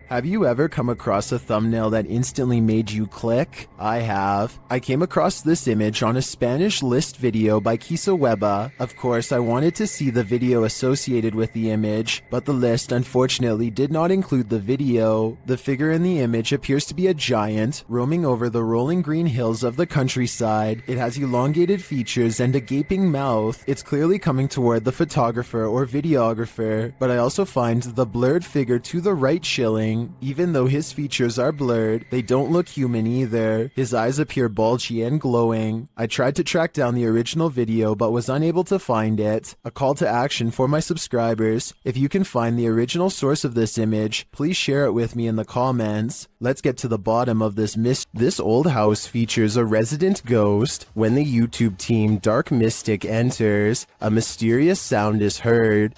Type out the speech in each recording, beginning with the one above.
Have you ever come across a thumbnail that instantly made you click? I have. I came across this image on a Spanish list video by Kisaweba. Of course, I wanted to see the video associated with the image, but the list unfortunately did not include the video. The figure in the image appears to be a giant, roaming over the rolling green hills of the countryside. It has elongated features and a gaping mouth. It's clearly coming toward the photographer or videographer, but I also find the blurred figure to the right chilling. Even though his features are blurred, they don't look human either. His eyes appear bulgy and glowing. I tried to track down the original video but was unable to find it. A call to action for my subscribers: if you can find the original source of this image, please share it with me in the comments. Let's get to the bottom of this This old house features a resident ghost. When the YouTube team Dark Mystic enters, a mysterious sound is heard.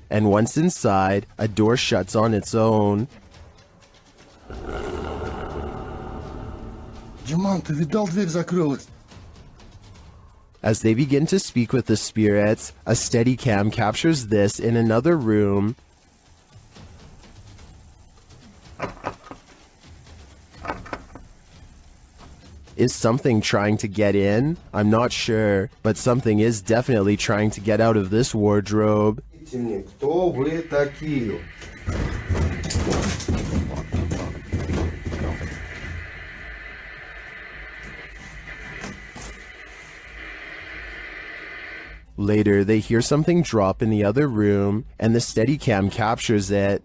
And once inside, a door shuts on its own. As they begin to speak with the spirits, a Steadicam captures this in another room. Is something trying to get in? I'm not sure, but something is definitely trying to get out of this wardrobe. Later, they hear something drop in the other room, and the Steadicam captures it.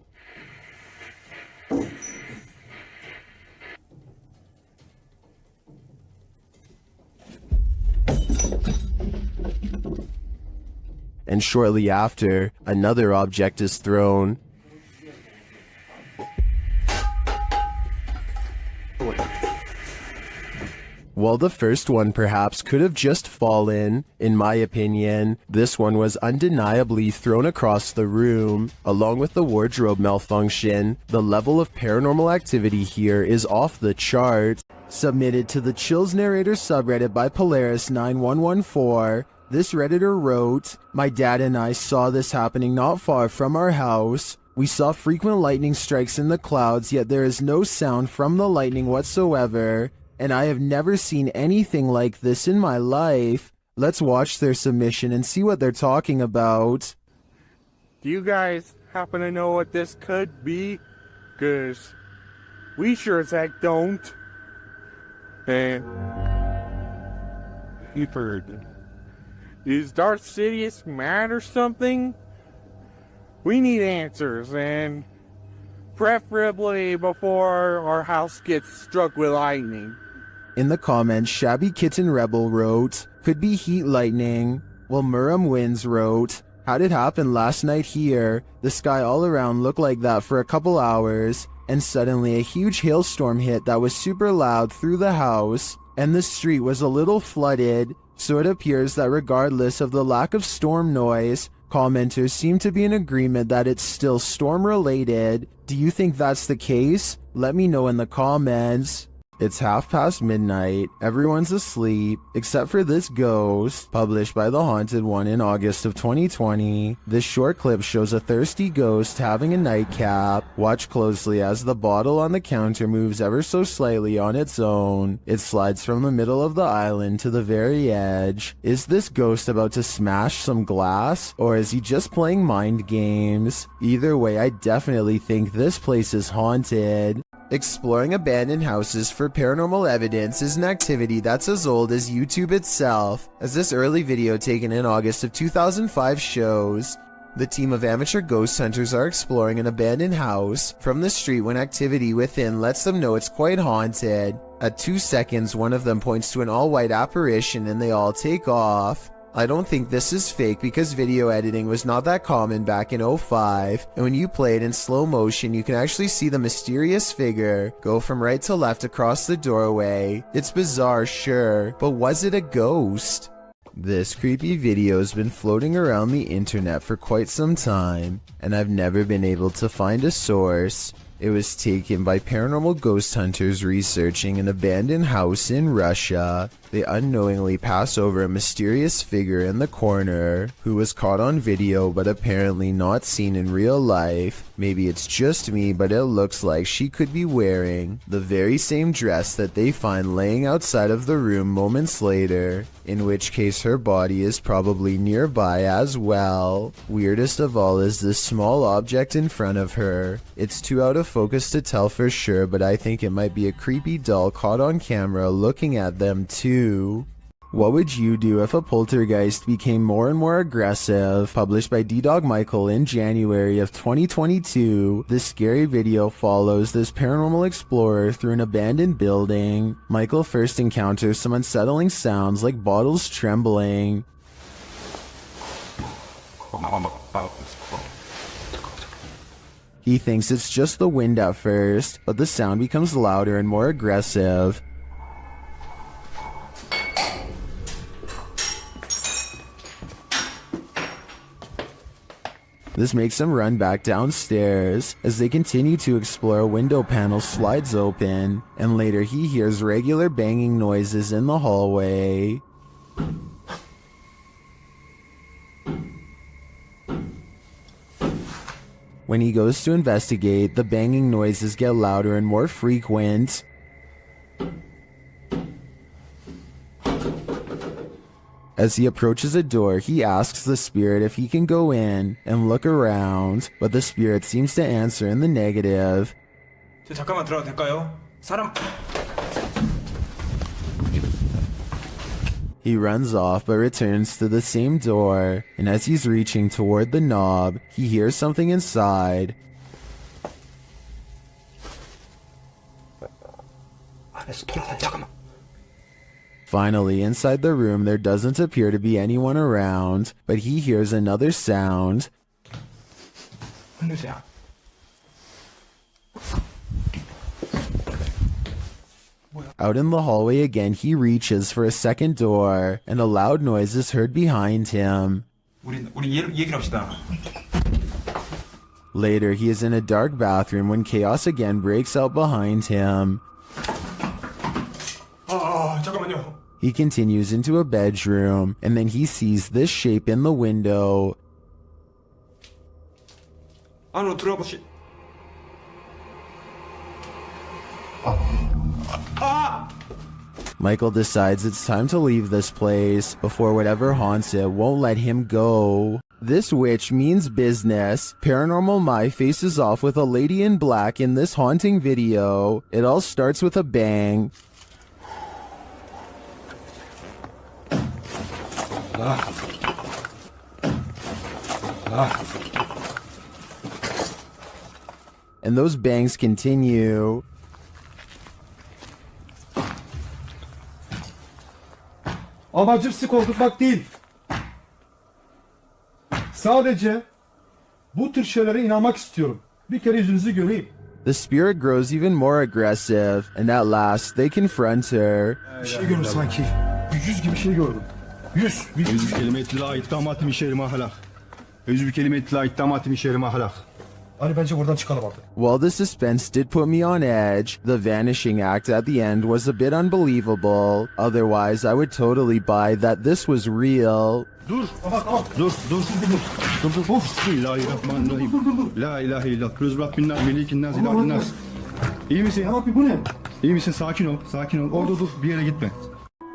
And shortly after, another object is thrown. While the first one perhaps could have just fallen, in my opinion, this one was undeniably thrown across the room. Along with the wardrobe malfunction, the level of paranormal activity here is off the charts. Submitted to the Chills Narrator subreddit by Polaris9114, this Redditor wrote, "My dad and I saw this happening not far from our house. We saw frequent lightning strikes in the clouds, yet there is no sound from the lightning whatsoever, and I have never seen anything like this in my life." Let's watch their submission and see what they're talking about. Do you guys happen to know what this could be? 'Cause we sure as heck don't. And you've heard. Is Darth Sidious mad or something? We need answers, and preferably before our house gets struck with lightning. In the comments, Shabby Kitten Rebel wrote, "Could be heat lightning." While Muram Wins wrote, "How'd it happen last night here? The sky all around looked like that for a couple hours, and suddenly a huge hailstorm hit that was super loud through the house, and the street was a little flooded. So it appears that regardless of the lack of storm noise, commenters seem to be in agreement that it's still storm related. Do you think that's the case? Let me know in the comments." It's midnight. Everyone's asleep, except for this ghost, published by The Haunted One in August of 2020. This short clip shows a thirsty ghost having a nightcap. Watch closely as the bottle on the counter moves ever so slightly on its own. It slides from the middle of the island to the very edge. Is this ghost about to smash some glass, or is he just playing mind games? Either way, I definitely think this place is haunted. Exploring abandoned houses for paranormal evidence is an activity that's as old as YouTube itself, as this early video taken in August of 2005 shows. The team of amateur ghost hunters are exploring an abandoned house from the street when activity within lets them know it's quite haunted. At 2 seconds, one of them points to an all-white apparition and they all take off. I don't think this is fake because video editing was not that common back in 2005, and when you play it in slow motion you can actually see the mysterious figure go from right to left across the doorway. It's bizarre, sure, but was it a ghost? This creepy video has been floating around the internet for quite some time, and I've never been able to find a source. It was taken by paranormal ghost hunters researching an abandoned house in Russia. They unknowingly pass over a mysterious figure in the corner who was caught on video but apparently not seen in real life. Maybe it's just me, but it looks like she could be wearing the very same dress that they find laying outside of the room moments later, in which case her body is probably nearby as well. Weirdest of all is this small object in front of her. It's too out of focus to tell for sure, but I think it might be a creepy doll caught on camera looking at them too. What would you do if a poltergeist became more and more aggressive? Published by D-Dog Michael in January of 2022, this scary video follows this paranormal explorer through an abandoned building. Michael first encounters some unsettling sounds like bottles trembling. He thinks it's just the wind at first, but the sound becomes louder and more aggressive. This makes him run back downstairs. As they continue to explore, a window panel slides open, and later he hears regular banging noises in the hallway. When he goes to investigate, the banging noises get louder and more frequent. As he approaches a door, he asks the spirit if he can go in and look around, but the spirit seems to answer in the negative. 잠깐만 들어가도 될까요? 사람. He runs off but returns to the same door, and as he's reaching toward the knob, he hears something inside. 안에서 돌아다니 잠깐만. Finally, inside the room, there doesn't appear to be anyone around, but he hears another sound. 누구야? Out in the hallway again, he reaches for a second door, and a loud noise is heard behind him. 우리 얘기를 합시다. Later, he is in a dark bathroom when chaos again breaks out behind him. 잠깐만요. He continues into a bedroom, and then he sees this shape in the window. 안으로 들어가 보시. Michael decides it's time to leave this place before whatever haunts it won't let him go. This witch means business. Paranormal Mai faces off with a lady in black in this haunting video. It all starts with a bang. And those bangs continue. Amacım sizi korkutmak değil. Sadece bu tür şeylere inanmak istiyorum. Bir kere yüzünüzü göreyim. The spirit grows even more aggressive, and at last they confront her. Bir şey gördüm sanki. Yüz gibi bir şey gördüm. Yüz. Yüz kelimeti la iddamatı mişerime ahlak. Yüz kelimeti la iddamatı mişerime ahlak. Hani bence buradan çıkalım artık. While the suspense did put me on edge, the vanishing act at the end was a bit unbelievable. Otherwise, I would totally buy that this was real. Dur. Dur. Bismillahirrahmanirrahim. La ilahe illallah. Kırız Rabbin nas, melikin nas, ilahin nas. İyi misin? Ne yapayım bu ne? İyi misin? Sakin ol. Orada dur. Bir yere gitme.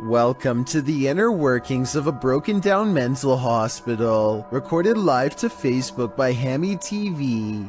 Welcome to the inner workings of a broken down mental hospital, recorded live to Facebook by Hammy TV.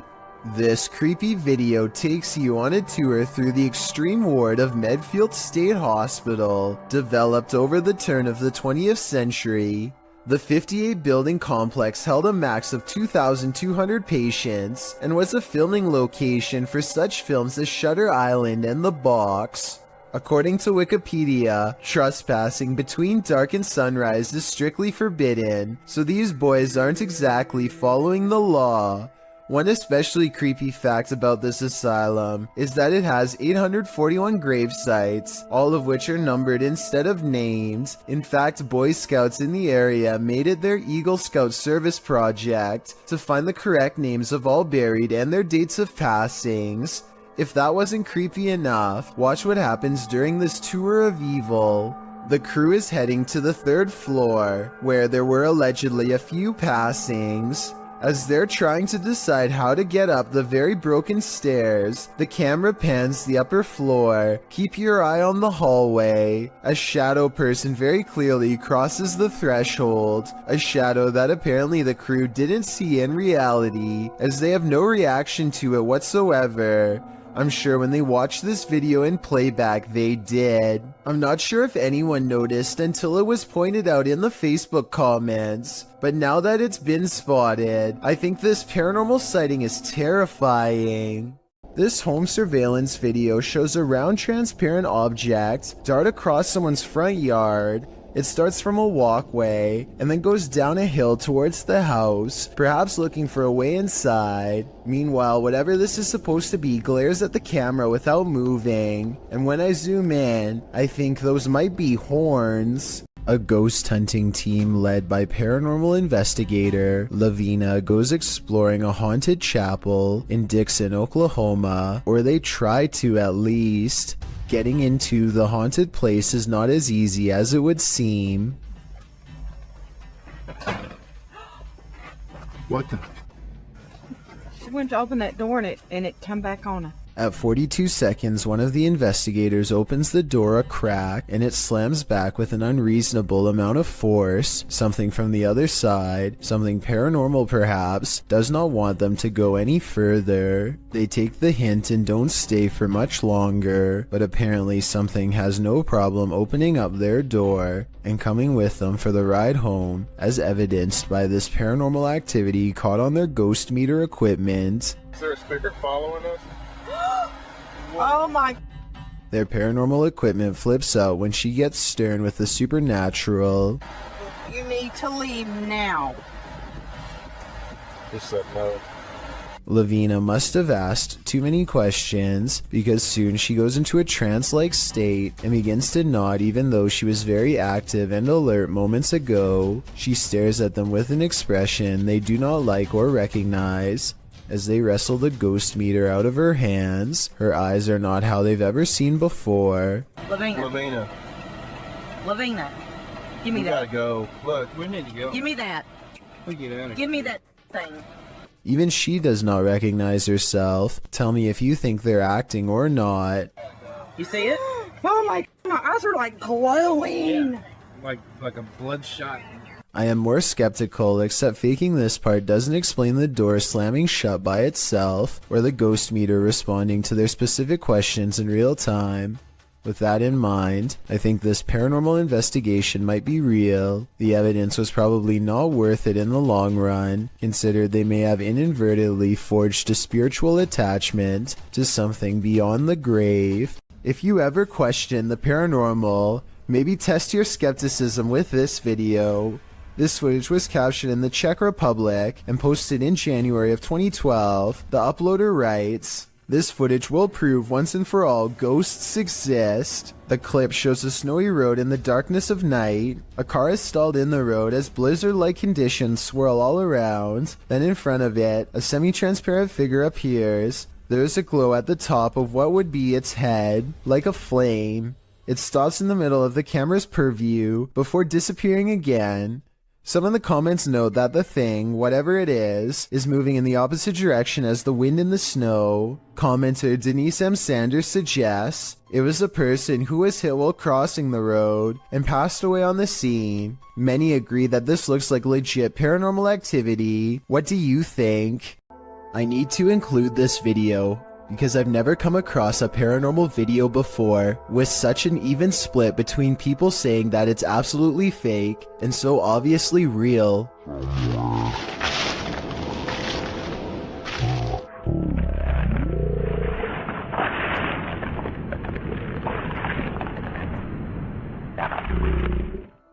This creepy video takes you on a tour through the extreme ward of Medfield State Hospital, developed over the turn of the 20th century. The 58-building complex held a max of 2,200 patients and was a filming location for such films as Shutter Island and The Box. According to Wikipedia, trespassing between dark and sunrise is strictly forbidden, so these boys aren't exactly following the law. One especially creepy fact about this asylum is that it has 841 grave sites, all of which are numbered instead of named. In fact, Boy Scouts in the area made it their Eagle Scout service project to find the correct names of all buried and their dates of passings. If that wasn't creepy enough, watch what happens during this tour of evil. The crew is heading to the 3rd floor, where there were allegedly a few passings. As they're trying to decide how to get up the very broken stairs, the camera pans the upper floor. Keep your eye on the hallway. A shadow person very clearly crosses the threshold, a shadow that apparently the crew didn't see in reality, as they have no reaction to it whatsoever. I'm sure when they watched this video in playback, they did. I'm not sure if anyone noticed until it was pointed out in the Facebook comments, but now that it's been spotted, I think this paranormal sighting is terrifying. This home surveillance video shows a round transparent object dart across someone's front yard. It starts from a walkway and then goes down a hill towards the house, perhaps looking for a way inside. Meanwhile, whatever this is supposed to be glares at the camera without moving, and when I zoom in, I think those might be horns. A ghost hunting team led by paranormal investigator Lavina goes exploring a haunted chapel in Dixon, Oklahoma, or they try to at least. Getting into the haunted place is not as easy as it would seem. What the? She went to open that door and it come back on her. At 42 seconds, one of the investigators opens the door a crack and it slams back with an unreasonable amount of force. Something from the other side, something paranormal perhaps, does not want them to go any further. They take the hint and don't stay for much longer, but apparently something has no problem opening up their door and coming with them for the ride home, as evidenced by this paranormal activity caught on their ghost meter equipment. Is there a speaker following us? Oh my. Their paranormal equipment flips out when she gets stern with the supernatural. You need to leave now. Just said no. Lavina must have asked too many questions, because soon she goes into a trance-like state and begins to nod even though she was very active and alert moments ago. She stares at them with an expression they do not like or recognize. As they wrestle the ghost meter out of her hands, her eyes are not how they've ever seen before. Lavina. Give me We that. gotta go. Look, we need to go. Give me that. We get out of here. Give me that thing. Even she does not recognize herself. Tell me if you think they're acting or not. You see it? Oh my eyes are like glowing. Like a bloodshot. I am more skeptical, except faking this part doesn't explain the door slamming shut by itself, or the ghost meter responding to their specific questions in real time. With that in mind, I think this paranormal investigation might be real. The evidence was probably not worth it in the long run, considered they may have inadvertently forged a spiritual attachment to something beyond the grave. If you ever question the paranormal, maybe test your skepticism with this video. This footage was captured in the Czech Republic and posted in January of 2012. The uploader writes, "This footage will prove once and for all ghosts exist." The clip shows a snowy road in the darkness of night. A car is stalled in the road as blizzard-like conditions swirl all around. Then in front of it, a semi-transparent figure appears. There is a glow at the top of what would be its head, like a flame. It stops in the middle of the camera's purview before disappearing again. Some of the comments note that the thing, whatever it is moving in the opposite direction as the wind and the snow. Commenter Denise M. Sanders suggests it was a person who was hit while crossing the road and passed away on the scene. Many agree that this looks like legit paranormal activity. What do you think? I need to include this video because I've never come across a paranormal video before with such an even split between people saying that it's absolutely fake and so obviously real.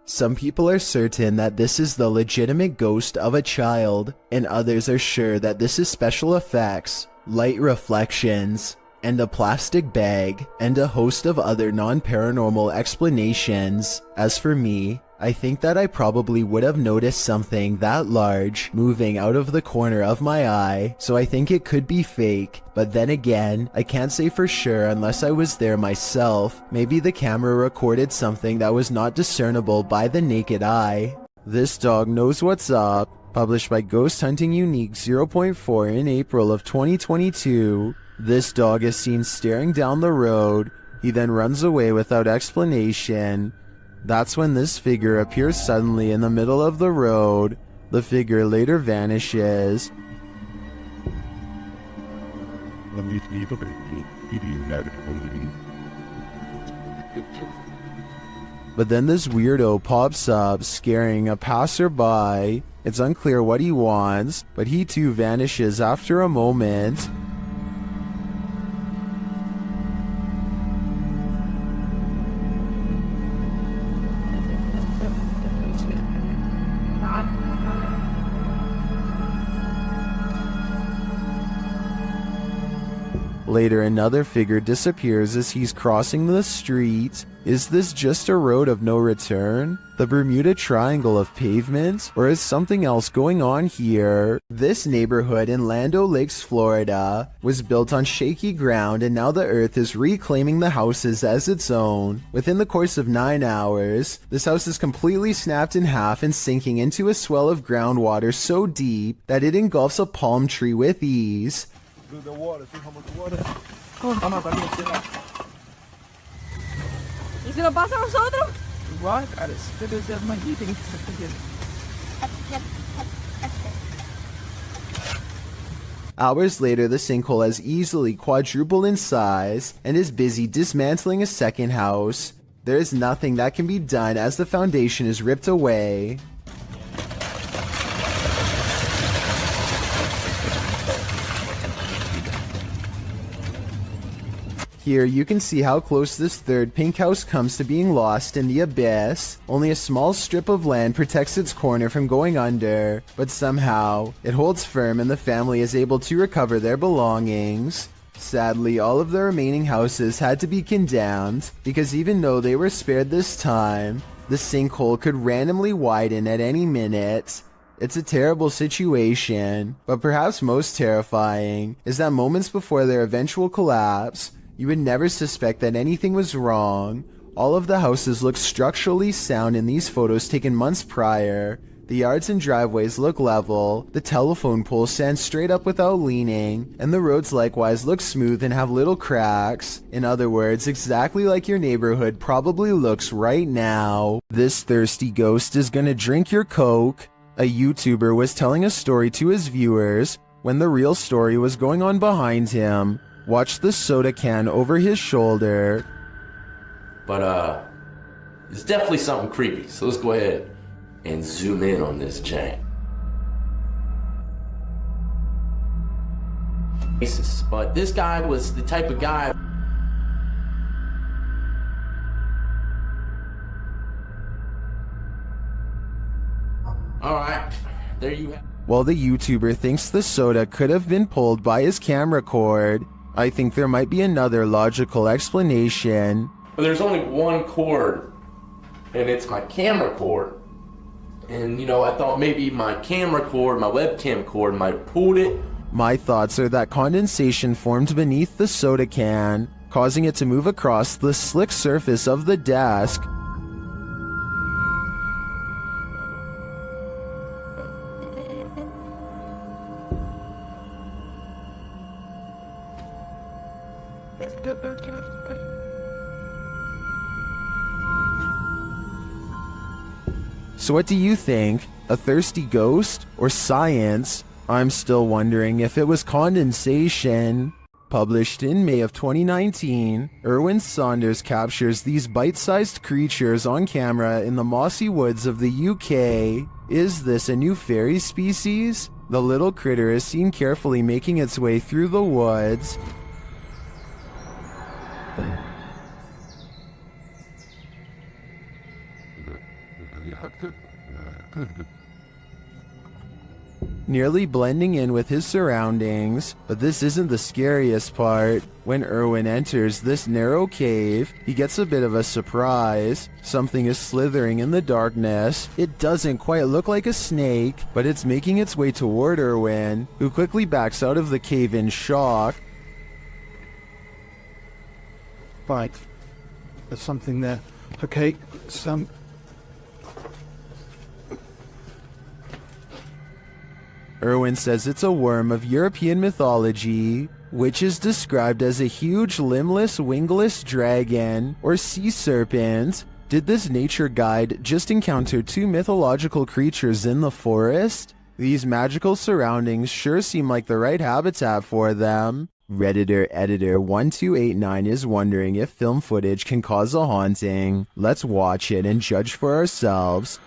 Some people are certain that this is the legitimate ghost of a child, and others are sure that this is special effects, light reflections, and a plastic bag, and a host of other non-paranormal explanations. As for me, I think that I probably would have noticed something that large moving out of the corner of my eye, so I think it could be fake. But then again, I can't say for sure unless I was there myself. Maybe the camera recorded something that was not discernible by the naked eye. This dog knows what's up. Published by Ghost Hunting Unique 0.4 in April of 2022. This dog is seen staring down the road. He then runs away without explanation. That's when this figure appears suddenly in the middle of the road. The figure later vanishes. But then this weirdo pops up, scaring a passerby. It's unclear what he wants, but he too vanishes after a moment. Later, another figure disappears as he's crossing the street. Is this just a road of no return? The Bermuda Triangle of pavement? Or is something else going on here? This neighborhood in Land O'Lakes, Florida, was built on shaky ground, and now the earth is reclaiming the houses as its own. Within the course of 9 hours, this house is completely snapped in half and sinking into a swell of groundwater so deep that it engulfs a palm tree with ease. The water, see how much water. Vamos también, ¿Y si nos pasa a nosotros? What? This is my heating. Hours later, the sinkhole has easily quadrupled in size and is busy dismantling a second house. There is nothing that can be done as the foundation is ripped away. Here you can see how close this third pink house comes to being lost in the abyss. Only a small strip of land protects its corner from going under, but somehow it holds firm and the family is able to recover their belongings. Sadly, all of the remaining houses had to be condemned, because even though they were spared this time, the sinkhole could randomly widen at any minute. It's a terrible situation, but perhaps most terrifying is that moments before their eventual collapse, you would never suspect that anything was wrong. All of the houses look structurally sound in these photos taken months prior. The yards and driveways look level, the telephone poles stand straight up without leaning, and the roads likewise look smooth and have little cracks. In other words, exactly like your neighborhood probably looks right now. This thirsty ghost is gonna drink your Coke. A YouTuber was telling a story to his viewers when the real story was going on behind him. Watch the soda can over his shoulder. But, it's definitely something creepy, so let's go ahead and zoom in on this jank. But this guy was the type of guy. Alright, there you have. While the YouTuber thinks the soda could have been pulled by his camera cord, I think there might be another logical explanation. But there's only one cord, and it's my camera cord. And, you know, I thought maybe my camera cord, my webcam cord, might have pulled it. My thoughts are that condensation formed beneath the soda can, causing it to move across the slick surface of the desk. So what do you think? A thirsty ghost or science? I'm still wondering if it was condensation. Published in May of 2019, Erwin Saunders captures these bite-sized creatures on camera in the mossy woods of the UK. Is this a new fairy species? The little critter is seen carefully making its way through the woods. nearly blending in with his surroundings. But this isn't the scariest part. When Erwin enters this narrow cave, he gets a bit of a surprise. Something is slithering in the darkness. It doesn't quite look like a snake, but it's making its way toward Erwin, who quickly backs out of the cave in shock. Right. There's something there. Okay, Erwin says it's a worm of European mythology, which is described as a huge limbless, wingless dragon or sea serpent. Did this nature guide just encounter two mythological creatures in the forest? These magical surroundings sure seem like the right habitat for them. Redditor Editor 1289 is wondering if film footage can cause a haunting. Let's watch it and judge for ourselves.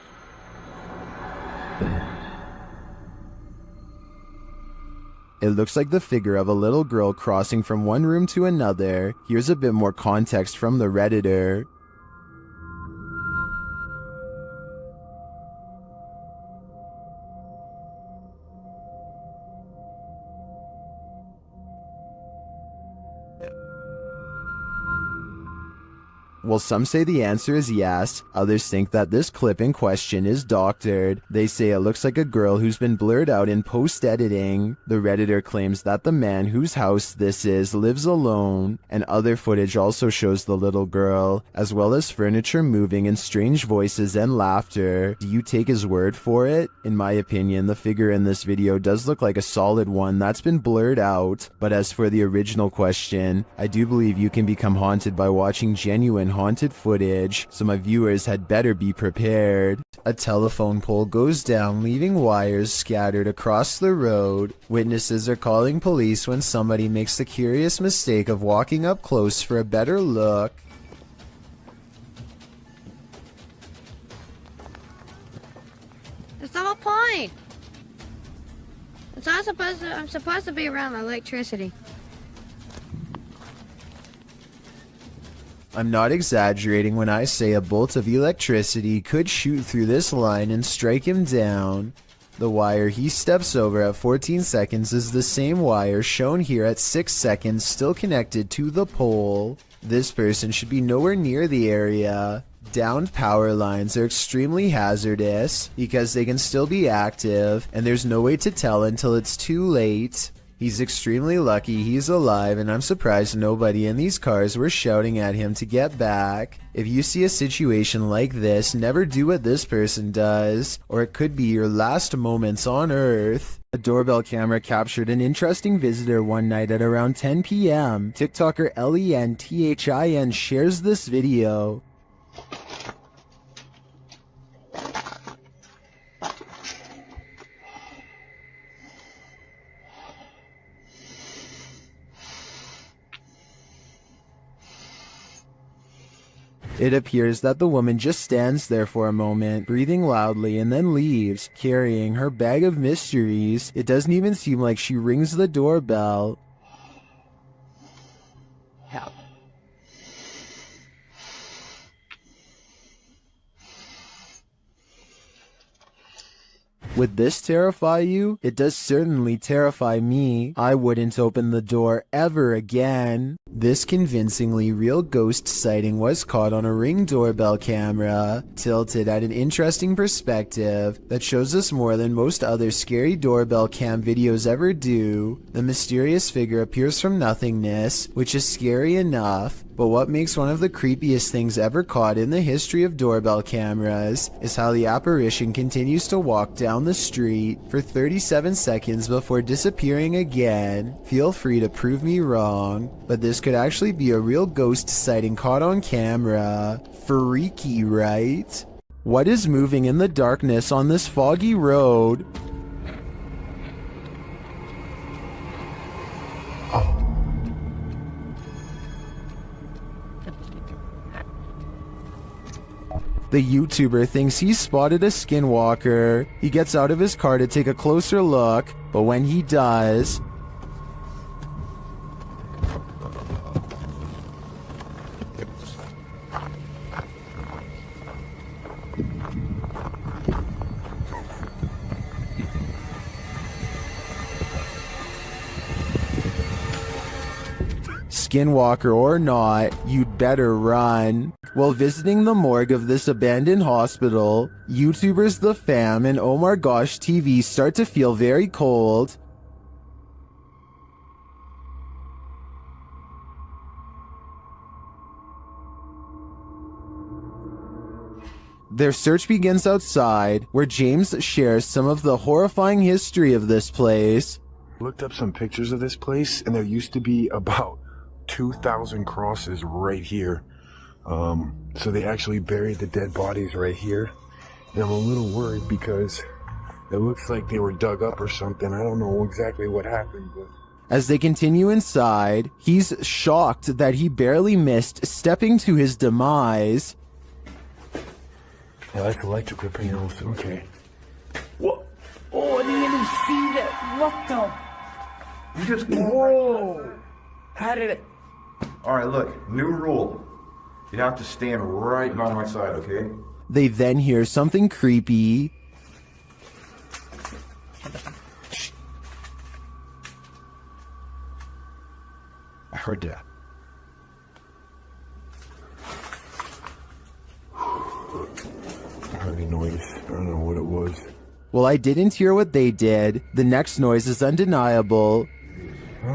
It looks like the figure of a little girl crossing from one room to another. Here's a bit more context from the Redditor. Well, some say the answer is yes, others think that this clip in question is doctored. They say it looks like a girl who's been blurred out in post-editing. The Redditor claims that the man whose house this is lives alone, and other footage also shows the little girl, as well as furniture moving and strange voices and laughter. Do you take his word for it? In my opinion, the figure in this video does look like a solid one that's been blurred out, but as for the original question, I do believe you can become haunted by watching genuine haunted footage, so my viewers had better be prepared. A telephone pole goes down, leaving wires scattered across the road. Witnesses are calling police when somebody makes the curious mistake of walking up close for a better look. That's the whole point. I'm supposed to be around electricity. I'm not exaggerating when I say a bolt of electricity could shoot through this line and strike him down. The wire he steps over at 14 seconds is the same wire shown here at 6 seconds, still connected to the pole. This person should be nowhere near the area. Downed power lines are extremely hazardous because they can still be active, and there's no way to tell until it's too late. He's extremely lucky he's alive, and I'm surprised nobody in these cars were shouting at him to get back. If you see a situation like this, never do what this person does, or it could be your last moments on Earth. A doorbell camera captured an interesting visitor one night at around 10 p.m. TikToker LENTHIN shares this video. It appears that the woman just stands there for a moment, breathing loudly, and then leaves, carrying her bag of mysteries. It doesn't even seem like she rings the doorbell. Help. Would this terrify you? It does certainly terrify me. I wouldn't open the door ever again. This convincingly real ghost sighting was caught on a Ring doorbell camera, tilted at an interesting perspective that shows us more than most other scary doorbell cam videos ever do. The mysterious figure appears from nothingness, which is scary enough, but what makes one of the creepiest things ever caught in the history of doorbell cameras is how the apparition continues to walk down the street for 37 seconds before disappearing again. Feel free to prove me wrong, but this could actually be a real ghost sighting caught on camera. Freaky, right? What is moving in the darkness on this foggy road? The YouTuber thinks he's spotted a skinwalker. He gets out of his car to take a closer look, but when he does, skinwalker or not, you'd better run. While visiting the morgue of this abandoned hospital, YouTubers The Fam and Oh My Gosh TV start to feel very cold. Their search begins outside, where James shares some of the horrifying history of this place. Looked up some pictures of this place, and there used to be about 2,000 crosses right here. So they actually buried the dead bodies right here. And I'm a little worried because it looks like they were dug up or something. I don't know exactly what happened, but... As they continue inside, he's shocked that he barely missed stepping to his demise. Yeah, that's electrical panels. Okay. What? Oh, I didn't even see that. What the? You just... Whoa! How did it? Alright, look, new rule. You have to stand right by my side, okay? They then hear something creepy. I heard that. I heard a noise. I don't know what it was. Well, I didn't hear what they did. The next noise is undeniable. I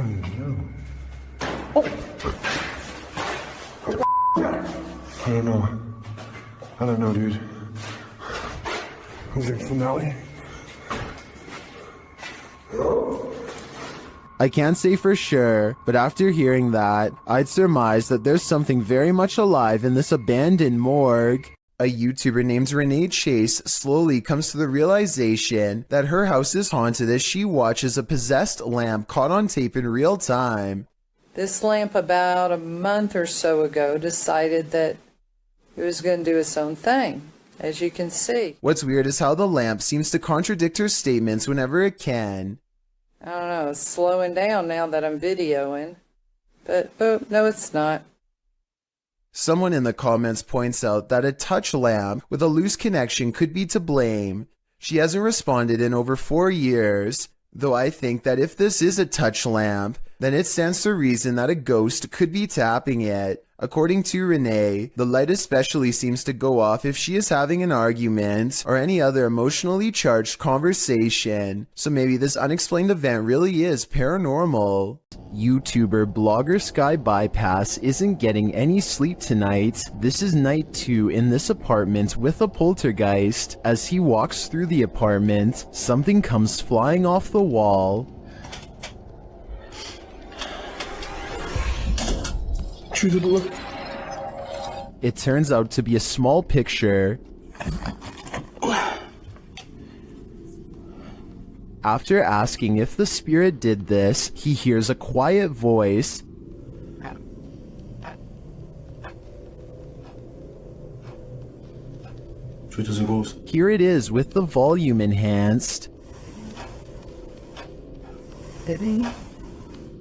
don't know. I don't know, dude. Was it finale? I can't say for sure, but after hearing that, I'd surmise that there's something very much alive in this abandoned morgue. A YouTuber named Renee Chase slowly comes to the realization that her house is haunted as she watches a possessed lamp caught on tape in real time. This lamp about a month or so ago decided that it was going to do its own thing, as you can see. What's weird is how the lamp seems to contradict her statements whenever it can. I don't know, it's slowing down now that I'm videoing. But, oh, no, it's not. Someone in the comments points out that a touch lamp with a loose connection could be to blame. She hasn't responded in over 4 years, though I think that if this is a touch lamp, then it stands to reason that a ghost could be tapping it. According to Renee, the light especially seems to go off if she is having an argument or any other emotionally charged conversation, so maybe this unexplained event really is paranormal. YouTuber Blogger Sky Bypass isn't getting any sleep tonight. This is night 2 in this apartment with a poltergeist. As he walks through the apartment, something comes flying off the wall. It turns out to be a small picture. After asking if the spirit did this, he hears a quiet voice. Here it is with the volume enhanced.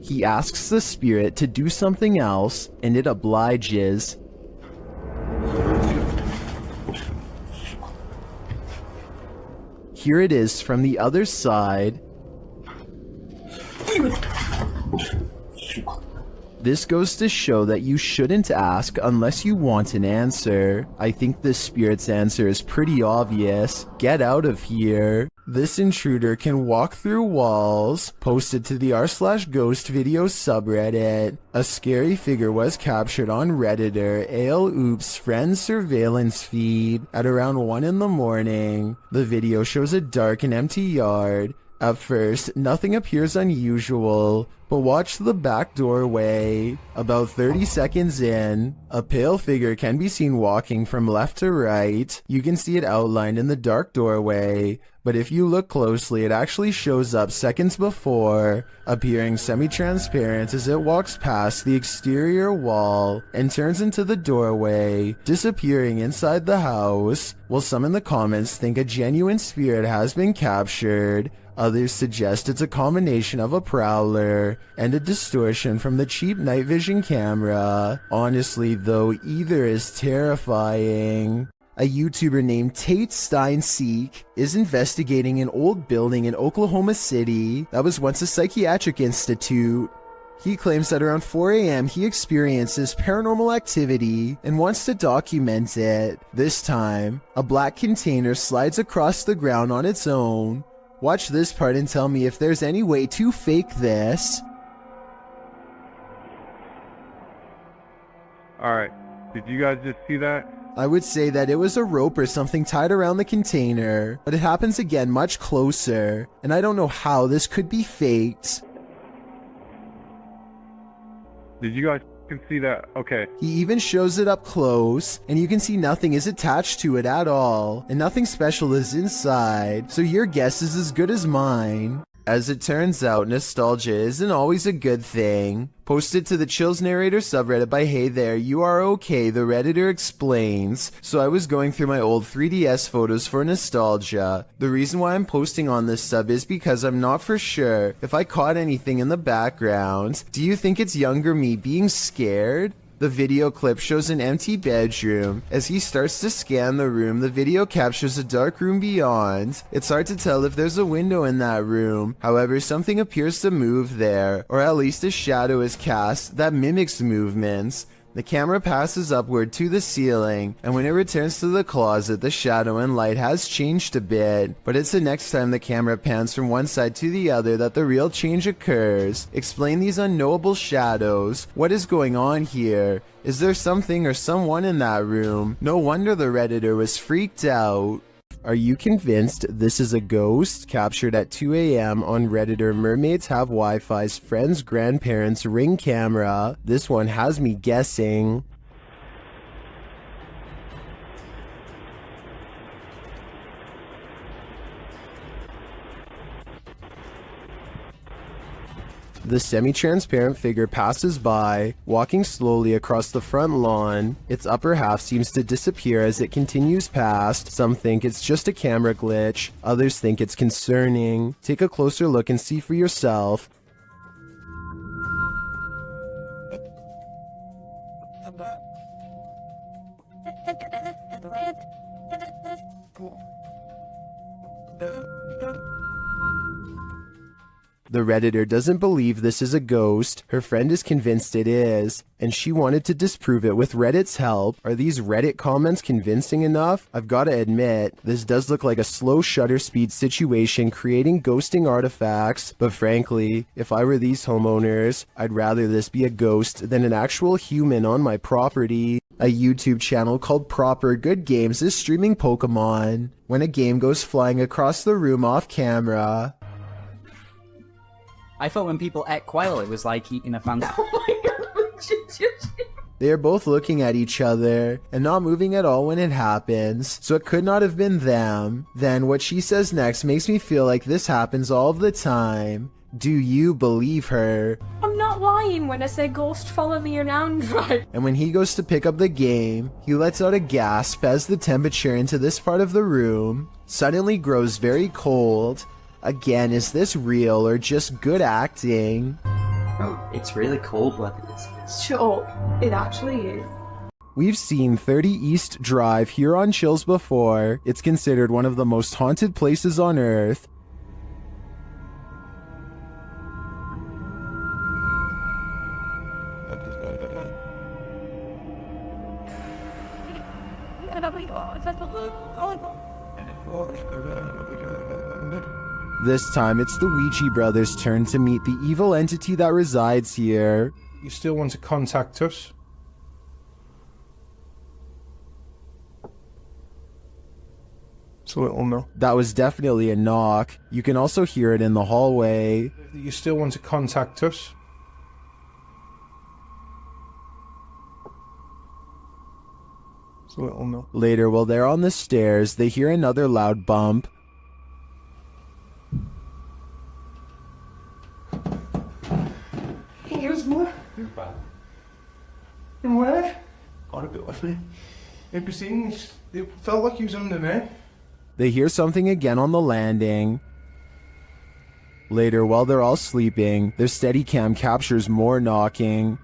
He asks the spirit to do something else, and it obliges. Here it is from the other side. This goes to show that you shouldn't ask unless you want an answer. I think this spirit's answer is pretty obvious. Get out of here. This intruder can walk through walls. Posted to the r/ghost video subreddit. A scary figure was captured on Redditor ALOOP's friend surveillance feed at around 1 in the morning. The video shows a dark and empty yard. At first, nothing appears unusual, but watch the back doorway. About 30 seconds in, a pale figure can be seen walking from left to right. You can see it outlined in the dark doorway, but if you look closely, it actually shows up seconds before, appearing semi-transparent as it walks past the exterior wall and turns into the doorway, disappearing inside the house. While some in the comments think a genuine spirit has been captured, others suggest it's a combination of a prowler and a distortion from the cheap night vision camera. Honestly though, either is terrifying. A YouTuber named Tate Stein Seek is investigating an old building in Oklahoma City that was once a psychiatric institute. He claims that around 4 a.m. he experiences paranormal activity and wants to document it. This time, a black container slides across the ground on its own. Watch this part and tell me if there's any way to fake this. Alright, did you guys just see that? I would say that it was a rope or something tied around the container, but it happens again much closer, and I don't know how this could be faked. Did you guys can see that? Okay. He even shows it up close, and you can see nothing is attached to it at all, and nothing special is inside, so your guess is as good as mine. As it turns out, nostalgia isn't always a good thing. Posted to the Chills Narrator subreddit by Hey There, You Are Okay, the Redditor explains. So I was going through my old 3DS photos for nostalgia. The reason why I'm posting on this sub is because I'm not for sure if I caught anything in the background. Do you think it's younger me being scared? The video clip shows an empty bedroom. As he starts to scan the room, the video captures a dark room beyond. It's hard to tell if there's a window in that room. However, something appears to move there, or at least a shadow is cast that mimics movements. The camera passes upward to the ceiling, and when it returns to the closet, the shadow and light has changed a bit. But it's the next time the camera pans from one side to the other that the real change occurs. Explain these unknowable shadows. What is going on here? Is there something or someone in that room? No wonder the Redditor was freaked out. Are you convinced this is a ghost? Captured at 2 a.m. on Redditor Mermaids Have Wi-Fi's friend's grandparents' Ring camera. This one has me guessing. The semi-transparent figure passes by, walking slowly across the front lawn. Its upper half seems to disappear as it continues past. Some think it's just a camera glitch, others think it's concerning. Take a closer look and see for yourself. The Redditor doesn't believe this is a ghost. Her friend is convinced it is, and she wanted to disprove it with Reddit's help. Are these Reddit comments convincing enough? I've gotta admit, this does look like a slow shutter speed situation creating ghosting artifacts, but frankly, if I were these homeowners, I'd rather this be a ghost than an actual human on my property. A YouTube channel called Proper Good Games is streaming Pokemon. When a game goes flying across the room off camera, I thought when people ate quail, it was like eating a fancy. Oh my god! they are both looking at each other and not moving at all when it happens, so it could not have been them. Then what she says next makes me feel like this happens all of the time. Do you believe her? I'm not lying when I say ghost follow me around, right? And when he goes to pick up the game, he lets out a gasp as the temperature into this part of the room suddenly grows very cold. Again, is this real or just good acting? Oh, it's really cold-blooded. Sure, it actually is. We've seen 30 East Drive here on Chills before. It's considered one of the most haunted places on Earth. This time, it's the Ouija brothers' turn to meet the evil entity that resides here. You still want to contact us? It's a little no. That was definitely a knock. You can also hear it in the hallway. You still want to contact us? It's a little no. Later, while they're on the stairs, they hear another loud bump. Here's more. And where? Got a bit with me. It felt like he was under there. They hear something again on the landing. Later, while they're all sleeping, their Steadicam captures more knocking.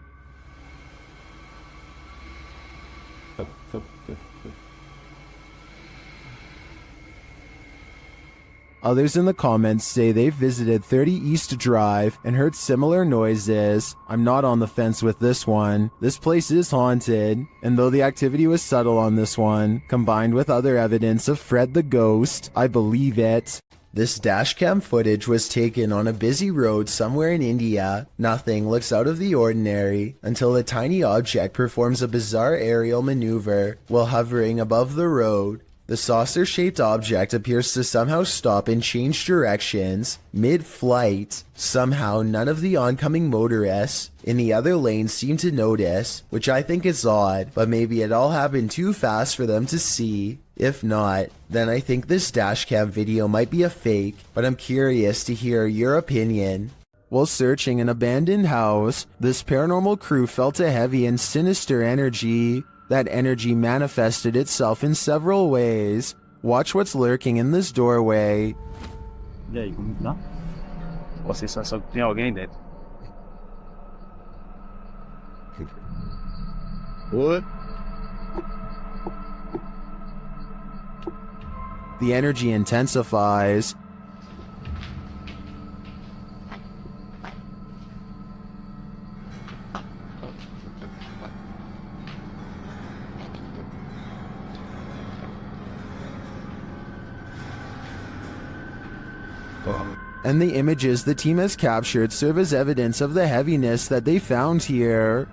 Others in the comments say they've visited 30 East Drive and heard similar noises. I'm not on the fence with this one. This place is haunted, and though the activity was subtle on this one, combined with other evidence of Fred the Ghost, I believe it. This dashcam footage was taken on a busy road somewhere in India. Nothing looks out of the ordinary until a tiny object performs a bizarre aerial maneuver while hovering above the road. The saucer-shaped object appears to somehow stop and change directions mid-flight. Somehow, none of the oncoming motorists in the other lane seem to notice, which I think is odd, but maybe it all happened too fast for them to see. If not, then I think this dashcam video might be a fake, but I'm curious to hear your opinion. While searching an abandoned house, this paranormal crew felt a heavy and sinister energy. That energy manifested itself in several ways. Watch what's lurking in this doorway. E aí, como tá? Você só sabe que tem alguém dentro. What? The energy intensifies. And the images the team has captured serve as evidence of the heaviness that they found here.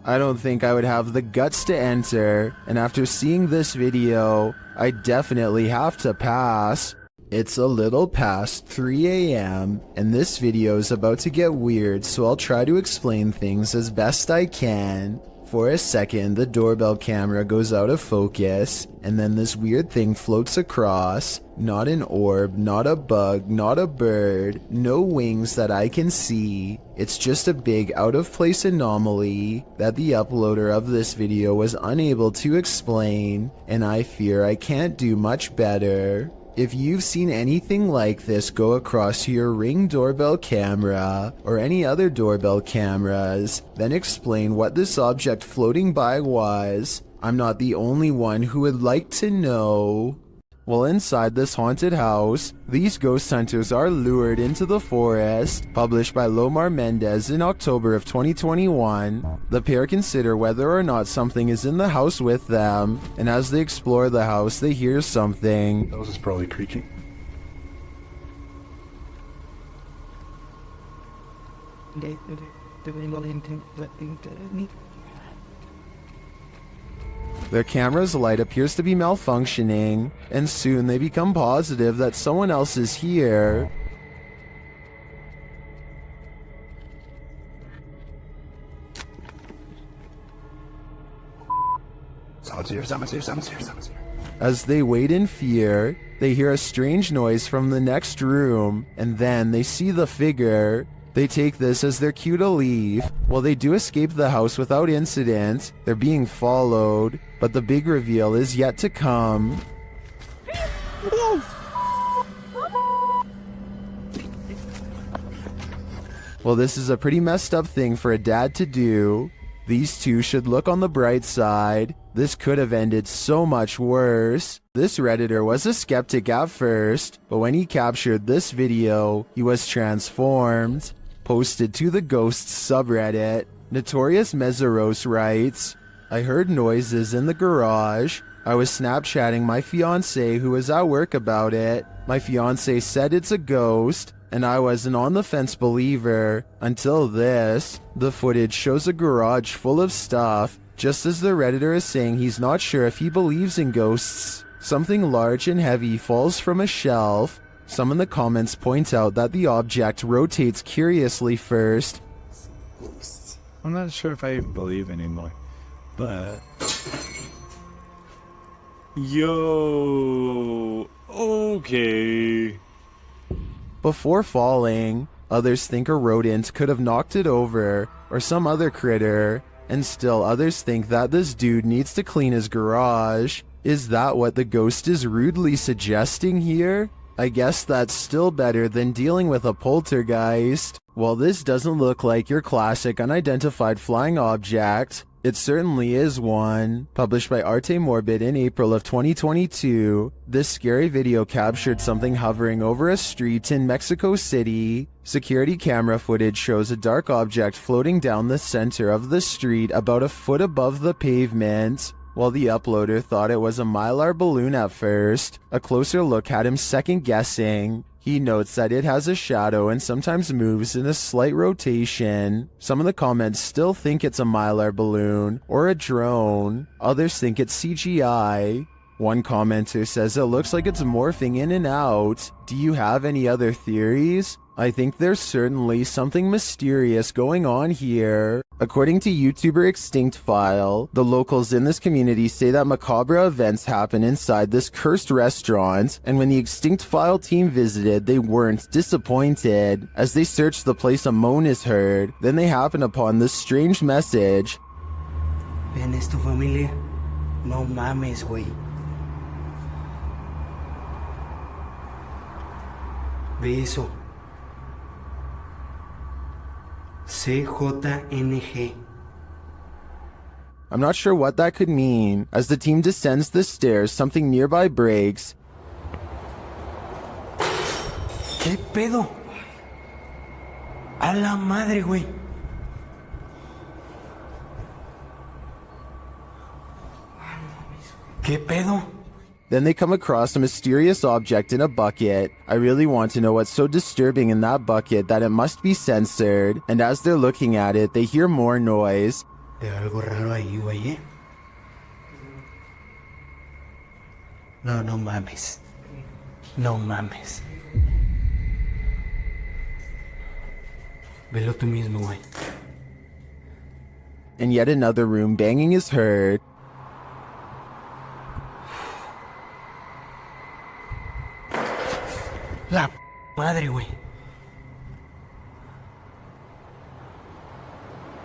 I don't think I would have the guts to enter, and after seeing this video, I definitely have to pass. It's a little past 3 AM, and this video is about to get weird, so I'll try to explain things as best I can. For a second, the doorbell camera goes out of focus, and then this weird thing floats across. Not an orb, not a bug, not a bird, no wings that I can see. It's just a big out-of-place anomaly that the uploader of this video was unable to explain, and I fear I can't do much better. If you've seen anything like this go across your Ring doorbell camera or any other doorbell cameras, then explain what this object floating by was. I'm not the only one who would like to know. While inside this haunted house, these ghost hunters are lured into the forest. Published by Lomar Mendez in October of 2021, the pair consider whether or not something is in the house with them, and as they explore the house, they hear something. That was probably creaking. Their camera's light appears to be malfunctioning, and soon they become positive that someone else is here. Someone's here. As they wait in fear, they hear a strange noise from the next room, and then they see the figure. They take this as their cue to leave. While they do escape the house without incident, they're being followed, but the big reveal is yet to come. Well, this is a pretty messed up thing for a dad to do. These two should look on the bright side. This could have ended so much worse. This Redditor was a skeptic at first, but when he captured this video, he was transformed. Posted to the Ghosts subreddit, Notorious Meseros writes, I heard noises in the garage. I was Snapchatting my fiancé who was at work about it. My fiancé said it's a ghost, and I was an on-the-fence believer until this. The footage shows a garage full of stuff. Just as the Redditor is saying he's not sure if he believes in ghosts, something large and heavy falls from a shelf. Some in the comments point out that the object rotates curiously first. I'm not sure if I believe anymore, but... Yo... Okay... Before falling, others think a rodent could have knocked it over, or some other critter, and still others think that this dude needs to clean his garage. Is that what the ghost is rudely suggesting here? I guess that's still better than dealing with a poltergeist. While this doesn't look like your classic unidentified flying object, It certainly is one. Published by Arte Morbid in April of 2022, this scary video captured something hovering over a street in Mexico City. Security camera footage shows a dark object floating down the center of the street about a foot above the pavement. While the uploader thought it was a Mylar balloon at first, a closer look had him second-guessing. He notes that it has a shadow and sometimes moves in a slight rotation. Some of the comments still think it's a Mylar balloon or a drone. Others think it's CGI. One commenter says it looks like it's morphing in and out. Do you have any other theories? I think there's certainly something mysterious going on here. According to YouTuber Extinct File, the locals in this community say that macabre events happen inside this cursed restaurant, and when the Extinct File team visited, they weren't disappointed. As they search the place, a moan is heard. Then they happen upon this strange message. ¿Ven es tu familia? No mames, güey. Ve eso. CJNG. I'm not sure what that could mean. As the team descends the stairs, something nearby breaks. ¿Qué pedo? A la madre, güey. ¿Qué pedo? Then they come across a mysterious object in a bucket. I really want to know what's so disturbing in that bucket that it must be censored. And as they're looking at it, they hear more noise. Veo algo raro ahí, güey, No, no mames. No mames. Velo tú mismo, güey. In yet another room, banging is heard. La madre, güey.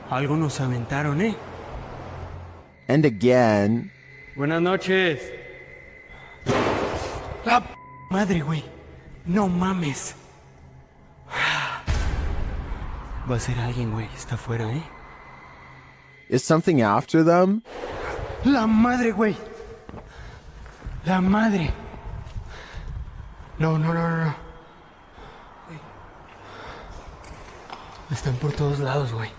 Algo nos aventaron, ¿eh? And again. Buenas noches. La madre, güey. No mames. Va a ser alguien, güey. Está afuera, ¿eh? Is something after them? La madre, güey. La madre. No. Están por todos lados, güey.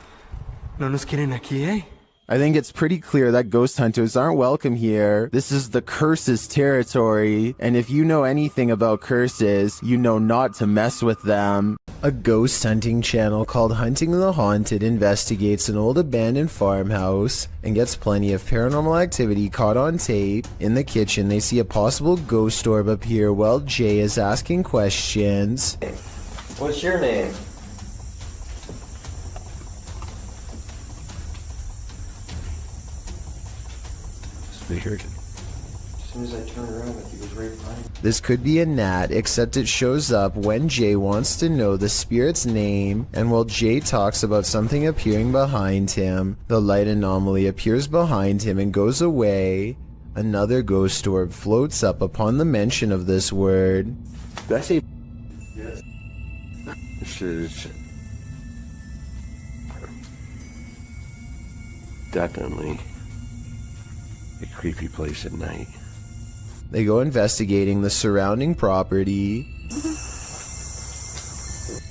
No nos quieren aquí, ¿eh? I think it's pretty clear that ghost hunters aren't welcome here. This is the curses territory, and if you know anything about curses, you know not to mess with them. A ghost hunting channel called Hunting the Haunted investigates an old abandoned farmhouse and gets plenty of paranormal activity caught on tape. In the kitchen, they see a possible ghost orb appear while Jay is asking questions. What's your name? Weird. As soon as I turned around, he was right behind me. This could be a gnat, except it shows up when Jay wants to know the spirit's name, and while Jay talks about something appearing behind him, the light anomaly appears behind him and goes away. Another ghost orb floats up upon the mention of this word. Did I say? Yes. This is definitely a creepy place at night. They go investigating the surrounding property. That's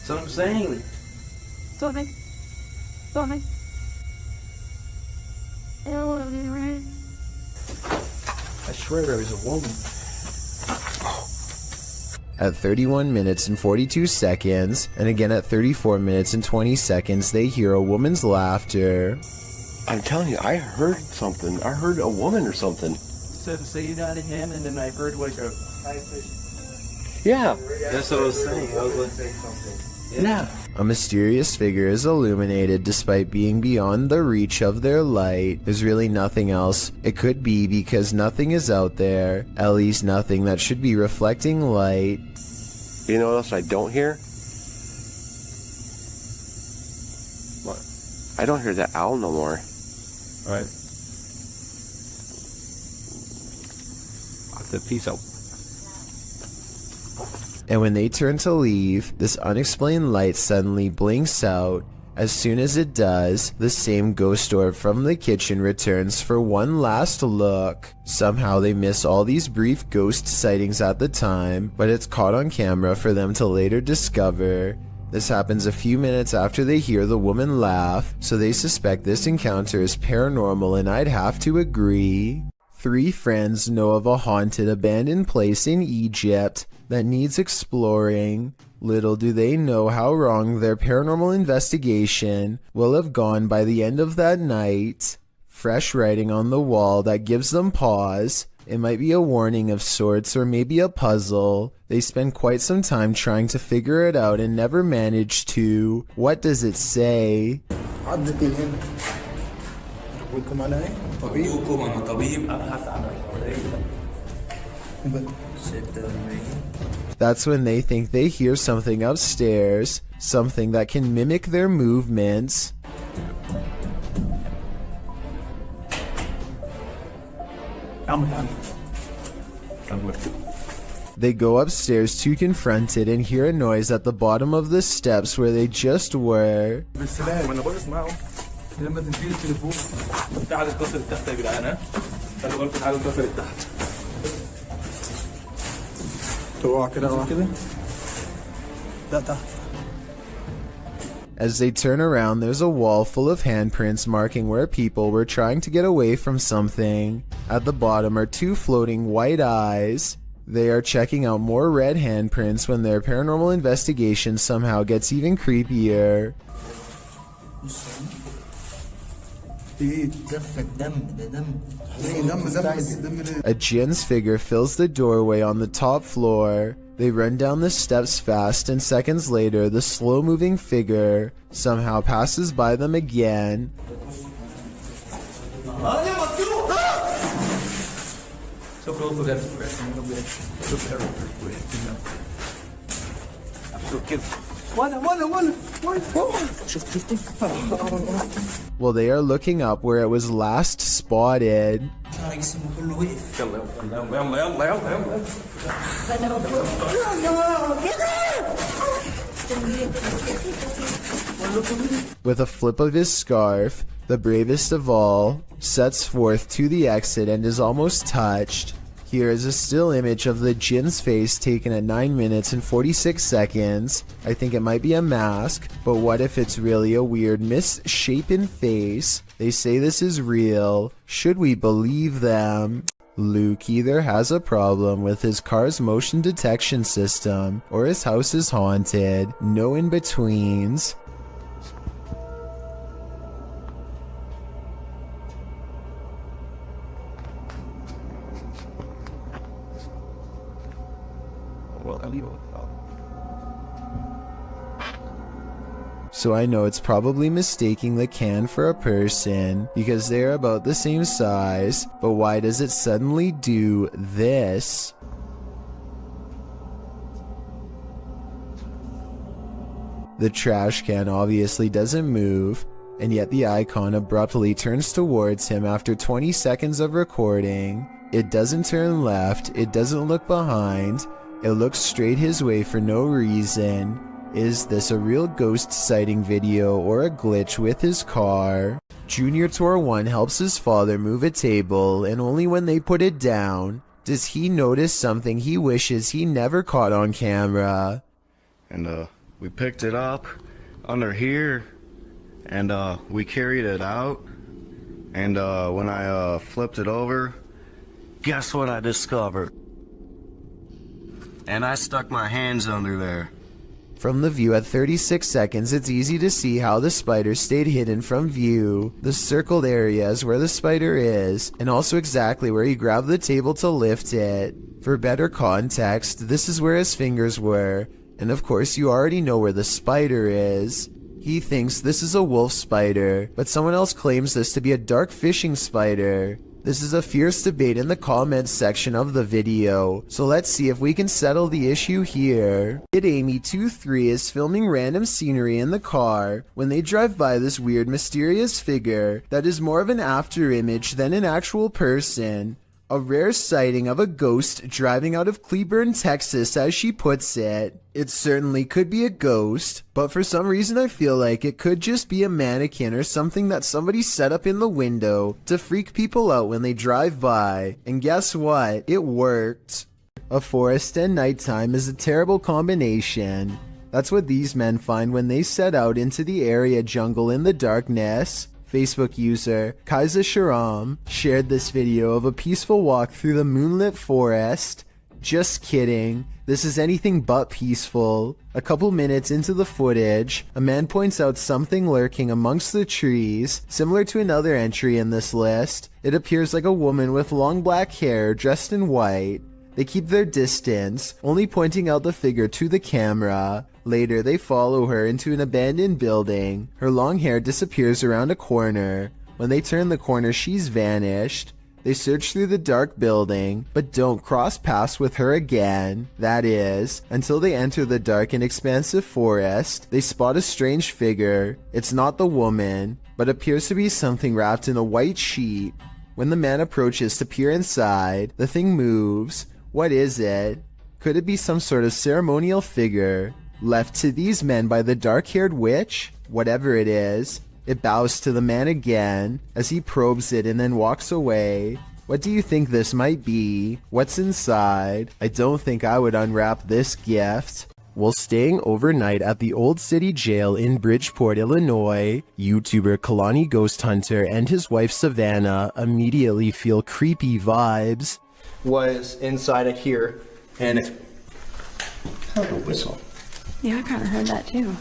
what I'm saying. Something. I don't want to be right. I swear there was a woman. At 31 minutes and 42 seconds, and again at 34 minutes and 20 seconds, they hear a woman's laughter. I'm telling you, I heard something. I heard a woman or something. Say you nodded him, and then I heard like a high pitch. Yeah. That's what I was saying. I was going to say something. Yeah. A mysterious figure is illuminated despite being beyond the reach of their light. There's really nothing else it could be because nothing is out there. At least nothing that should be reflecting light. You know what else I don't hear? What? I don't hear that owl no more. All right. The peace out. And when they turn to leave, this unexplained light suddenly blinks out, As soon as it does, the same ghost orb from the kitchen returns for one last look. Somehow they miss all these brief ghost sightings at the time, but it's caught on camera for them to later discover. This happens a few minutes after they hear the woman laugh, so they suspect this encounter is paranormal, and I'd have to agree. 3 friends know of a haunted abandoned place in Egypt that needs exploring. Little do they know how wrong their paranormal investigation will have gone by the end of that night. Fresh writing on the wall that gives them pause. It might be a warning of sorts, or maybe a puzzle. They spend quite some time trying to figure it out and never manage to. What does it say? That's when they think they hear something upstairs, something that can mimic their movements. They go upstairs to confront it and hear a noise at the bottom of the steps where they just were. As they turn around, there's a wall full of handprints marking where people were trying to get away from something. At the bottom are 2 floating white eyes. They are checking out more red handprints when their paranormal investigation somehow gets even creepier. A jinn's figure fills the doorway on the top floor. They run down the steps fast, and seconds later, the slow-moving figure somehow passes by them again. Well, they are looking up where it was last spotted. With a flip of his scarf, the bravest of all sets forth to the exit and is almost touched. Here is a still image of the jinn's face taken at 9 minutes and 46 seconds. I think it might be a mask, but what if it's really a weird misshapen face? They say this is real. Should we believe them? Luke either has a problem with his car's motion detection system, or his house is haunted. No in-betweens. So I know it's probably mistaking the can for a person because they're about the same size, but why does it suddenly do this? The trash can obviously doesn't move, and yet the icon abruptly turns towards him after 20 seconds of recording. It doesn't turn left, it doesn't look behind, it looks straight his way for no reason. Is this a real ghost sighting video or a glitch with his car? Junior Tour 1 helps his father move a table, and only when they put it down does he notice something he wishes he never caught on camera. And we picked it up under here, and we carried it out, and when I flipped it over, guess what I discovered? And I stuck my hands under there. From the view at 36 seconds, it's easy to see how the spider stayed hidden from view. The circled area is where the spider is, and also exactly where he grabbed the table to lift it. For better context, this is where his fingers were, and of course you already know where the spider is. He thinks this is a wolf spider, but someone else claims this to be a dark fishing spider. This is a fierce debate in the comments section of the video, so let's see if we can settle the issue here. Kid Amy 23 is filming random scenery in the car when they drive by this weird mysterious figure that is more of an after image than an actual person. A rare sighting of a ghost driving out of Cleburne, Texas, as she puts it. It certainly could be a ghost, but for some reason I feel like it could just be a mannequin or something that somebody set up in the window to freak people out when they drive by. And guess what? It worked. A forest and nighttime is a terrible combination. That's what these men find when they set out into the area jungle in the darkness. Facebook user Kaiser Sharam shared this video of a peaceful walk through the moonlit forest. Just kidding, this is anything but peaceful. A couple minutes into the footage, a man points out something lurking amongst the trees, similar to another entry in this list. It appears like a woman with long black hair dressed in white. They keep their distance, only pointing out the figure to the camera. Later, they follow her into an abandoned building. Her long hair disappears around a corner. When they turn the corner, she's vanished. They search through the dark building, but don't cross paths with her again. That is, until they enter the dark and expansive forest. They spot a strange figure. It's not the woman, but appears to be something wrapped in a white sheet. When the man approaches to peer inside, the thing moves. What is it? Could it be some sort of ceremonial figure? Left to these men by the dark-haired witch? Whatever it is, it bows to the man again as he probes it and then walks away. What do you think this might be? What's inside? I don't think I would unwrap this gift. While staying overnight at the Old City Jail in Bridgeport, Illinois, YouTuber Kalani Ghost Hunter and his wife Savannah immediately feel creepy vibes. Was inside of here, and it's a whistle. Yeah, I kind of heard that too.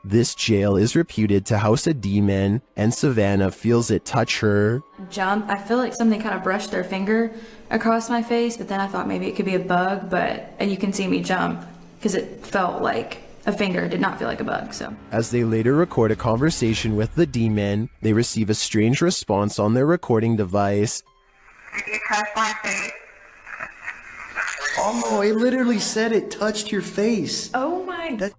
This jail is reputed to house a demon, and Savannah feels it touch her. Jump. I feel like something kind of brushed their finger across my face, but then I thought maybe it could be a bug, and you can see me jump because it felt like a finger. It did not feel like a bug, so. As they later record a conversation with the demon, they receive a strange response on their recording device. Oh, it literally said it touched your face. Oh my.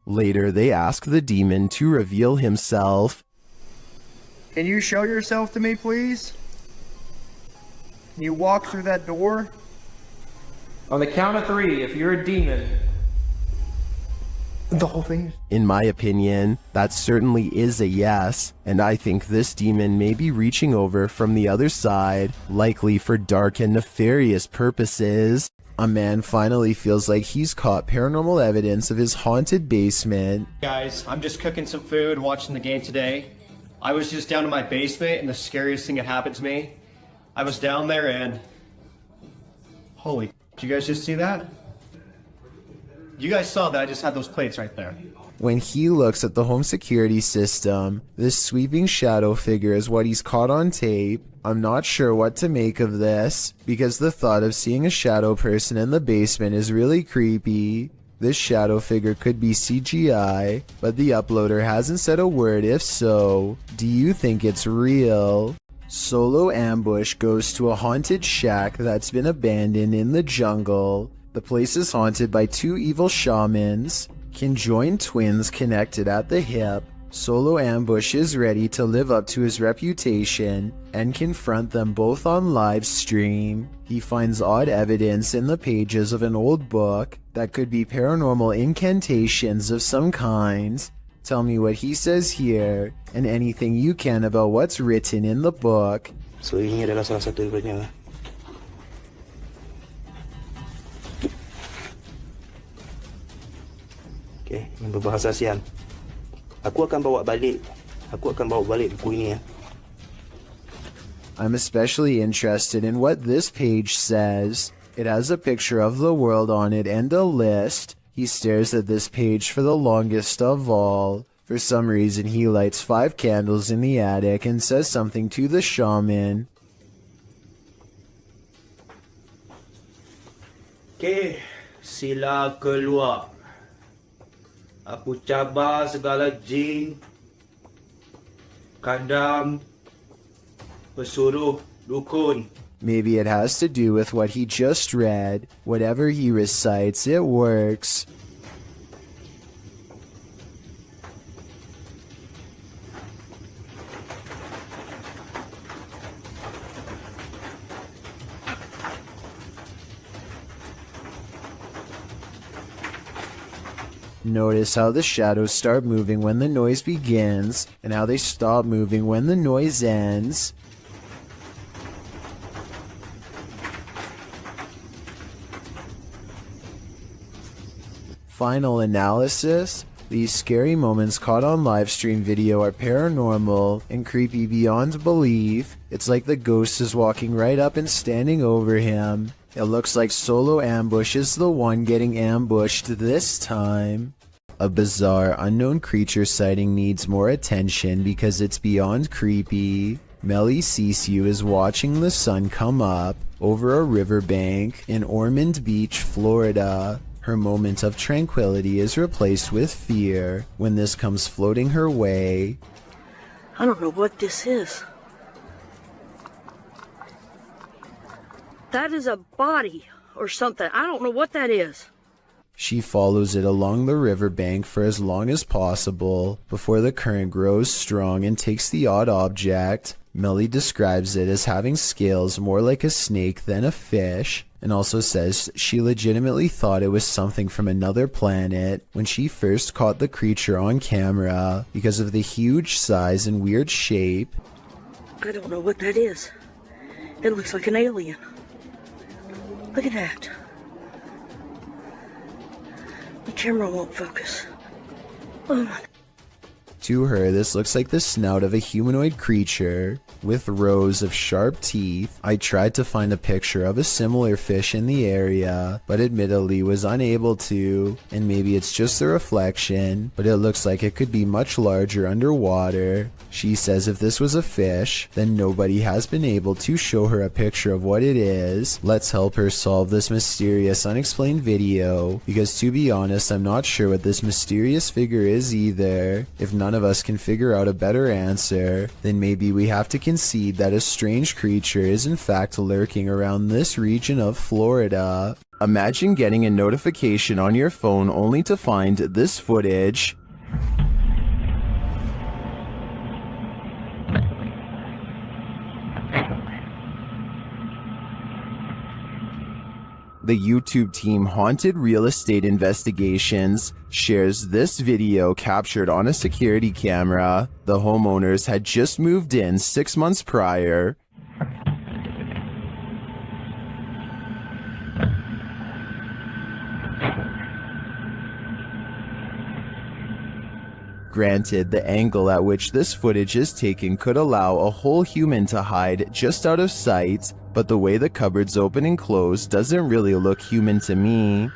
Later, they ask the demon to reveal himself. Can you show yourself to me, please? Can you walk through that door? On the count of 3, if you're a demon. The whole thing? In my opinion, that certainly is a yes, and I think this demon may be reaching over from the other side, likely for dark and nefarious purposes. A man finally feels like he's caught paranormal evidence of his haunted basement. Guys, I'm just cooking some food, watching the game today. I was just down in my basement, and the scariest thing that happened to me, I was down there and... Holy, did you guys just see that? You guys saw that I just had those plates right there. When he looks at the home security system, this sweeping shadow figure is what he's caught on tape. I'm not sure what to make of this, because the thought of seeing a shadow person in the basement is really creepy. This shadow figure could be CGI, but the uploader hasn't said a word if so. Do you think it's real? Solo Ambush goes to a haunted shack that's been abandoned in the jungle. The place is haunted by 2 evil shamans, conjoined twins connected at the hip. Solo Ambush is ready to live up to his reputation and confront them both on live stream. He finds odd evidence in the pages of an old book that could be paranormal incantations of some kind. Tell me what he says here and anything you can about what's written in the book. So ini adalah salah satu daripadanya. Okay, yang berbahasa Siam. Aku akan bawa balik buku ini ya. I'm especially interested in what this page says. It has a picture of the world on it and a list. He stares at this page for the longest of all. For some reason, he lights 5 candles in the attic and says something to the shaman. Okay, sila keluar. Aku cabar segala jin, kandang, pesuruh, dukun. Maybe it has to do with what he just read. Whatever he recites, it works. Notice how the shadows start moving when the noise begins, and how they stop moving when the noise ends. Final analysis. These scary moments caught on livestream video are paranormal and creepy beyond belief. It's like the ghost is walking right up and standing over him. It looks like Solo Ambush is the one getting ambushed this time. A bizarre unknown creature sighting needs more attention because it's beyond creepy. Melly Sisu is watching the sun come up over a riverbank in Ormond Beach, Florida. Her moment of tranquility is replaced with fear when this comes floating her way. I don't know what this is. That is a body or something. I don't know what that is. She follows it along the riverbank for as long as possible before the current grows strong and takes the odd object. Melly describes it as having scales more like a snake than a fish, and also says she legitimately thought it was something from another planet when she first caught the creature on camera because of the huge size and weird shape. I don't know what that is. It looks like an alien. Look at that. The camera won't focus. Oh my. To her, this looks like the snout of a humanoid creature with rows of sharp teeth. I tried to find a picture of a similar fish in the area, but admittedly was unable to, and maybe it's just the reflection, but it looks like it could be much larger underwater. She says if this was a fish, then nobody has been able to show her a picture of what it is. Let's help her solve this mysterious unexplained video, because to be honest, I'm not sure what this mysterious figure is either. If none of us can figure out a better answer, then maybe we have to concede that a strange creature is in fact lurking around this region of Florida. Imagine getting a notification on your phone only to find this footage. The YouTube team Haunted Real Estate Investigations shares this video captured on a security camera. The homeowners had just moved in 6 months prior. Granted, the angle at which this footage is taken could allow a whole human to hide just out of sight, but the way the cupboards open and close doesn't really look human to me.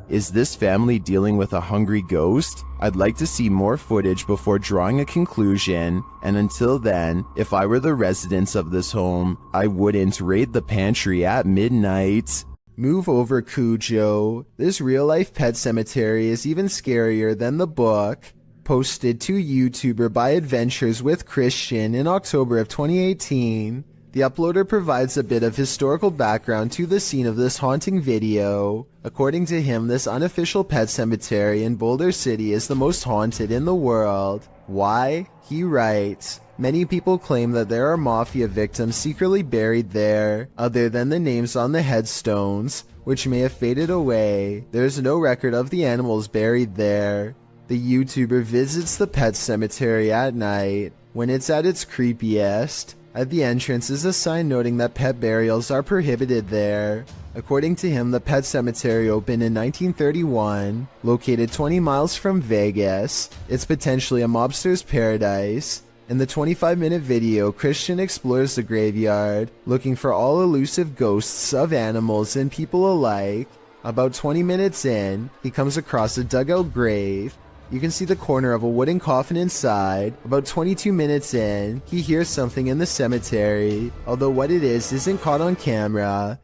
Is this family dealing with a hungry ghost? I'd like to see more footage before drawing a conclusion, and until then, if I were the residents of this home, I wouldn't raid the pantry at midnight. Move over, Cujo. This real-life pet cemetery is even scarier than the book. Posted to YouTuber by Adventures with Christian in October of 2018. The uploader provides a bit of historical background to the scene of this haunting video. According to him, this unofficial pet cemetery in Boulder City is the most haunted in the world. Why? He writes, many people claim that there are mafia victims secretly buried there, other than the names on the headstones, which may have faded away. There's no record of the animals buried there. The YouTuber visits the pet cemetery at night, when it's at its creepiest. At the entrance is a sign noting that pet burials are prohibited there. According to him, the pet cemetery opened in 1931, located 20 miles from Vegas. It's potentially a mobster's paradise. In the 25-minute video, Christian explores the graveyard, looking for all elusive ghosts of animals and people alike. About 20 minutes in, he comes across a dugout grave. You can see the corner of a wooden coffin inside. About 22 minutes in, he hears something in the cemetery, although what it is isn't caught on camera.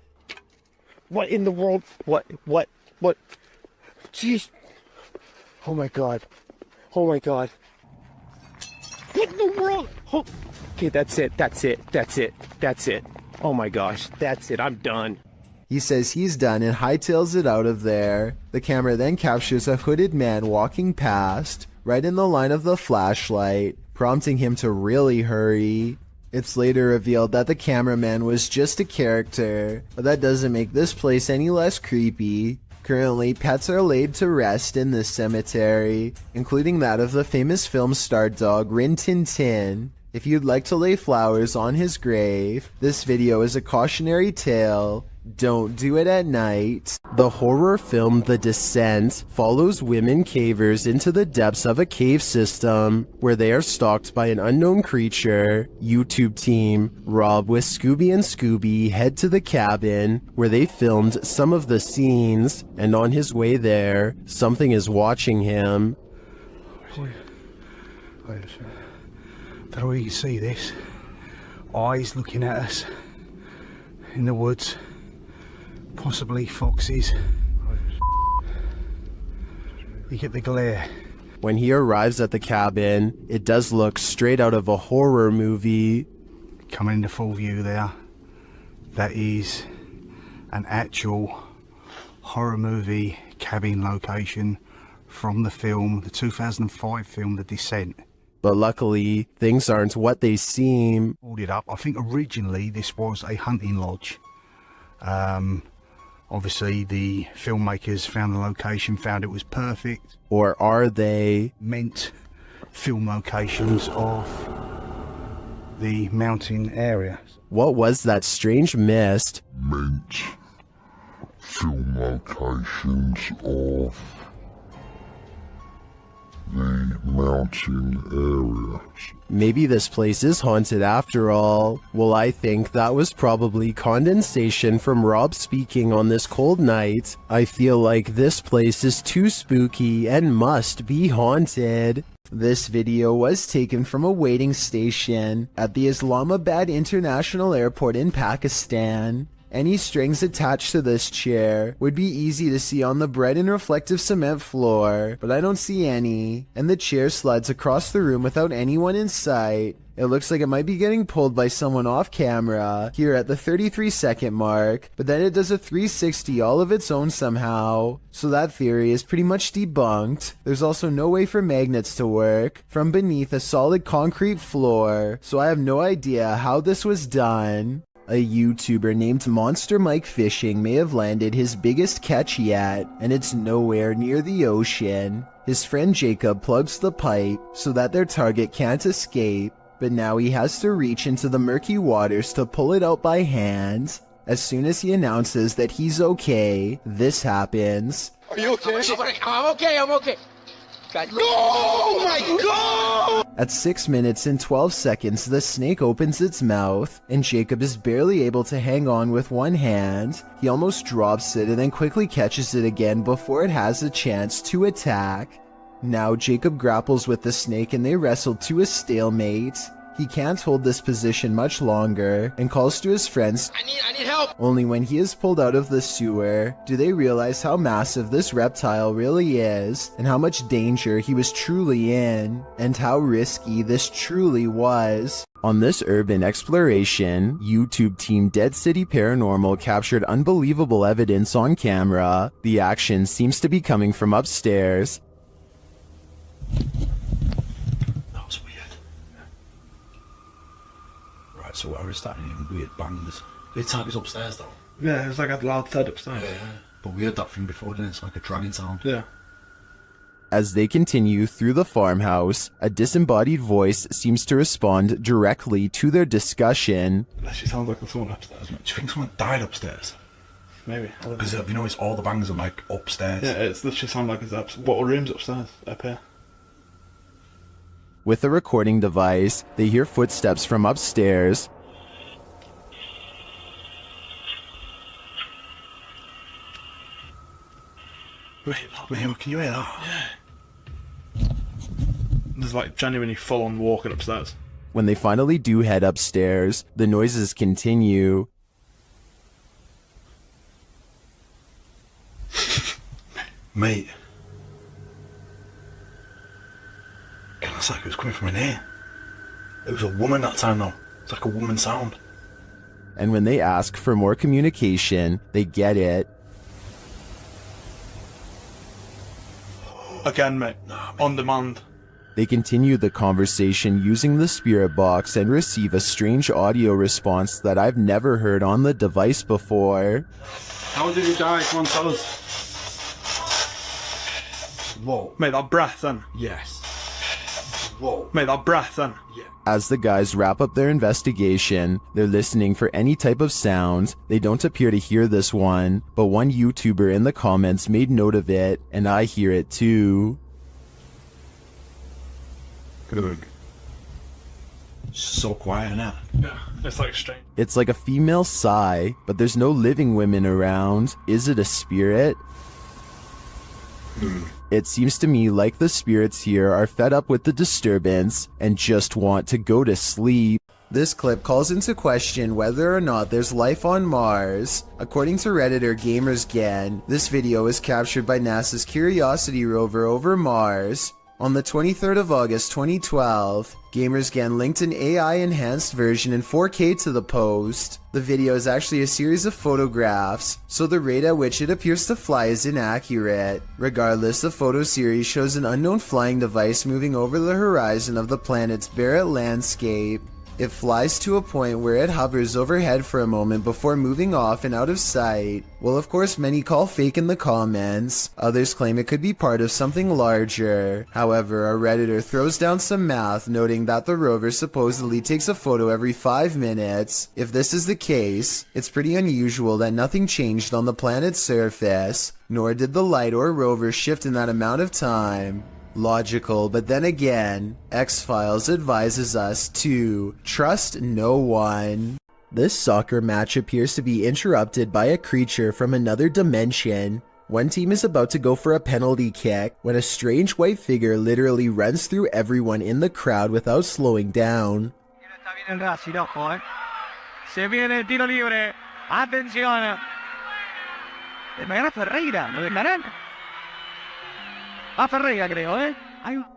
What in the world? What? Jeez. Oh my god. Oh my god. What in the world? Oh. Okay, that's it. Oh my gosh, that's it, I'm done. He says he's done and hightails it out of there. The camera then captures a hooded man walking past, right in the line of the flashlight, prompting him to really hurry. It's later revealed that the cameraman was just a character, but that doesn't make this place any less creepy. Currently, pets are laid to rest in this cemetery, including that of the famous film star dog Rin Tin Tin. If you'd like to lay flowers on his grave, this video is a cautionary tale. Don't do it at night. The horror film The Descent follows women cavers into the depths of a cave system where they are stalked by an unknown creature. YouTube team Rob with Scooby and Scooby head to the cabin where they filmed some of the scenes, and on his way there, something is watching him. Wait a second. Don't know if you can see this. Eyes looking at us in the woods. Possibly foxes. You get the glare. When he arrives at the cabin, it does look straight out of a horror movie. Coming into full view there. That is an actual horror movie cabin location from the film, the 2005 film, The Descent. But luckily, things aren't what they seem. Pulled it up. I think originally this was a hunting lodge. Obviously, the filmmakers found the location, found it was perfect. Or are they? Meant film locations of the mountain area. What was that strange mist? Meant film locations of the mountain areas. Maybe this place is haunted after all. Well, I think that was probably condensation from Rob speaking on this cold night. I feel like this place is too spooky and must be haunted. This video was taken from a waiting station at the Islamabad International Airport in Pakistan. Any strings attached to this chair would be easy to see on the bright and reflective cement floor, but I don't see any, and the chair slides across the room without anyone in sight. It looks like it might be getting pulled by someone off camera here at the 33-second mark, but then it does a 360 all of its own somehow. So that theory is pretty much debunked. There's also no way for magnets to work from beneath a solid concrete floor, so I have no idea how this was done. A YouTuber named Monster Mike Fishing may have landed his biggest catch yet, and it's nowhere near the ocean. His friend Jacob plugs the pipe so that their target can't escape, but now he has to reach into the murky waters to pull it out by hand. As soon as he announces that he's okay, this happens. Are you okay? I'm okay. No! Oh my God! At 6 minutes and 12 seconds, the snake opens its mouth, and Jacob is barely able to hang on with one hand. He almost drops it and then quickly catches it again before it has a chance to attack. Now Jacob grapples with the snake and they wrestle to a stalemate. He can't hold this position much longer and calls to his friends. I need help! Only when he is pulled out of the sewer do they realize how massive this reptile really is and how much danger he was truly in and how risky this truly was. On this urban exploration, YouTube team Dead City Paranormal captured unbelievable evidence on camera. The action seems to be coming from upstairs. So I was starting hearing weird bangs. The type is upstairs though. Yeah, it's like a loud thud upstairs. Yeah. But we heard that thing before, didn't it? It's like a dragging sound. Yeah. As they continue through the farmhouse, a disembodied voice seems to respond directly to their discussion. That actually sounds like someone upstairs. Do you think someone died upstairs? Maybe. Because have you noticed all the bangs are like upstairs? Yeah, it's literally sound like it's what room's upstairs up here. With a recording device, they hear footsteps from upstairs. Wait, can you hear that? Yeah. There's like genuinely full-on walking upstairs. When they finally do head upstairs, the noises continue. Mate. It's like it was coming from in here. It was a woman that time though. It's like a woman sound. And when they ask for more communication, they get it. Again, mate. On demand. They continue the conversation using the spirit box and receive a strange audio response that I've never heard on the device before. How did he die? Come on, tell us. Whoa. Mate, that breath then. Yes. Whoa. Mate, that breath then. Yeah. As the guys wrap up their investigation, they're listening for any type of sound. They don't appear to hear this one, but one YouTuber in the comments made note of it, and I hear it too. Good. So quiet now. Yeah, it's like strange. It's like a female sigh, but there's no living women around. Is it a spirit? It seems to me like the spirits here are fed up with the disturbance and just want to go to sleep. This clip calls into question whether or not there's life on Mars. According to Redditor GamersGen, this video was captured by NASA's Curiosity rover over Mars. On the 23rd of August 2012, GamersGen linked an AI-enhanced version in 4K to the post. The video is actually a series of photographs, so the rate at which it appears to fly is inaccurate. Regardless, the photo series shows an unknown flying device moving over the horizon of the planet's barren landscape. It flies to a point where it hovers overhead for a moment before moving off and out of sight. Well, of course, many call fake in the comments. Others claim it could be part of something larger. However, a Redditor throws down some math, noting that the rover supposedly takes a photo every 5 minutes. If this is the case, it's pretty unusual that nothing changed on the planet's surface, nor did the light or rover shift in that amount of time. Logical, but then again, X-Files advises us to trust no one. This soccer match appears to be interrupted by a creature from another dimension. One team is about to go for a penalty kick when a strange white figure literally runs through everyone in the crowd without slowing down. Se viene il tiro libre. Attenzione. Magari Ferreira, lo dejaran. Ferreira, creo, eh?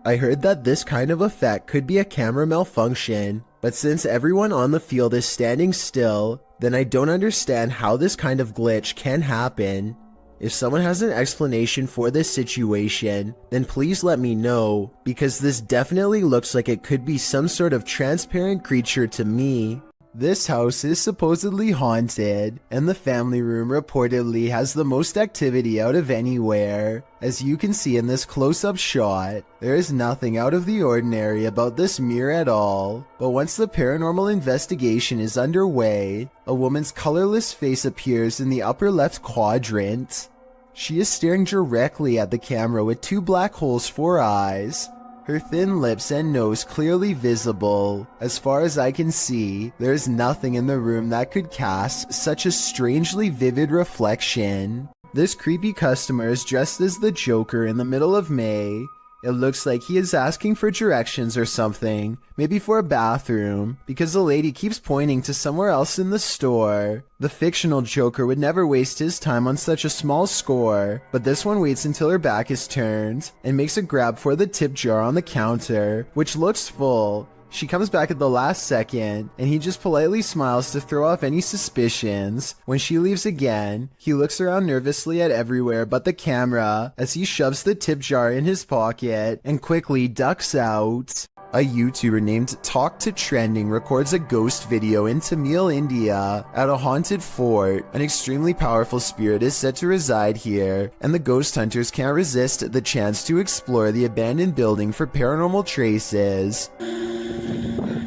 I heard that this kind of effect could be a camera malfunction, but since everyone on the field is standing still, then I don't understand how this kind of glitch can happen. If someone has an explanation for this situation, then please let me know, because this definitely looks like it could be some sort of transparent creature to me. This house is supposedly haunted, and the family room reportedly has the most activity out of anywhere. As you can see in this close-up shot, there is nothing out of the ordinary about this mirror at all. But once the paranormal investigation is underway, a woman's colorless face appears in the upper left quadrant. She is staring directly at the camera with 2 black holes for eyes. Her thin lips and nose clearly visible. As far as I can see, there is nothing in the room that could cast such a strangely vivid reflection. This creepy customer is dressed as the Joker in the middle of May. It looks like he is asking for directions or something, maybe for a bathroom, because the lady keeps pointing to somewhere else in the store. The fictional Joker would never waste his time on such a small score, but this one waits until her back is turned, and makes a grab for the tip jar on the counter, which looks full. She comes back at the last second, and he just politely smiles to throw off any suspicions. When she leaves again, he looks around nervously at everywhere but the camera as he shoves the tip jar in his pocket and quickly ducks out. A YouTuber named Talk to Trending records a ghost video in Tamil, India, at a haunted fort. An extremely powerful spirit is said to reside here, and the ghost hunters can't resist the chance to explore the abandoned building for paranormal traces.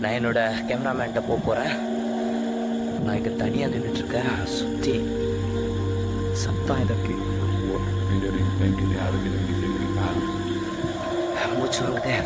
நான் என்னோட கேமராமேன்ட்ட போறேன். நான் இங்க தனியா நின்னுட்டு இருக்கேன். சுத்தி சத்தம் இதற்கு மூச்சு வாங்குதே.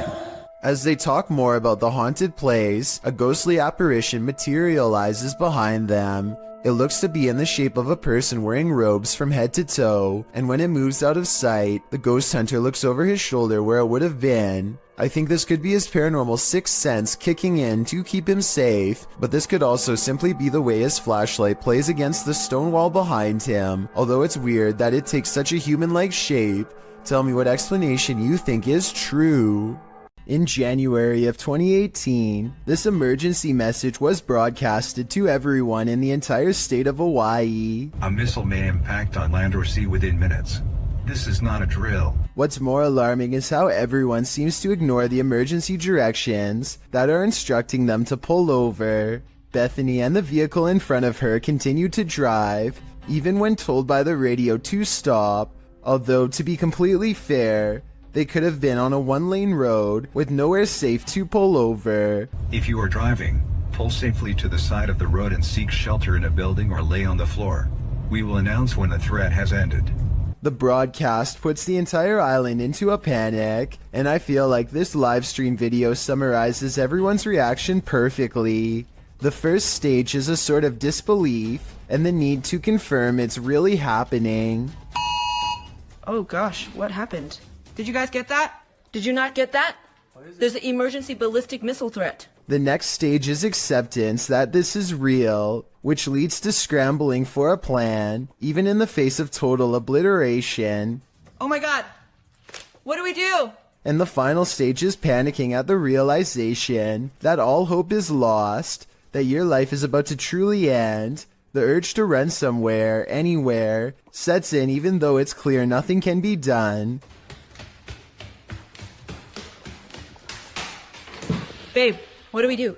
As they talk more about the haunted place, a ghostly apparition materializes behind them. It looks to be in the shape of a person wearing robes from head to toe, and when it moves out of sight, the ghost hunter looks over his shoulder where it would have been. I think this could be his paranormal sixth sense kicking in to keep him safe, but this could also simply be the way his flashlight plays against the stone wall behind him, although it's weird that it takes such a human-like shape. Tell me what explanation you think is true. In January of 2018, this emergency message was broadcasted to everyone in the entire state of Hawaii. A missile may impact on land or sea within minutes. This is not a drill. What's more alarming is how everyone seems to ignore the emergency directions that are instructing them to pull over. Bethany and the vehicle in front of her continue to drive, even when told by the radio to stop, although to be completely fair, they could have been on a one-lane road with nowhere safe to pull over. If you are driving, pull safely to the side of the road and seek shelter in a building or lay on the floor. We will announce when the threat has ended. The broadcast puts the entire island into a panic, and I feel like this live stream video summarizes everyone's reaction perfectly. The first stage is a sort of disbelief, and the need to confirm it's really happening. Oh gosh, what happened? Did you guys get that? Did you not get that? There's an emergency ballistic missile threat. The next stage is acceptance that this is real, which leads to scrambling for a plan, even in the face of total obliteration. Oh my god! What do we do? And the final stage is panicking at the realization that all hope is lost, that your life is about to truly end. The urge to run somewhere, anywhere, sets in even though it's clear nothing can be done. Babe, what do we do?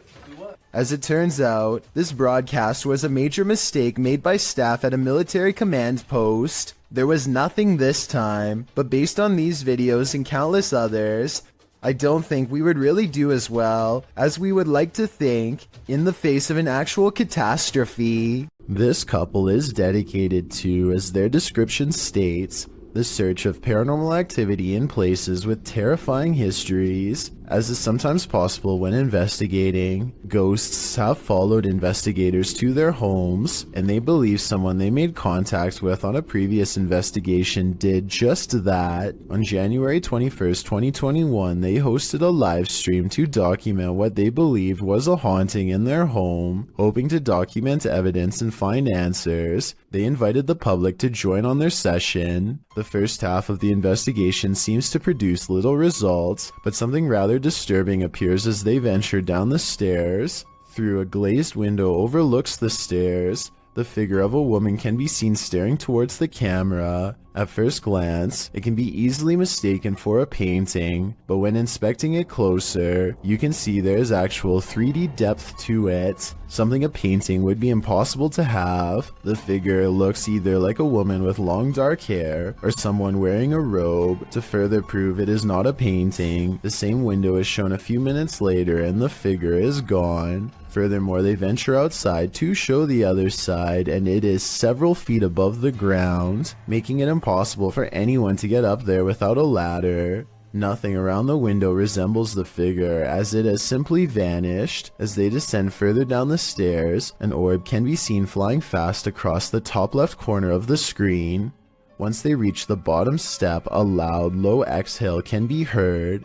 As it turns out, this broadcast was a major mistake made by staff at a military command post. There was nothing this time, but based on these videos and countless others, I don't think we would really do as well as we would like to think in the face of an actual catastrophe. This couple is dedicated to, as their description states, the search of paranormal activity in places with terrifying histories. As is sometimes possible when investigating, ghosts have followed investigators to their homes, and they believe someone they made contact with on a previous investigation did just that. On January 21st, 2021, they hosted a live stream to document what they believed was a haunting in their home. Hoping to document evidence and find answers, they invited the public to join on their session. The first half of the investigation seems to produce little results, but something rather disturbing appears as they venture down the stairs. Through a glazed window overlooks the stairs, the figure of a woman can be seen staring towards the camera. At first glance, it can be easily mistaken for a painting, but when inspecting it closer, you can see there is actual 3D depth to it, something a painting would be impossible to have. The figure looks either like a woman with long dark hair, or someone wearing a robe. To further prove it is not a painting, the same window is shown a few minutes later and the figure is gone. Furthermore, they venture outside to show the other side, and it is several feet above the ground, making it impossible for anyone to get up there without a ladder. Nothing around the window resembles the figure, as it has simply vanished. As they descend further down the stairs, an orb can be seen flying fast across the top left corner of the screen. Once they reach the bottom step, a loud, low exhale can be heard.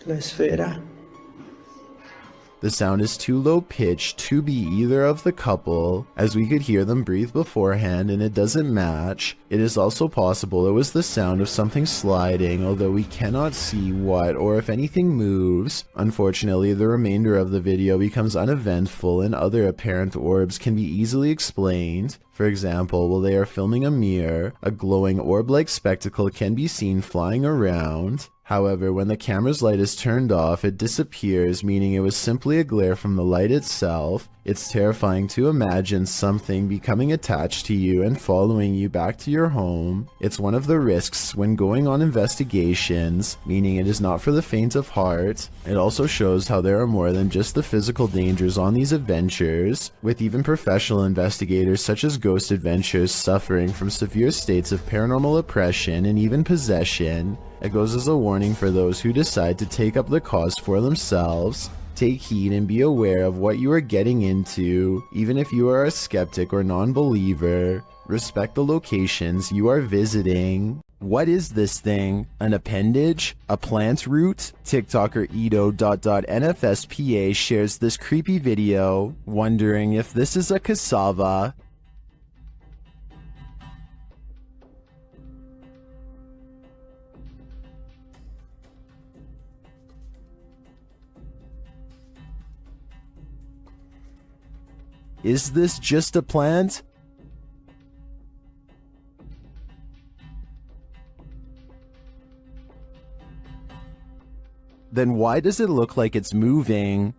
La esfera. The sound is too low pitched to be either of the couple, as we could hear them breathe beforehand and it doesn't match. It is also possible it was the sound of something sliding, although we cannot see what or if anything moves. Unfortunately, the remainder of the video becomes uneventful and other apparent orbs can be easily explained. For example, while they are filming a mirror, a glowing orb-like spectacle can be seen flying around. However, when the camera's light is turned off, it disappears, meaning it was simply a glare from the light itself. It's terrifying to imagine something becoming attached to you and following you back to your home. It's one of the risks when going on investigations, meaning it is not for the faint of heart. It also shows how there are more than just the physical dangers on these adventures, with even professional investigators such as Ghost Adventures suffering from severe states of paranormal oppression and even possession. It goes as a warning for those who decide to take up the cause for themselves. Take heed and be aware of what you are getting into, even if you are a skeptic or non-believer. Respect the locations you are visiting. What is this thing? An appendage? A plant root? TikToker Edo.NFSPA shares this creepy video, wondering if this is a cassava. Is this just a plant? then why does it look like it's moving?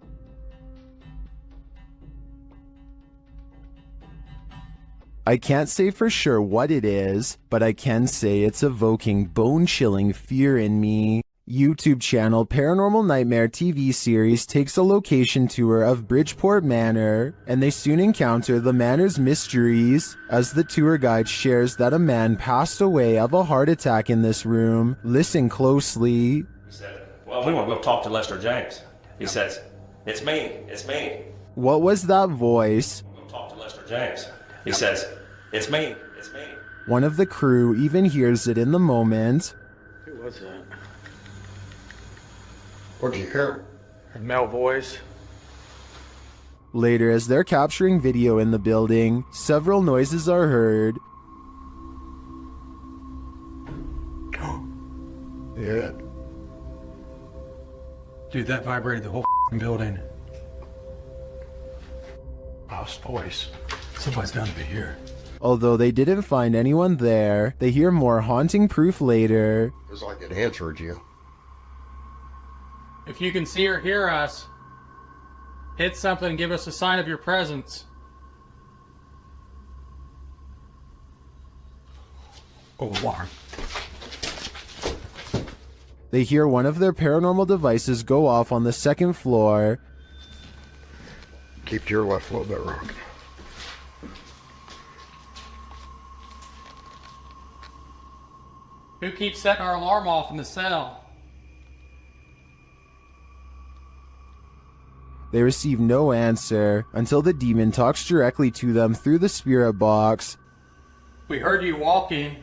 I can't say for sure what it is, but I can say it's evoking bone-chilling fear in me. YouTube channel Paranormal Nightmare TV series takes a location tour of Bridgeport Manor, and they soon encounter the manor's mysteries as the tour guide shares that a man passed away of a heart attack in this room. Listen closely. He said, well, we want to go talk to Lester James. He says, it's me. What was that voice? We'll go talk to Lester James. He says, it's me. One of the crew even hears it in the moment. Who was that? What did you hear? A male voice? Later, as they're capturing video in the building, several noises are heard. Yeah. Dude, that vibrated the whole building. Lost voice. Somebody's got to be here. Although they didn't find anyone there, they hear more haunting proof later. It was like it answered you. If you can see or hear us, hit something and give us a sign of your presence. Oh, alarm. They hear one of their paranormal devices go off on the second floor. Keep to your left a little bit, Rock. Who keeps setting our alarm off in the cell? They receive no answer until the demon talks directly to them through the spirit box. We heard you walking.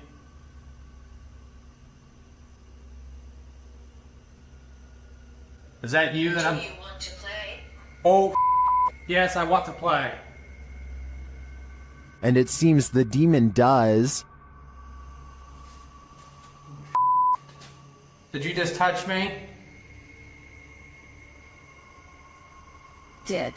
Is that you that I'm... You want to play? Oh, yes, I want to play. And it seems the demon does. Did you just touch me? Did.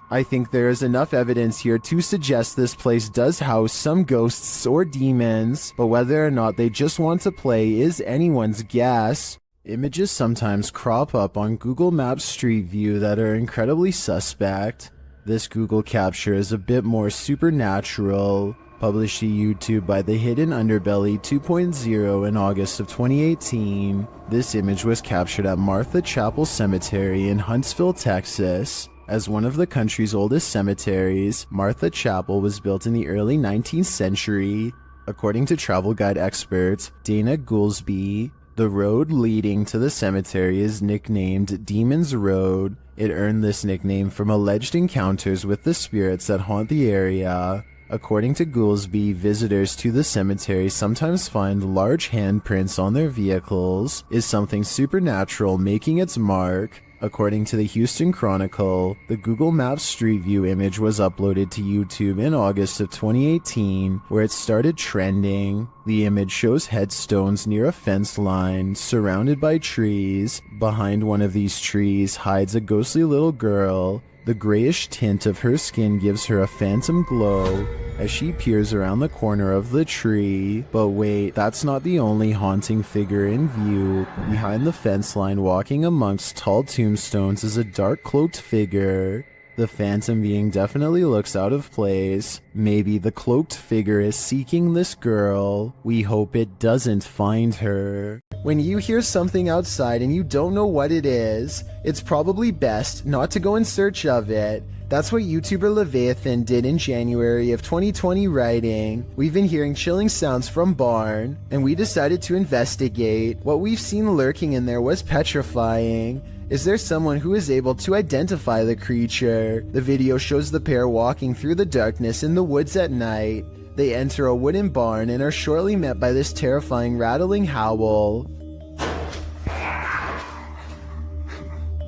I think there is enough evidence here to suggest this place does house some ghosts or demons, but whether or not they just want to play is anyone's guess. Images sometimes crop up on Google Maps Street View that are incredibly suspect. This Google capture is a bit more supernatural. Published to YouTube by The Hidden Underbelly 2.0 in August of 2018. This image was captured at Martha Chapel Cemetery in Huntsville, Texas. As one of the country's oldest cemeteries, Martha Chapel was built in the early 19th century. According to travel guide expert Dana Goolsby, the road leading to the cemetery is nicknamed Demon's Road. It earned this nickname from alleged encounters with the spirits that haunt the area. According to Goolsby, visitors to the cemetery sometimes find large handprints on their vehicles. Is something supernatural making its mark? According to the Houston Chronicle, the Google Maps Street View image was uploaded to YouTube in August of 2018, where it started trending. The image shows headstones near a fence line, surrounded by trees. Behind one of these trees hides a ghostly little girl. The grayish tint of her skin gives her a phantom glow as she peers around the corner of the tree. But wait, that's not the only haunting figure in view. Behind the fence line, walking amongst tall tombstones, is a dark cloaked figure. The phantom being definitely looks out of place. Maybe the cloaked figure is seeking this girl. We hope it doesn't find her. When you hear something outside and you don't know what it is, it's probably best not to go in search of it. That's what YouTuber Leviathan did in January of 2020, writing, "We've been hearing chilling sounds from barn, and we decided to investigate. What we've seen lurking in there was petrifying. Is there someone who is able to identify the creature?" The video shows the pair walking through the darkness in the woods at night. They enter a wooden barn and are shortly met by this terrifying rattling howl.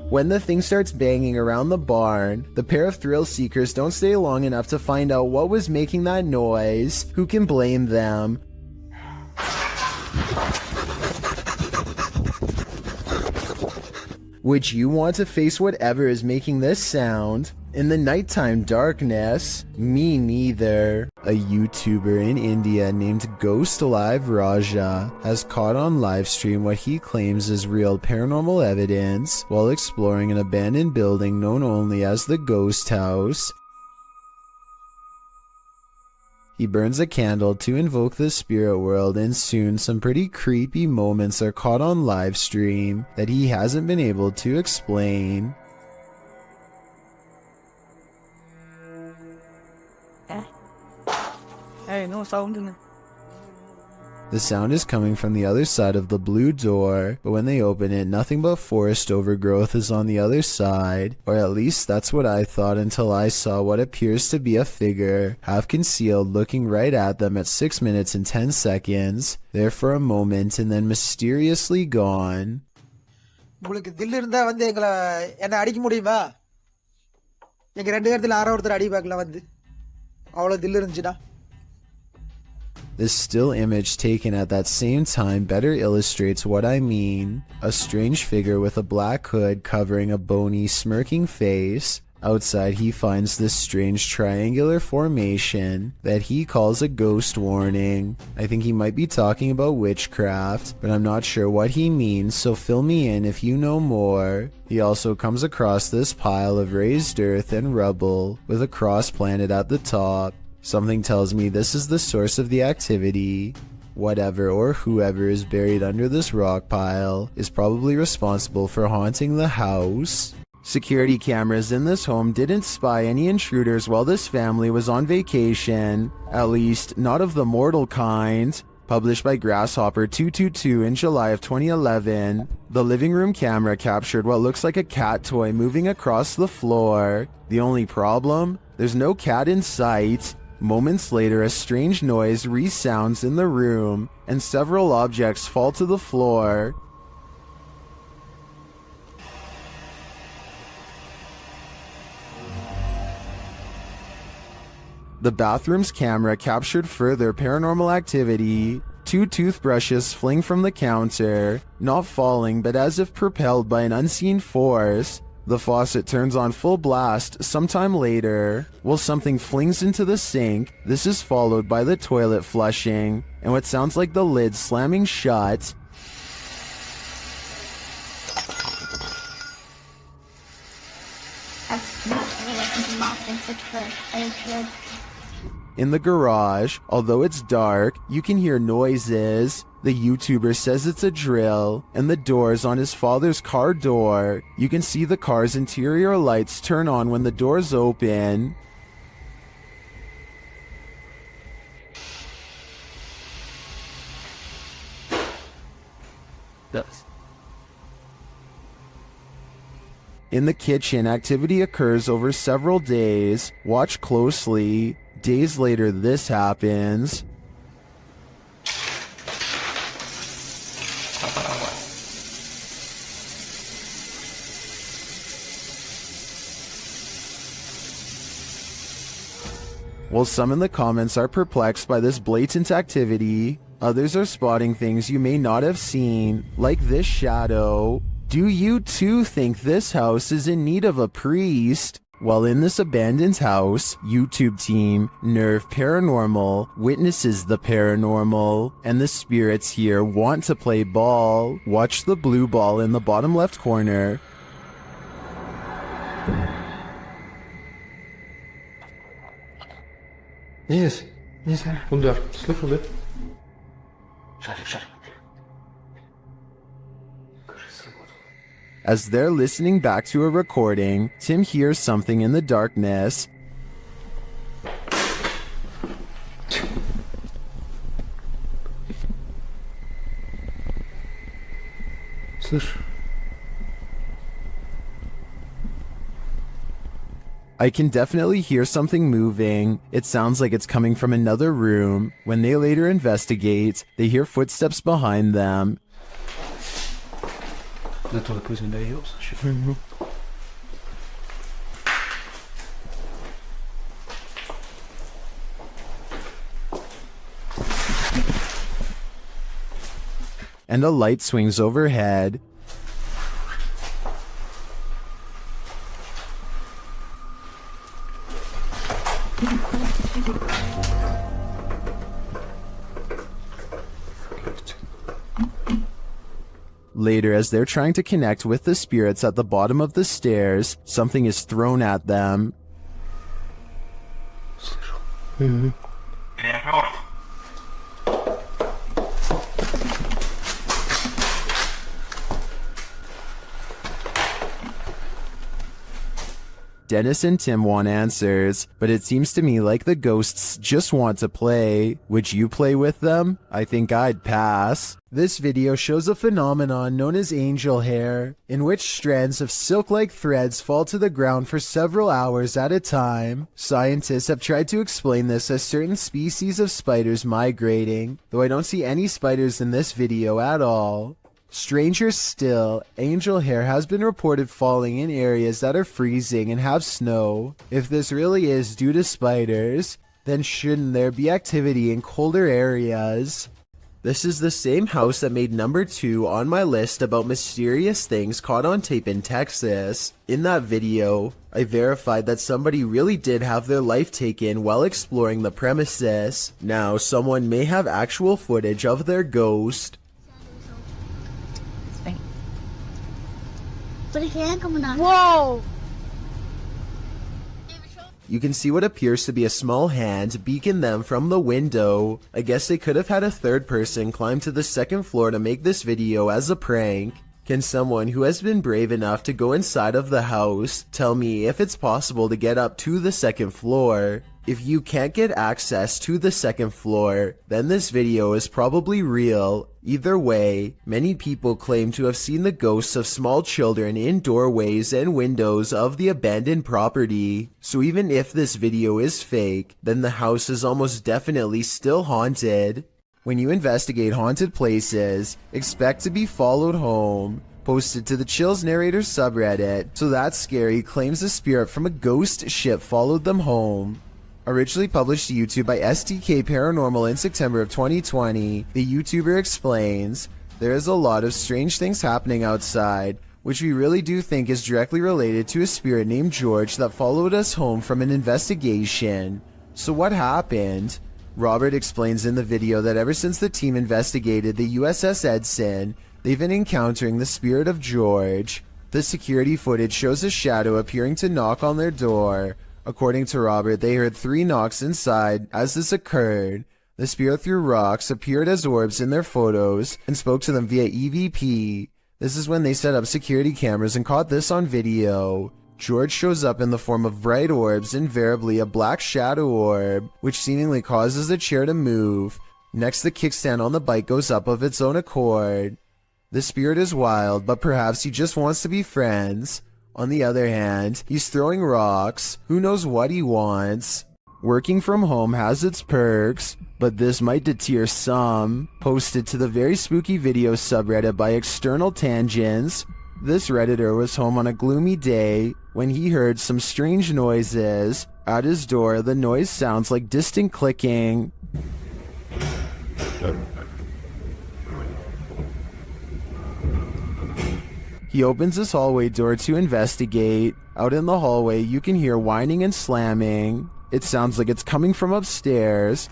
When the thing starts banging around the barn, the pair of thrill seekers don't stay long enough to find out what was making that noise. Who can blame them? Would you want to face whatever is making this sound? In the nighttime darkness, me neither. A YouTuber in India named Ghost Live Raja has caught on livestream what he claims is real paranormal evidence while exploring an abandoned building known only as the Ghost House. He burns a candle to invoke the spirit world, and soon some pretty creepy moments are caught on livestream that he hasn't been able to explain. Hey, no sound in it. The sound is coming from the other side of the blue door, but when they open it, nothing but forest overgrowth is on the other side, or at least that's what I thought until I saw what appears to be a figure, half concealed, looking right at them at 6 minutes and 10 seconds, there for a moment and then mysteriously gone. உங்களுக்கு தில் இருந்தா வந்து எங்களை என்ன அடிக்க முடியுமா? எங்க ரெண்டு பேர்த்துல யாரோ ஒருத்தர் அடி பார்க்கலாம் வந்து. அவ்வளவு தில் இருந்துச்சுடா. This still image taken at that same time better illustrates what I mean. A strange figure with a black hood covering a bony, smirking face. Outside he finds this strange triangular formation that he calls a ghost warning. I think he might be talking about witchcraft, but I'm not sure what he means, so fill me in if you know more. He also comes across this pile of raised earth and rubble with a cross planted at the top. Something tells me this is the source of the activity. Whatever or whoever is buried under this rock pile is probably responsible for haunting the house. Security cameras in this home didn't spy any intruders while this family was on vacation, at least not of the mortal kind. Published by Grasshopper 222 in July of 2011, the living room camera captured what looks like a cat toy moving across the floor. The only problem? There's no cat in sight. Moments later, a strange noise resounds in the room, and several objects fall to the floor. The bathroom's camera captured further paranormal activity. 2 toothbrushes fling from the counter, not falling but as if propelled by an unseen force. The faucet turns on full blast sometime later, while something flings into the sink. This is followed by the toilet flushing, and what sounds like the lid slamming shut. In the garage, although it's dark, you can hear noises. The YouTuber says it's a drill, and the doors on his father's car door. You can see the car's interior lights turn on when the doors open. In the kitchen, activity occurs over several days. Watch closely. Days later, this happens. While some in the comments are perplexed by this blatant activity, others are spotting things you may not have seen, like this shadow. Do you too think this house is in need of a priest? While in this abandoned house, YouTube team Nerve Paranormal witnesses the paranormal, and the spirits here want to play ball. Watch the blue ball in the bottom left corner. Yes, kom daar, slip a bit. Shut. As they're listening back to a recording, Tim hears something in the darkness. I can definitely hear something moving. It sounds like it's coming from another room. When they later investigate, they hear footsteps behind them. Net wat ik was in de heels. And a light swings overhead. Later, as they're trying to connect with the spirits at the bottom of the stairs, something is thrown at them. Dennis and Tim want answers, but it seems to me like the ghosts just want to play. Would you play with them? I think I'd pass. This video shows a phenomenon known as angel hair, in which strands of silk-like threads fall to the ground for several hours at a time. Scientists have tried to explain this as certain species of spiders migrating, though I don't see any spiders in this video at all. Stranger still, angel hair has been reported falling in areas that are freezing and have snow. If this really is due to spiders, then shouldn't there be activity in colder areas? This is the same house that made number 2 on my list about mysterious things caught on tape in Texas. In that video, I verified that somebody really did have their life taken while exploring the premises. Now, someone may have actual footage of their ghost. Whoa! You can see what appears to be a small hand beacon them from the window. I guess they could have had a third person climb to the second floor to make this video as a prank. Can someone who has been brave enough to go inside of the house tell me if it's possible to get up to the second floor? If you can't get access to the second floor, then this video is probably real. Either way, many people claim to have seen the ghosts of small children in doorways and windows of the abandoned property. So even if this video is fake, then the house is almost definitely still haunted. When you investigate haunted places, expect to be followed home. Posted to the Chills Narrator subreddit, So That's Scary claims a spirit from a ghost ship followed them home. Originally published to YouTube by STK Paranormal in September of 2020, the YouTuber explains, "There is a lot of strange things happening outside, which we really do think is directly related to a spirit named George that followed us home from an investigation." So what happened? Robert explains in the video that ever since the team investigated the USS Edson, they've been encountering the spirit of George. The security footage shows a shadow appearing to knock on their door. According to Robert, they heard 3 knocks inside as this occurred. The spirit threw rocks, appeared as orbs in their photos, and spoke to them via EVP. This is when they set up security cameras and caught this on video. George shows up in the form of bright orbs, invariably a black shadow orb, which seemingly causes the chair to move. Next, the kickstand on the bike goes up of its own accord. The spirit is wild, but perhaps he just wants to be friends. On the other hand, he's throwing rocks. Who knows what he wants? Working from home has its perks, but this might deter some. Posted to the Very Spooky Videos subreddit by External Tangents, this Redditor was home on a gloomy day when he heard some strange noises. At his door, the noise sounds like distant clicking. He opens his hallway door to investigate. Out in the hallway, you can hear whining and slamming. It sounds like it's coming from upstairs.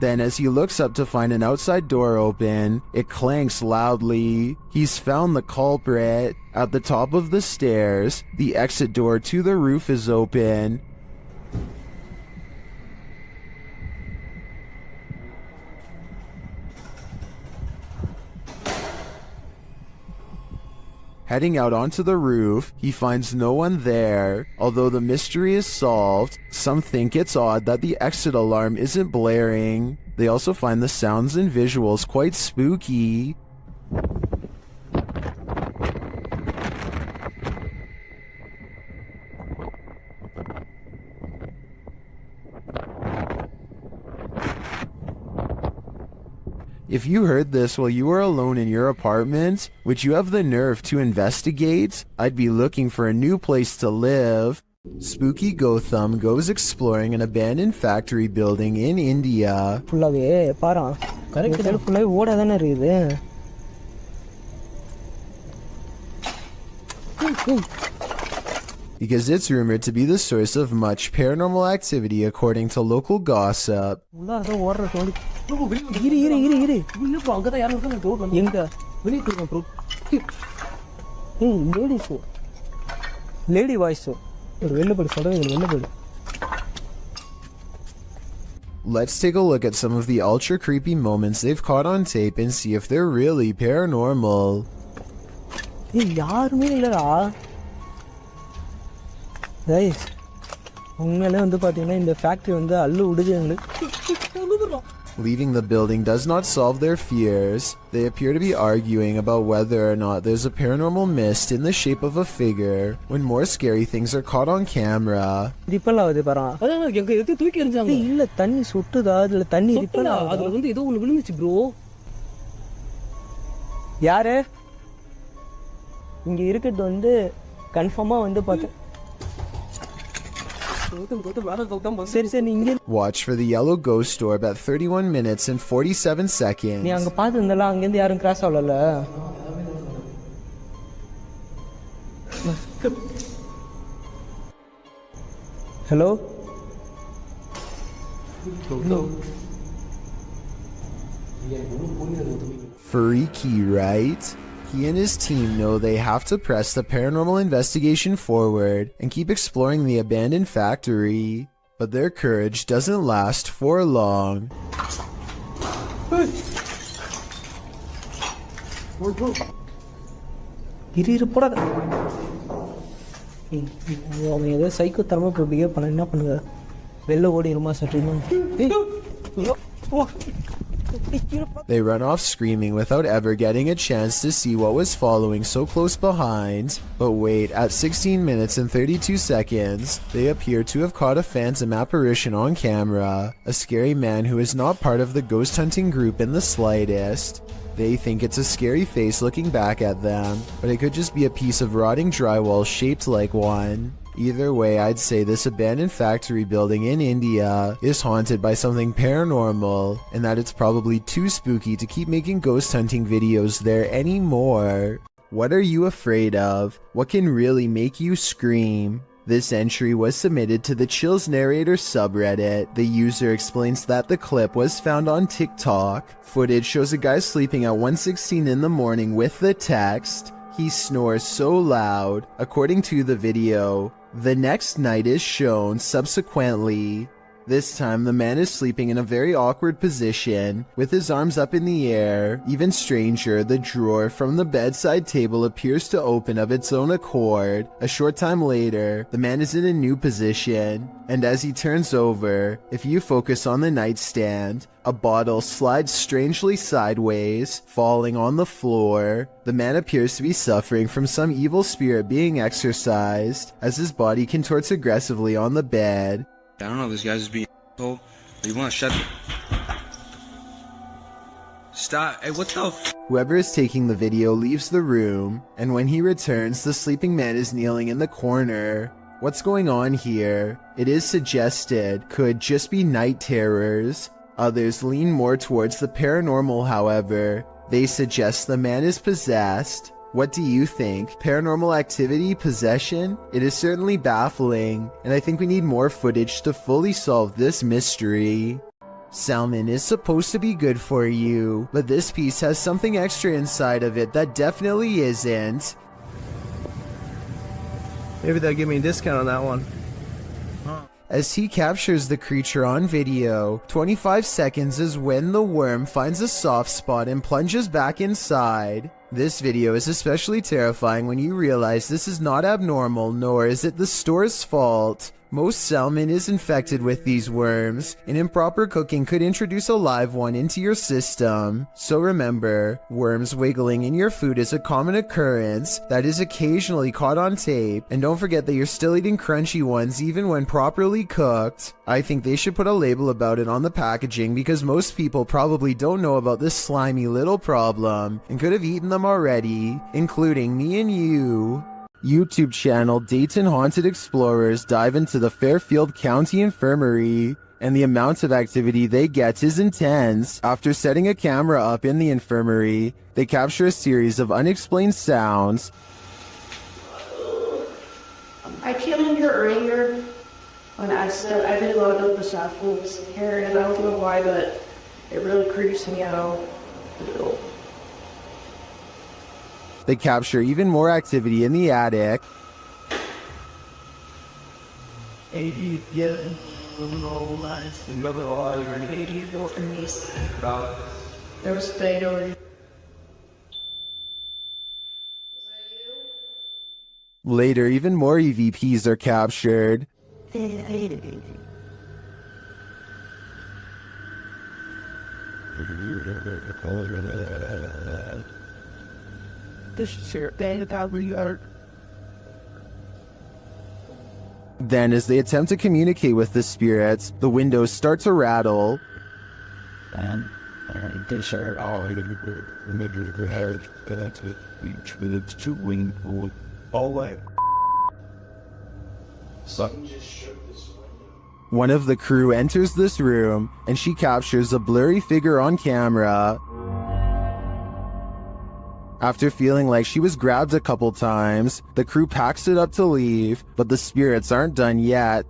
Then as he looks up to find an outside door open, it clanks loudly. He's found the culprit. At the top of the stairs, the exit door to the roof is open. Heading out onto the roof, he finds no one there. Although the mystery is solved, some think it's odd that the exit alarm isn't blaring. They also find the sounds and visuals quite spooky. If you heard this while you were alone in your apartment, would you have the nerve to investigate? I'd be looking for a new place to live. Spooky Gotham goes exploring an abandoned factory building in India. because it's rumored to be the source of much paranormal activity according to local gossip. Lady voice. Let's take a look at some of the ultra creepy moments they've caught on tape and see if they're really paranormal. யாருமே இல்லடா. Guys, உண்மையிலே வந்து பாத்தீங்கன்னா இந்த factory வந்து அள்ளு விடுது எங்களுக்கு. Leaving the building does not solve their fears. They appear to be arguing about whether or not there's a paranormal mist in the shape of a figure when more scary things are caught on camera. Ripple ஆகுது பாரு. அதான் எங்க எது தூக்கி எறிஞ்சாங்க. இல்ல தண்ணி சுட்டுதா அதுல தண்ணி ரிப்பல் ஆகுது. அதுல வந்து ஏதோ ஒன்னு விழுந்துச்சு ப்ரோ. யாரு? இங்க இருக்குது வந்து கன்ஃபார்மா வந்து பாத்து. Watch for the yellow ghost orb at 31 minutes and 47 seconds. நீ அங்க பாத்து இருந்தல அங்க இருந்து யாரும் கிராஸ் ஆவலல. Hello. Freaky, right? He and his team know they have to press the paranormal investigation forward and keep exploring the abandoned factory, but their courage doesn't last for long. அவன் ஏதோ psycho தரமா இப்போ behave பண்ண என்ன பண்ணுங்க வெளில ஓடிடுமா சட்டிமா. They run off screaming without ever getting a chance to see what was following so close behind. But wait, at 16 minutes and 32 seconds, they appear to have caught a phantom apparition on camera, a scary man who is not part of the ghost hunting group in the slightest. They think it's a scary face looking back at them, but it could just be a piece of rotting drywall shaped like one. Either way, I'd say this abandoned factory building in India is haunted by something paranormal, and that it's probably too spooky to keep making ghost hunting videos there anymore. What are you afraid of? What can really make you scream? This entry was submitted to the Chills Narrator subreddit. The user explains that the clip was found on TikTok. Footage shows a guy sleeping at 1:16 in the morning with the text, "He snores so loud." According to the video, the next night is shown subsequently. This time, the man is sleeping in a very awkward position, with his arms up in the air. Even stranger, the drawer from the bedside table appears to open of its own accord. A short time later, the man is in a new position, and as he turns over, if you focus on the nightstand, a bottle slides strangely sideways, falling on the floor. The man appears to be suffering from some evil spirit being exorcised, as his body contorts aggressively on the bed. I don't know, this guy's just being asshole. You wanna shut Stop. Hey, what the Whoever is taking the video leaves the room, and when he returns, the sleeping man is kneeling in the corner. What's going on here? It is suggested could just be night terrors. Others lean more towards the paranormal, however. They suggest the man is possessed. What do you think? Paranormal activity? Possession? It is certainly baffling, and I think we need more footage to fully solve this mystery. Salmon is supposed to be good for you, but this piece has something extra inside of it that definitely isn't. Maybe they'll give me a discount on that one. As he captures the creature on video, 25 seconds is when the worm finds a soft spot and plunges back inside. This video is especially terrifying when you realize this is not abnormal, nor is it the store's fault. Most salmon is infected with these worms, and improper cooking could introduce a live one into your system. So remember, worms wiggling in your food is a common occurrence that is occasionally caught on tape, and don't forget that you're still eating crunchy ones even when properly cooked. I think they should put a label about it on the packaging because most people probably don't know about this slimy little problem and could have eaten them already, including me and you. YouTube channel Dayton Haunted Explorers dive into the Fairfield County Infirmary, and the amount of activity they get is intense. After setting a camera up in the infirmary, they capture a series of unexplained sounds. I came in here earlier on accident. I didn't load up the samples here, and I don't know why, but it really creeps me out. They capture even more activity in the attic. There was a day over. Later, even more EVPs are captured. Then, as they attempt to communicate with the spirits, the windows start to rattle. One of the crew enters this room, and she captures a blurry figure on camera. After feeling like she was grabbed a couple times, the crew packs it up to leave, but the spirits aren't done yet.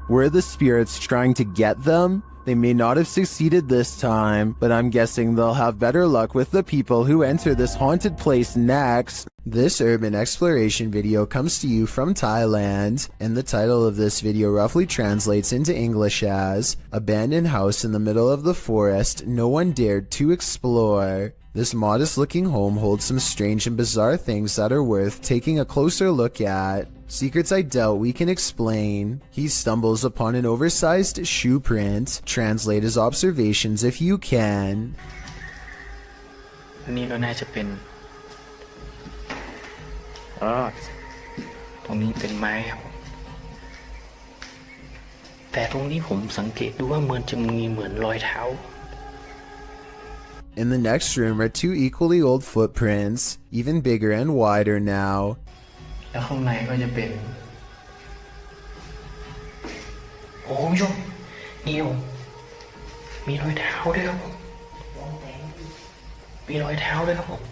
Were the spirits trying to get them? They may not have succeeded this time, but I'm guessing they'll have better luck with the people who enter this haunted place next. This urban exploration video comes to you from Thailand, and the title of this video roughly translates into English as "Abandoned House in the Middle of the Forest No One Dared to Explore." This modest-looking home holds some strange and bizarre things that are worth taking a closer look at. Secrets I doubt we can explain. He stumbles upon an oversized shoe print. Translate his observations if you can. นี่ก็น่าจะเป็นตรงนี้เป็นไม้ครับแต่ตรงนี้ผมสังเกตดูว่ามันจะมีเหมือนรอยเท้า In the next room are two equally old footprints, even bigger and wider now. แล้วข้างในก็จะเป็นโอ้คุณผู้ชมนี่ผมมีรอยเท้าด้วยครับผมมีรอยเท้าด้วยครับผม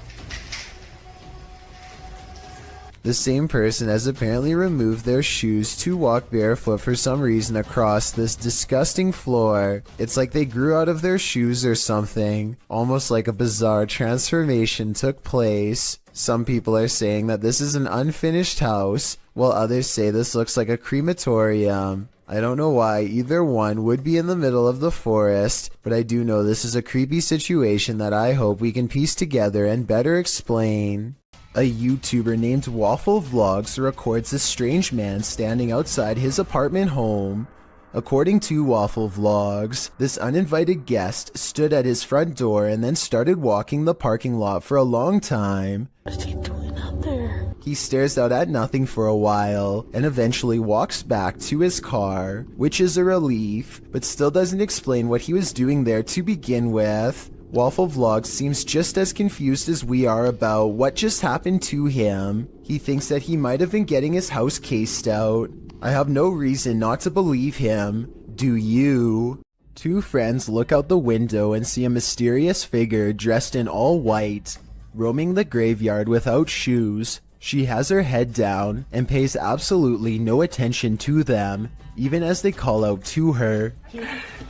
The same person has apparently removed their shoes to walk barefoot for some reason across this disgusting floor. It's like they grew out of their shoes or something, almost like a bizarre transformation took place. Some people are saying that this is an unfinished house, while others say this looks like a crematorium. I don't know why either one would be in the middle of the forest, but I do know this is a creepy situation that I hope we can piece together and better explain. A YouTuber named Waffle Vlogs records a strange man standing outside his apartment home. According to Waffle Vlogs, this uninvited guest stood at his front door and then started walking the parking lot for a long time. What's he doing out there? He stares out at nothing for a while and eventually walks back to his car, which is a relief, but still doesn't explain what he was doing there to begin with. Waffle Vlogs seems just as confused as we are about what just happened to him. He thinks that he might have been getting his house cased out. I have no reason not to believe him. Do you? Two friends look out the window and see a mysterious figure dressed in all white, roaming the graveyard without shoes. She has her head down and pays absolutely no attention to them, even as they call out to her.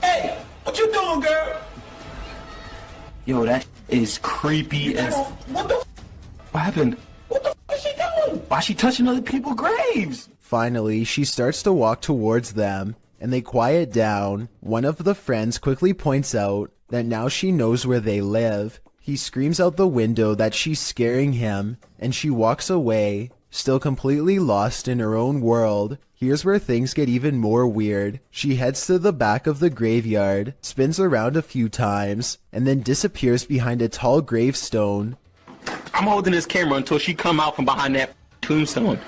Hey, what you doing, girl? Yo, that is creepy as... What the What happened? What the is she doing? Why is she touching other people's graves? Finally, she starts to walk towards them, and they quiet down. One of the friends quickly points out that now she knows where they live. He screams out the window that she's scaring him, and she walks away, still completely lost in her own world. Here's where things get even more weird. She heads to the back of the graveyard, spins around a few times, and then disappears behind a tall gravestone. I'm holding this camera until she come out from behind that tombstone.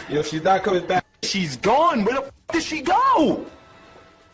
Yo, she's not coming back. She's gone. Where the f did she go?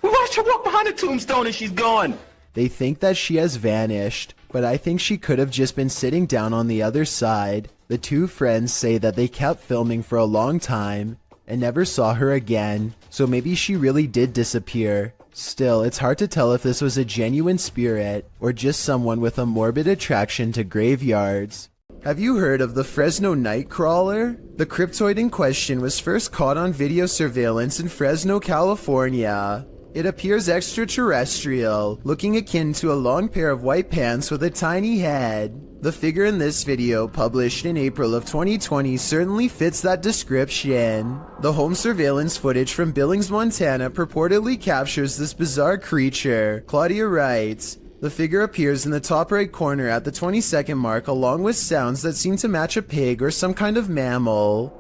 We watched her walk behind the tombstone and she's gone. They think that she has vanished, but I think she could have just been sitting down on the other side. The two friends say that they kept filming for a long time and never saw her again, so maybe she really did disappear. Still, it's hard to tell if this was a genuine spirit or just someone with a morbid attraction to graveyards. Have you heard of the Fresno Nightcrawler? The cryptoid in question was first caught on video surveillance in Fresno, California. It appears extraterrestrial, looking akin to a long pair of white pants with a tiny head. The figure in this video, published in April of 2020, certainly fits that description. The home surveillance footage from Billings, Montana purportedly captures this bizarre creature. Claudia writes, "The figure appears in the top right corner at the 20-second mark along with sounds that seem to match a pig or some kind of mammal."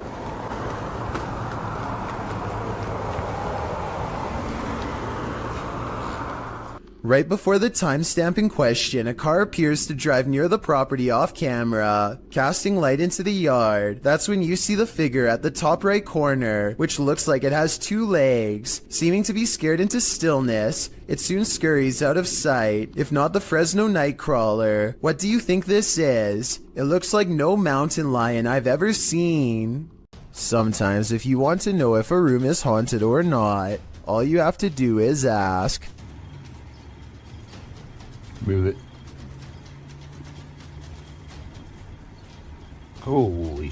Right before the timestamp in question, a car appears to drive near the property off camera, casting light into the yard. That's when you see the figure at the top right corner, which looks like it has two legs. Seeming to be scared into stillness, it soon scurries out of sight. If not the Fresno Nightcrawler, what do you think this is? It looks like no mountain lion I've ever seen. Sometimes if you want to know if a room is haunted or not, all you have to do is ask. Move it. Holy.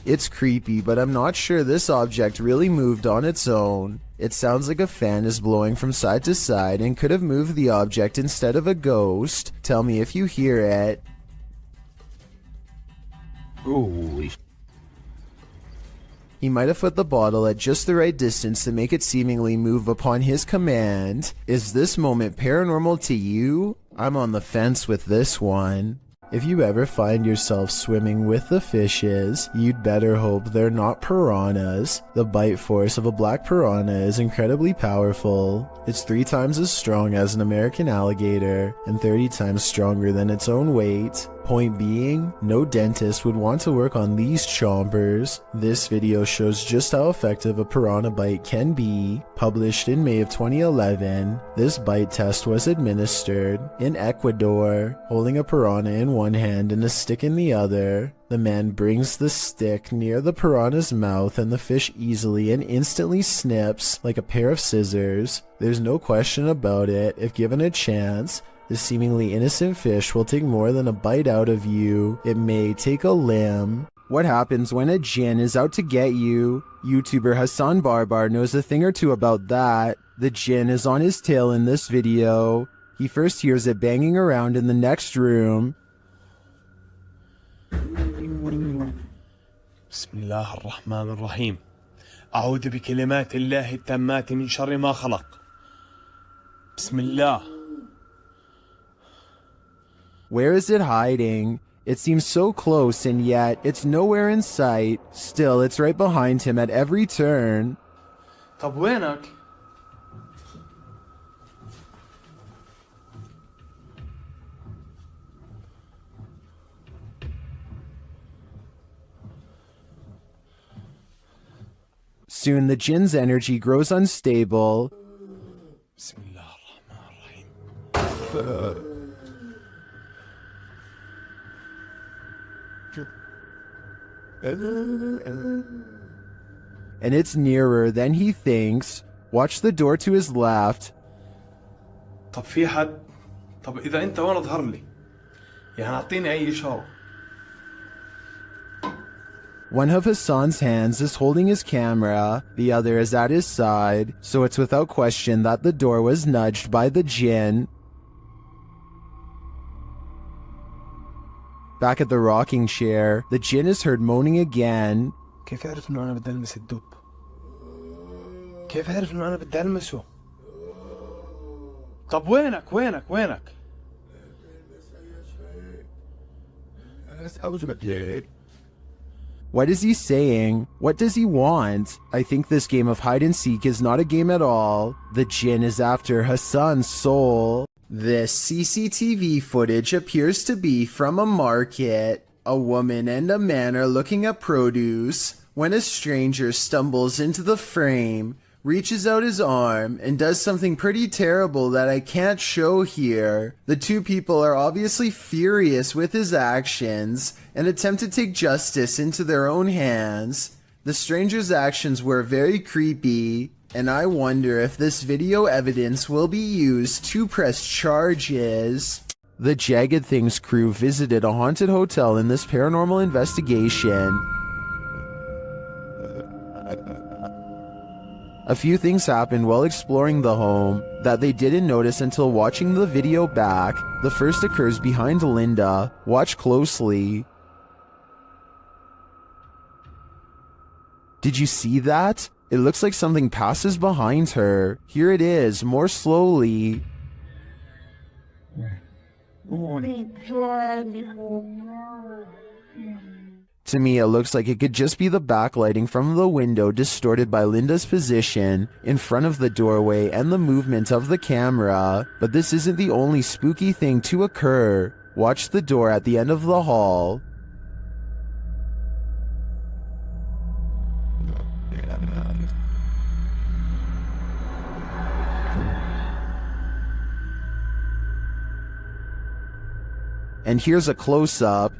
It's creepy, but I'm not sure this object really moved on its own. It sounds like a fan is blowing from side to side and could have moved the object instead of a ghost. Tell me if you hear it. Holy. He might have put the bottle at just the right distance to make it seemingly move upon his command. Is this moment paranormal to you? I'm on the fence with this one. If you ever find yourself swimming with the fishes, you'd better hope they're not piranhas. The bite force of a black piranha is incredibly powerful. It's 3 times as strong as an American alligator and 30 times stronger than its own weight. Point being, no dentist would want to work on these chompers. This video shows just how effective a piranha bite can be. Published in May of 2011, this bite test was administered in Ecuador, holding a piranha in one hand and a stick in the other. The man brings the stick near the piranha's mouth and the fish easily and instantly snips like a pair of scissors. There's no question about it. If given a chance, this seemingly innocent fish will take more than a bite out of you. It may take a limb. What happens when a jinn is out to get you? YouTuber Hassan Barbar knows a thing or two about that. The jinn is on his tail in this video. He first hears it banging around in the next room. بسم الله الرحمن الرحيم أعوذ بكلمات الله التامات من شر ما خلق بسم الله. Where is it hiding? It seems so close and yet it's nowhere in sight. Still, it's right behind him at every turn. طب وينك؟ Soon the jinn's energy grows unstable. بسم الله الرحمن الرحيم. And it's nearer than he thinks. Watch the door to his left. طب في حد؟ طب إذا أنت وين اظهر لي؟ يعني أعطيني أي إشارة. One of Hassan's hands is holding his camera, the other is at his side, so it's without question that the door was nudged by the jinn. Back at the rocking chair, the jinn is heard moaning again. كيف أعرف إنه أنا بدي ألمس الدب؟ كيف أعرف إنه أنا بدي ألمسه؟ طب وينك وينك وينك؟ What is he saying? What does he want? I think this game of hide and seek is not a game at all. The jinn is after Hassan's soul. This CCTV footage appears to be from a market. A woman and a man are looking at produce when a stranger stumbles into the frame, reaches out his arm and does something pretty terrible that I can't show here. The two people are obviously furious with his actions and attempt to take justice into their own hands. The stranger's actions were very creepy, and I wonder if this video evidence will be used to press charges. The Jagged Things crew visited a haunted hotel in this paranormal investigation. A few things happened while exploring the home that they didn't notice until watching the video back. The first occurs behind Linda. Watch closely. Did you see that? It looks like something passes behind her. Here it is, more slowly. To me, it looks like it could just be the backlighting from the window distorted by Linda's position in front of the doorway and the movement of the camera. But this isn't the only spooky thing to occur. Watch the door at the end of the hall. And here's a close-up.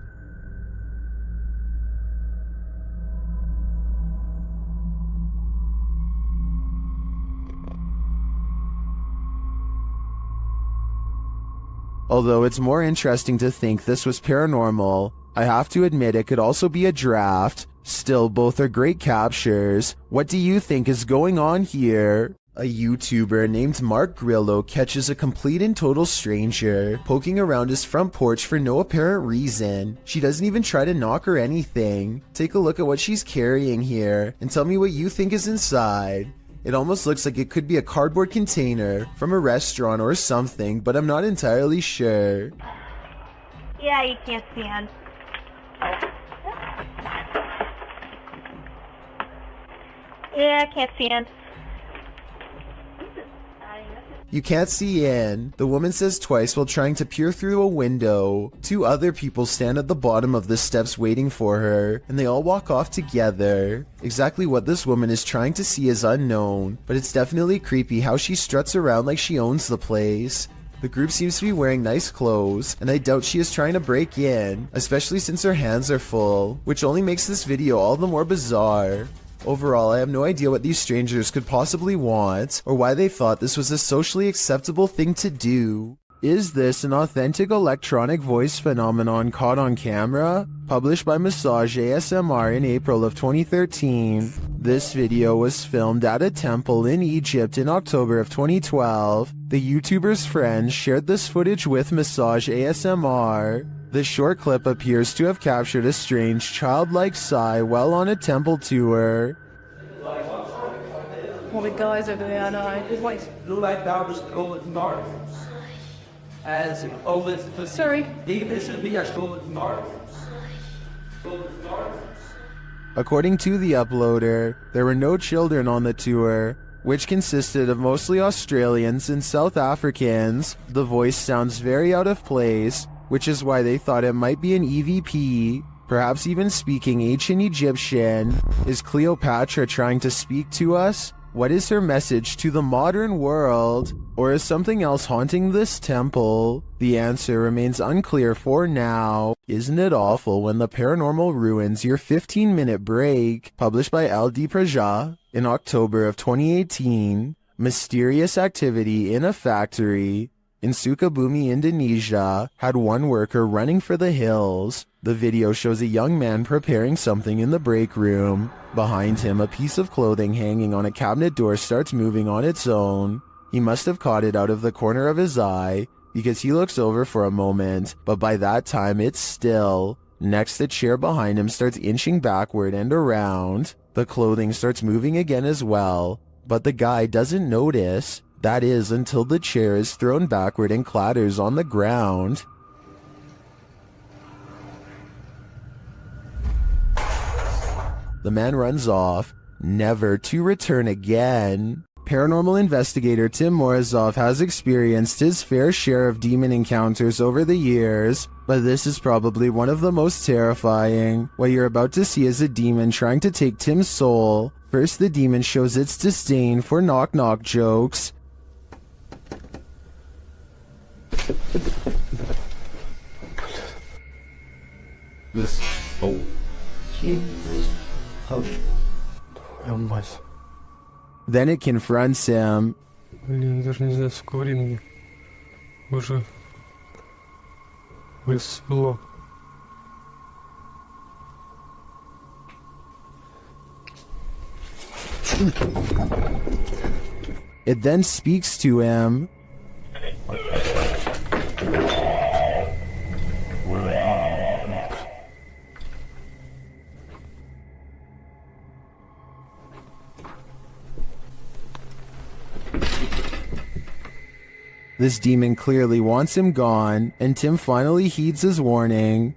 Although it's more interesting to think this was paranormal, I have to admit it could also be a draft. Still, both are great captures. What do you think is going on here? A YouTuber named Mark Grillo catches a complete and total stranger poking around his front porch for no apparent reason. She doesn't even try to knock or anything. Take a look at what she's carrying here and tell me what you think is inside. It almost looks like it could be a cardboard container from a restaurant or something, but I'm not entirely sure. Yeah, you can't stand. Yeah, I can't stand. You can't see in, the woman says twice while trying to peer through a window. Two other people stand at the bottom of the steps waiting for her, and they all walk off together. Exactly what this woman is trying to see is unknown, but it's definitely creepy how she struts around like she owns the place. The group seems to be wearing nice clothes, and I doubt she is trying to break in, especially since her hands are full, which only makes this video all the more bizarre. Overall, I have no idea what these strangers could possibly want, or why they thought this was a socially acceptable thing to do. Is this an authentic electronic voice phenomenon caught on camera? Published by Massage ASMR in April of 2013. This video was filmed at a temple in Egypt in October of 2012. The YouTuber's friends shared this footage with Massage ASMR. The short clip appears to have captured a strange childlike sigh while on a temple tour. Well, the guys over there, I know. It's like Like thou just go with Mark. As always, sorry. This would be a school with Mark. According to the uploader, there were no children on the tour, which consisted of mostly Australians and South Africans. The voice sounds very out of place, which is why they thought it might be an EVP, perhaps even speaking ancient Egyptian. Is Cleopatra trying to speak to us? What is her message to the modern world? Or is something else haunting this temple? The answer remains unclear for now. Isn't it awful when the paranormal ruins your 15-minute break? Published by LD Praja in October of 2018. Mysterious activity in a factory in Sukabumi, Indonesia, had one worker running for the hills. The video shows a young man preparing something in the break room. Behind him, a piece of clothing hanging on a cabinet door starts moving on its own. He must have caught it out of the corner of his eye, because he looks over for a moment, but by that time it's still. Next, the chair behind him starts inching backward and around. The clothing starts moving again as well, but the guy doesn't notice. That is, until the chair is thrown backward and clatters on the ground. The man runs off, never to return again. Paranormal investigator Tim Morozov has experienced his fair share of demon encounters over the years, but this is probably one of the most terrifying. What you're about to see is a demon trying to take Tim's soul. First, the demon shows its disdain for knock-knock jokes. This. Oh. Then it confronts him. Блин, даже не знаю, сколько времени. Уже весело. It then speaks to him. This demon clearly wants him gone, and Tim finally heeds his warning.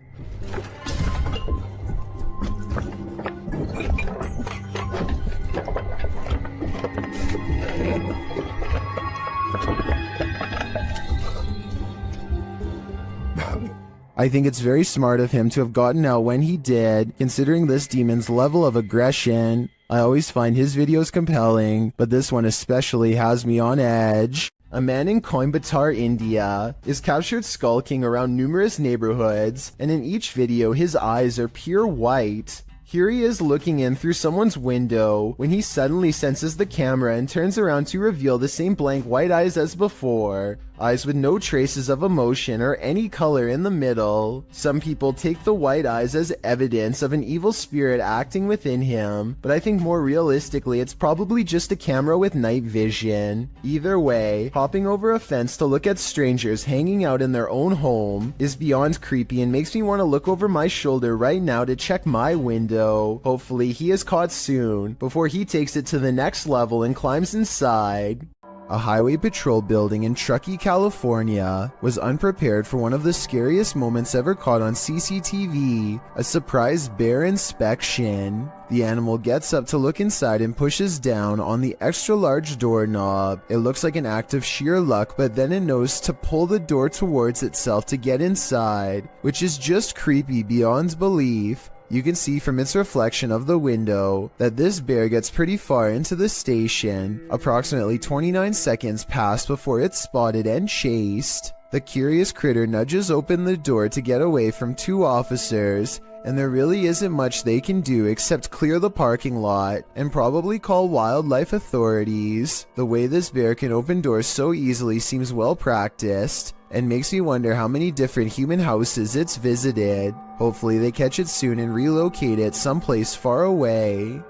I think it's very smart of him to have gotten out when he did, considering this demon's level of aggression. I always find his videos compelling, but this one especially has me on edge. A man in Coimbatore, India, is captured skulking around numerous neighborhoods, and in each video his eyes are pure white. Here he is looking in through someone's window when he suddenly senses the camera and turns around to reveal the same blank white eyes as before. Eyes with no traces of emotion or any color in the middle. Some people take the white eyes as evidence of an evil spirit acting within him, but I think more realistically it's probably just a camera with night vision. Either way, hopping over a fence to look at strangers hanging out in their own home is beyond creepy and makes me want to look over my shoulder right now to check my window. Hopefully he is caught soon, before he takes it to the next level and climbs inside. A highway patrol building in Truckee, California was unprepared for one of the scariest moments ever caught on CCTV, a surprise bear inspection. The animal gets up to look inside and pushes down on the extra large doorknob. It looks like an act of sheer luck, but then it knows to pull the door towards itself to get inside, which is just creepy beyond belief. You can see from its reflection of the window that this bear gets pretty far into the station. Approximately 29 seconds pass before it's spotted and chased. The curious critter nudges open the door to get away from two officers, and there really isn't much they can do except clear the parking lot and probably call wildlife authorities. The way this bear can open doors so easily seems well practiced, and makes me wonder how many different human houses it's visited. Hopefully they catch it soon and relocate it someplace far away.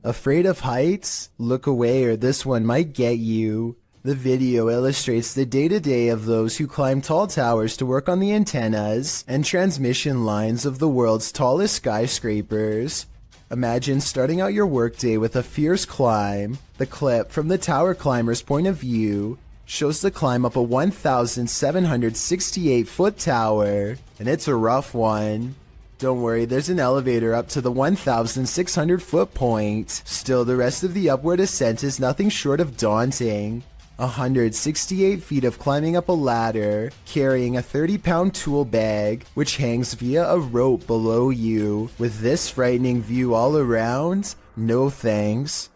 Afraid of heights? Look away or this one might get you. The video illustrates the day-to-day of those who climb tall towers to work on the antennas and transmission lines of the world's tallest skyscrapers. Imagine starting out your workday with a fierce climb. The clip, from the tower climber's point of view, shows the climb up a 1,768-foot tower, and it's a rough one. Don't worry, there's an elevator up to the 1,600-foot point. Still, the rest of the upward ascent is nothing short of daunting. 168 feet of climbing up a ladder, carrying a 30-pound tool bag, which hangs via a rope below you. With this frightening view all around, no thanks.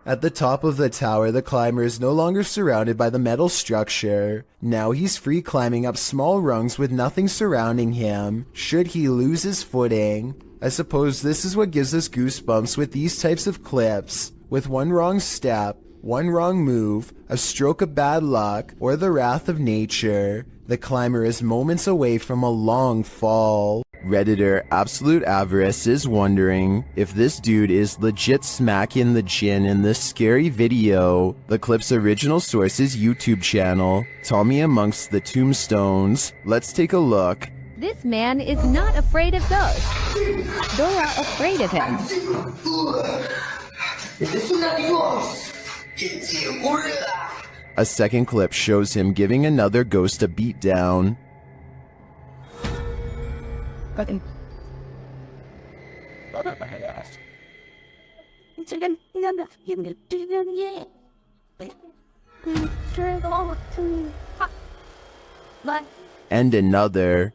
At the top of the tower, the climber is no longer surrounded by the metal structure. Now he's free climbing up small rungs with nothing surrounding him, should he lose his footing. I suppose this is what gives us goosebumps with these types of clips. With one wrong step, one wrong move, a stroke of bad luck, or the wrath of nature, the climber is moments away from a long fall. Redditor Absolute Avarice is wondering if this dude is legit smacking the gin in this scary video. The clip's original source is YouTube channel, Tommy Amongst the Tombstones. Let's take a look. This man is not afraid of ghosts. Dora afraid of him. A second clip shows him giving another ghost a beatdown. And another.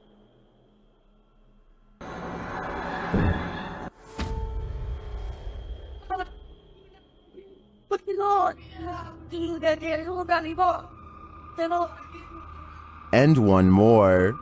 And one more.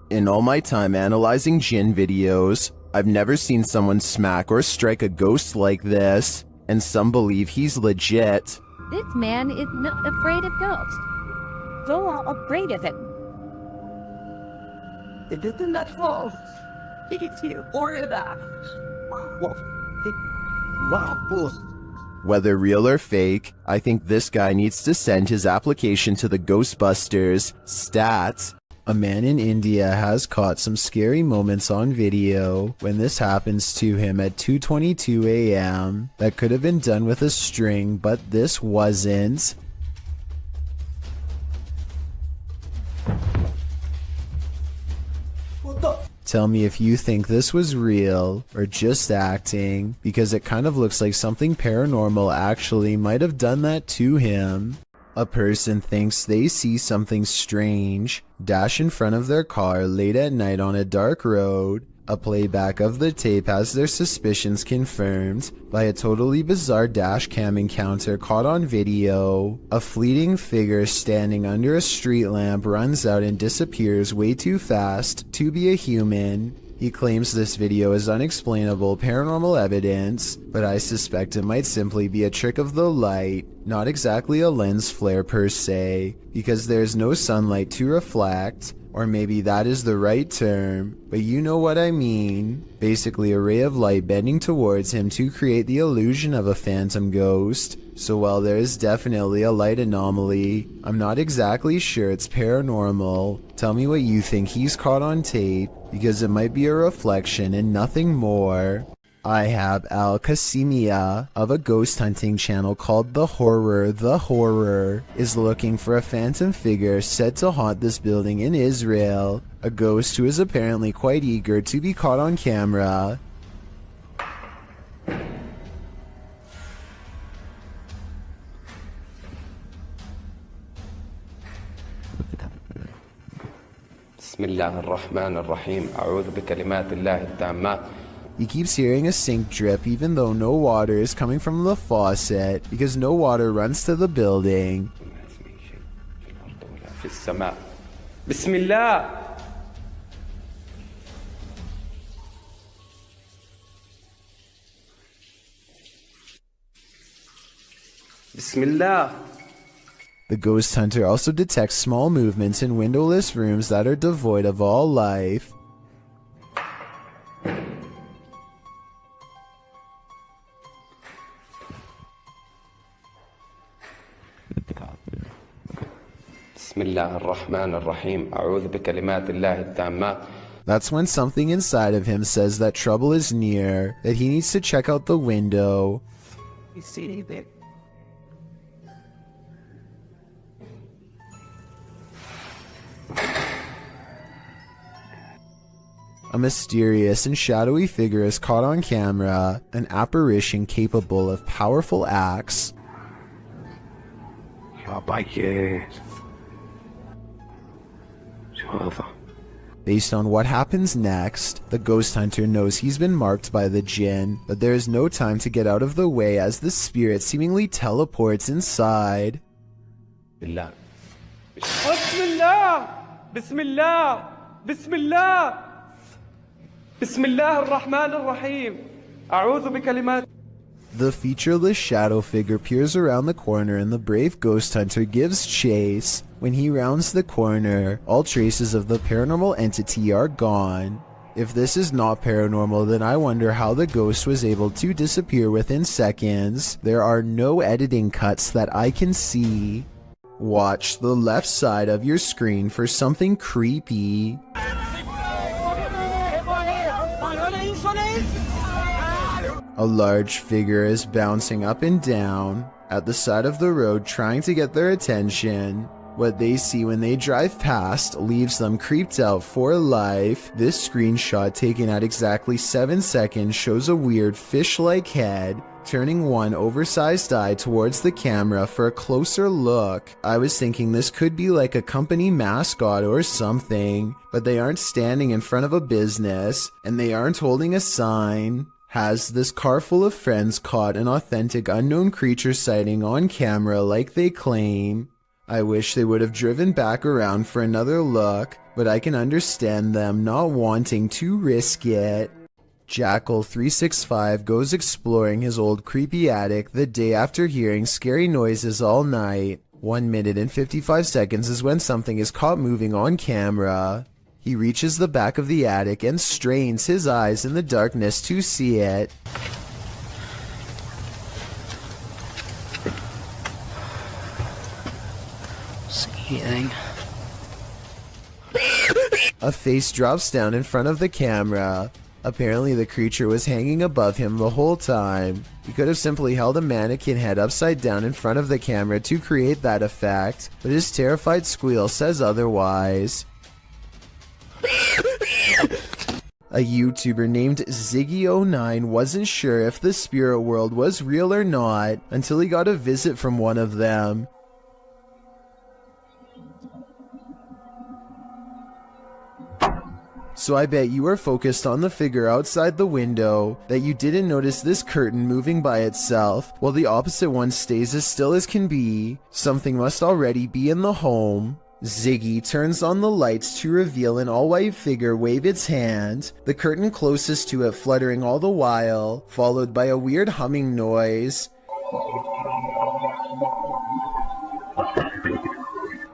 In all my time analyzing jinn videos, I've never seen someone smack or strike a ghost like this, and some believe he's legit. This man is not afraid of ghosts. Go are afraid of it. It isn't that false. It's you or that. Whether real or fake, I think this guy needs to send his application to the Ghostbusters. Stats. A man in India has caught some scary moments on video when this happens to him at 2:22 a.m. That could have been done with a string, but this wasn't. Tell me if you think this was real or just acting, because it kind of looks like something paranormal actually might have done that to him. A person thinks they see something strange dash in front of their car late at night on a dark road. A playback of the tape has their suspicions confirmed by a totally bizarre dash cam encounter caught on video. A fleeting figure standing under a street lamp runs out and disappears way too fast to be a human. He claims this video is unexplainable paranormal evidence, but I suspect it might simply be a trick of the light, not exactly a lens flare per se, because there's no sunlight to reflect. Or maybe that is the right term, but you know what I mean. Basically a ray of light bending towards him to create the illusion of a phantom ghost. So while there is definitely a light anomaly, I'm not exactly sure it's paranormal. Tell me what you think he's caught on tape, because it might be a reflection and nothing more. I have Al Qasimia of a ghost hunting channel called The Horror is looking for a phantom figure said to haunt this building in Israel, a ghost who is apparently quite eager to be caught on camera. بسم الله الرحمن الرحيم أعوذ بكلمات الله التامات. He keeps hearing a sink drip even though no water is coming from the faucet because no water runs to the building. في السماء. بسم الله. بسم الله. The ghost hunter also detects small movements in windowless rooms that are devoid of all life. بسم الله الرحمن الرحيم أعوذ بكلمات الله التامات. That's when something inside of him says that trouble is near, that he needs to check out the window. You see anything? A mysterious and shadowy figure is caught on camera, an apparition capable of powerful acts. Based on what happens next, the ghost hunter knows he's been marked by the jinn, but there is no time to get out of the way as the spirit seemingly teleports inside. بالله. بسم الله بسم الله بسم الله بسم الله الرحمن الرحيم أعوذ بكلمات. The featureless shadow figure peers around the corner and the brave ghost hunter gives chase. When he rounds the corner, all traces of the paranormal entity are gone. If this is not paranormal, then I wonder how the ghost was able to disappear within seconds. There are no editing cuts that I can see. Watch the left side of your screen for something creepy. A large figure is bouncing up and down at the side of the road trying to get their attention. What they see when they drive past leaves them creeped out for life. This screenshot taken at exactly 7 seconds shows a weird fish-like head turning one oversized eye towards the camera for a closer look. I was thinking this could be like a company mascot or something, but they aren't standing in front of a business, and they aren't holding a sign. Has this car full of friends caught an authentic unknown creature sighting on camera like they claim? I wish they would have driven back around for another look, but I can understand them not wanting to risk it. Jackal365 goes exploring his old creepy attic the day after hearing scary noises all night. 1 minute and 55 seconds is when something is caught moving on camera. He reaches the back of the attic and strains his eyes in the darkness to see it. See anything? A face drops down in front of the camera. Apparently the creature was hanging above him the whole time. He could have simply held a mannequin head upside down in front of the camera to create that effect, but his terrified squeal says otherwise. A YouTuber named Ziggy09 wasn't sure if the spirit world was real or not until he got a visit from one of them. So I bet you were focused on the figure outside the window that you didn't notice this curtain moving by itself while the opposite one stays as still as can be. Something must already be in the home. Ziggy turns on the lights to reveal an all-white figure wave its hand, the curtain closest to it fluttering all the while, followed by a weird humming noise.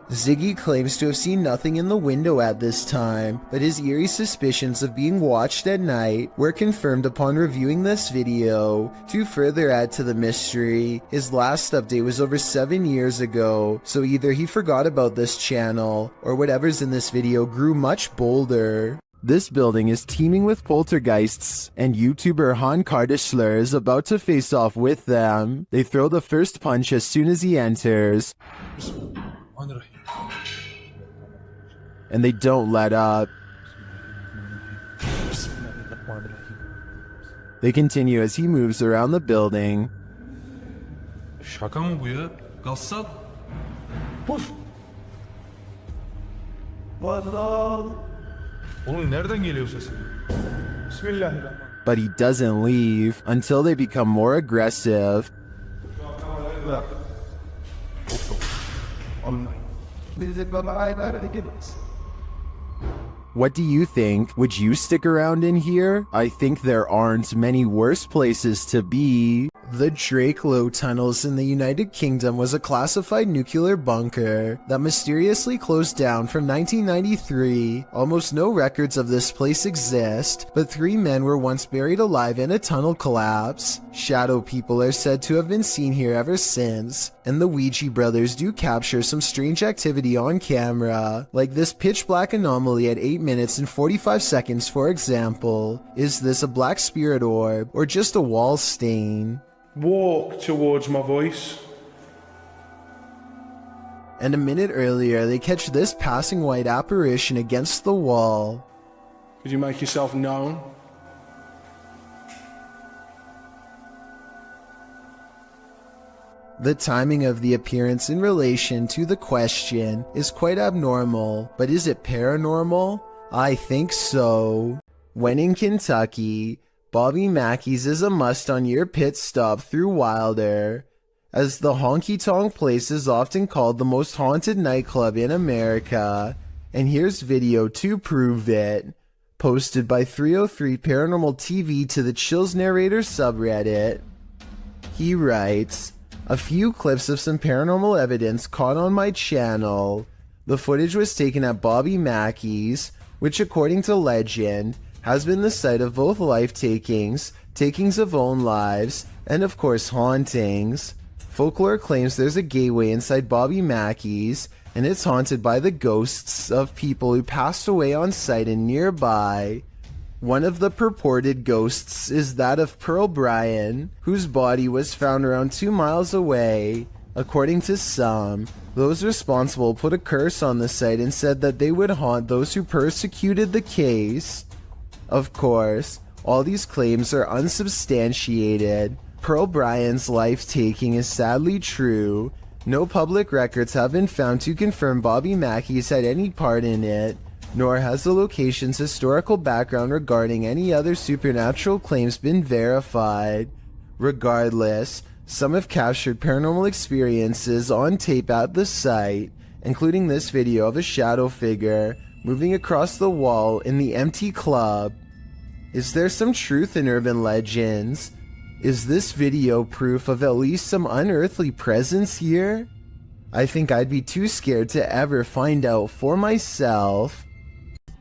Ziggy claims to have seen nothing in the window at this time, but his eerie suspicions of being watched at night were confirmed upon reviewing this video. To further add to the mystery, his last update was over 7 years ago, so either he forgot about this channel, or whatever's in this video grew much bolder. This building is teeming with poltergeists, and YouTuber Han Kardashler is about to face off with them. They throw the first punch as soon as he enters, and they don't let up. They continue as he moves around the building. Şaka mı bu ya? Gassal. Puf. Oğlum nereden geliyor sesin? Bismillahirrahmanirrahim. But he doesn't leave until they become more aggressive. What do you think? Would you stick around in here? I think there aren't many worse places to be. The Drakelow tunnels in the United Kingdom was a classified nuclear bunker that mysteriously closed down from 1993. Almost no records of this place exist, but 3 men were once buried alive in a tunnel collapse. Shadow people are said to have been seen here ever since, and the Ouija brothers do capture some strange activity on camera, like this pitch black anomaly at 8 minutes and 45 seconds for example. Is this a black spirit orb, or just a wall stain? Walk towards my voice. And a minute earlier, they catch this passing white apparition against the wall. Could you make yourself known? The timing of the appearance in relation to the question is quite abnormal, but is it paranormal? I think so. When in Kentucky, Bobby Mackey's is a must on your pit stop through Wilder, as the honky tonk place is often called the most haunted nightclub in America, and here's video to prove it. Posted by 303 Paranormal TV to the Chills Narrator subreddit. He writes, a few clips of some paranormal evidence caught on my channel. The footage was taken at Bobby Mackey's, which according to legend, has been the site of both life takings, takings of own lives, and of course hauntings. Folklore claims there's a gateway inside Bobby Mackey's, and it's haunted by the ghosts of people who passed away on site and nearby. One of the purported ghosts is that of Pearl Bryan, whose body was found around 2 miles away. According to some, those responsible put a curse on the site and said that they would haunt those who persecuted the case. Of course, all these claims are unsubstantiated. Pearl Bryan's life-taking is sadly true, no public records have been found to confirm Bobby Mackey's had any part in it, nor has the location's historical background regarding any other supernatural claims been verified. Regardless, some have captured paranormal experiences on tape at the site, including this video of a shadow figure moving across the wall in the empty club. Is there some truth in urban legends? Is this video proof of at least some unearthly presence here? I think I'd be too scared to ever find out for myself.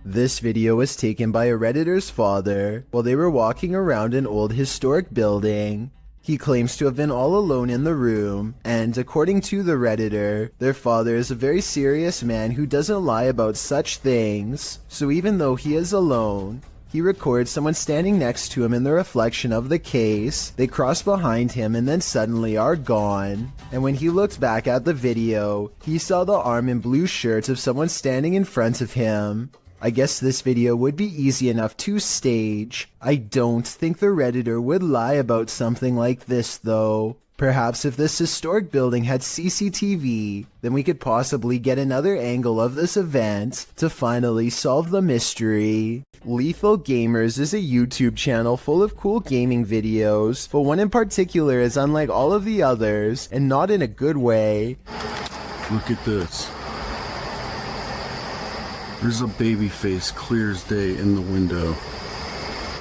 This video was taken by a Redditor's father while they were walking around an old historic building. He claims to have been all alone in the room, and according to the Redditor, their father is a very serious man who doesn't lie about such things. So even though he is alone, he records someone standing next to him in the reflection of the case. They cross behind him and then suddenly are gone. And when he looked back at the video, he saw the arm and blue shirt of someone standing in front of him. I guess this video would be easy enough to stage. I don't think the Redditor would lie about something like this though. Perhaps if this historic building had CCTV, then we could possibly get another angle of this event to finally solve the mystery. Lethal Gamers is a YouTube channel full of cool gaming videos, but one in particular is unlike all of the others, and not in a good way. Look at this. There's a baby face clear as day in the window.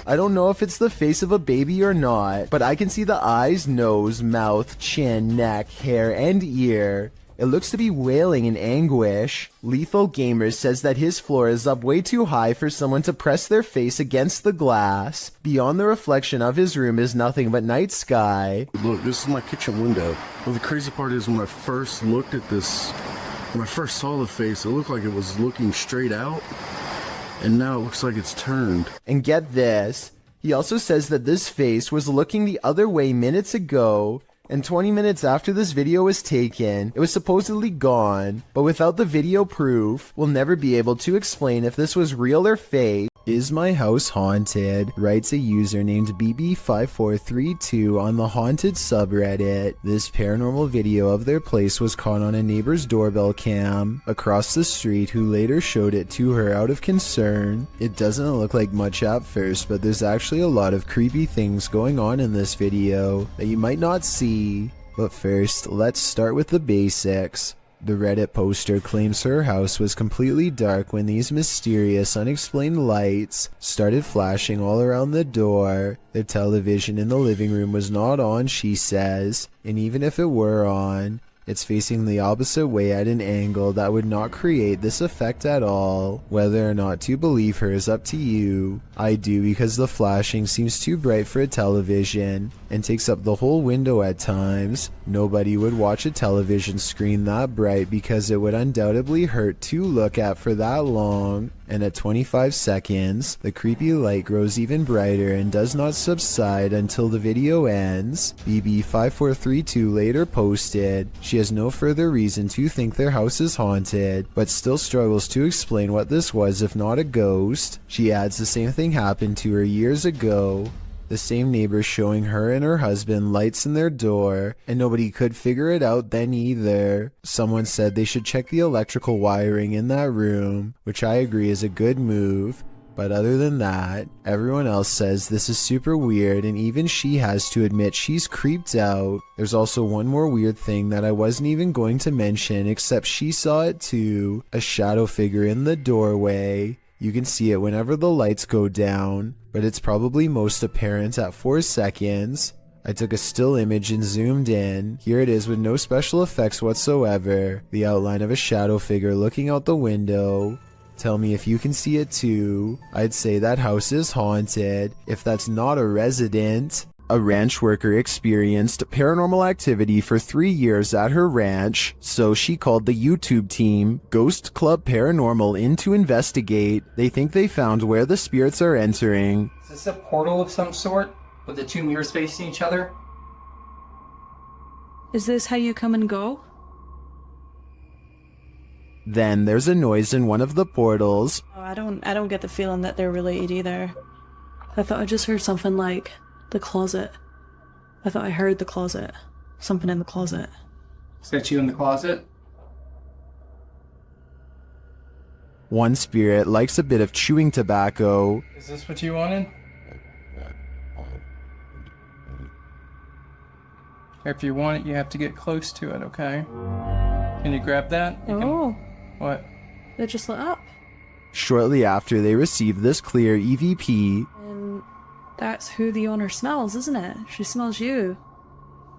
I don't know if it's the face of a baby or not, but I can see the eyes, nose, mouth, chin, neck, hair, and ear. It looks to be wailing in anguish. Lethal Gamers says that his floor is up way too high for someone to press their face against the glass. Beyond the reflection of his room is nothing but night sky. Look, this is my kitchen window. Well, the crazy part is when I first looked at this, when I first saw the face, it looked like it was looking straight out. And now it looks like it's turned. And get this, he also says that this face was looking the other way minutes ago, and 20 minutes after this video was taken, it was supposedly gone, but without the video proof, we'll never be able to explain if this was real or fake. Is my house haunted? Writes a user named BB5432 on the haunted subreddit. This paranormal video of their place was caught on a neighbor's doorbell cam across the street, who later showed it to her out of concern. It doesn't look like much at first, but there's actually a lot of creepy things going on in this video that you might not see. But first, let's start with the basics. The Reddit poster claims her house was completely dark when these mysterious, unexplained lights started flashing all around the door. The television in the living room was not on, she says, and even if it were on, it's facing the opposite way at an angle that would not create this effect at all. Whether or not to believe her is up to you. I do, because the flashing seems too bright for a television and takes up the whole window at times. Nobody would watch a television screen that bright because it would undoubtedly hurt to look at for that long. And at 25 seconds, the creepy light grows even brighter and does not subside until the video ends. BB5432 later posted, she has no further reason to think their house is haunted, but still struggles to explain what this was if not a ghost. She adds the same thing happened to her years ago. The same neighbors showing her and her husband lights in their door, and nobody could figure it out then either. Someone said they should check the electrical wiring in that room, which I agree is a good move. But other than that, everyone else says this is super weird, and even she has to admit she's creeped out. There's also one more weird thing that I wasn't even going to mention, except she saw it too. A shadow figure in the doorway. You can see it whenever the lights go down, but it's probably most apparent at 4 seconds. I took a still image and zoomed in. Here it is with no special effects whatsoever. The outline of a shadow figure looking out the window. Tell me if you can see it too. I'd say that house is haunted, if that's not a resident. A ranch worker experienced paranormal activity for 3 years at her ranch, so she called the YouTube team Ghost Club Paranormal in to investigate. They think they found where the spirits are entering. Is this a portal of some sort, with the two mirrors facing each other? Is this how you come and go? Then there's a noise in one of the portals. Oh, I don't get the feeling that they're related either. I thought I just heard something like the closet. I thought I heard the closet. Something in the closet. Is that you in the closet? One spirit likes a bit of chewing tobacco. Is this what you wanted? If you want it, you have to get close to it, okay? Can you grab that? Oh. What? It just lit up. Shortly after they receive this clear EVP, And that's who the owner smells, isn't it? She smells you.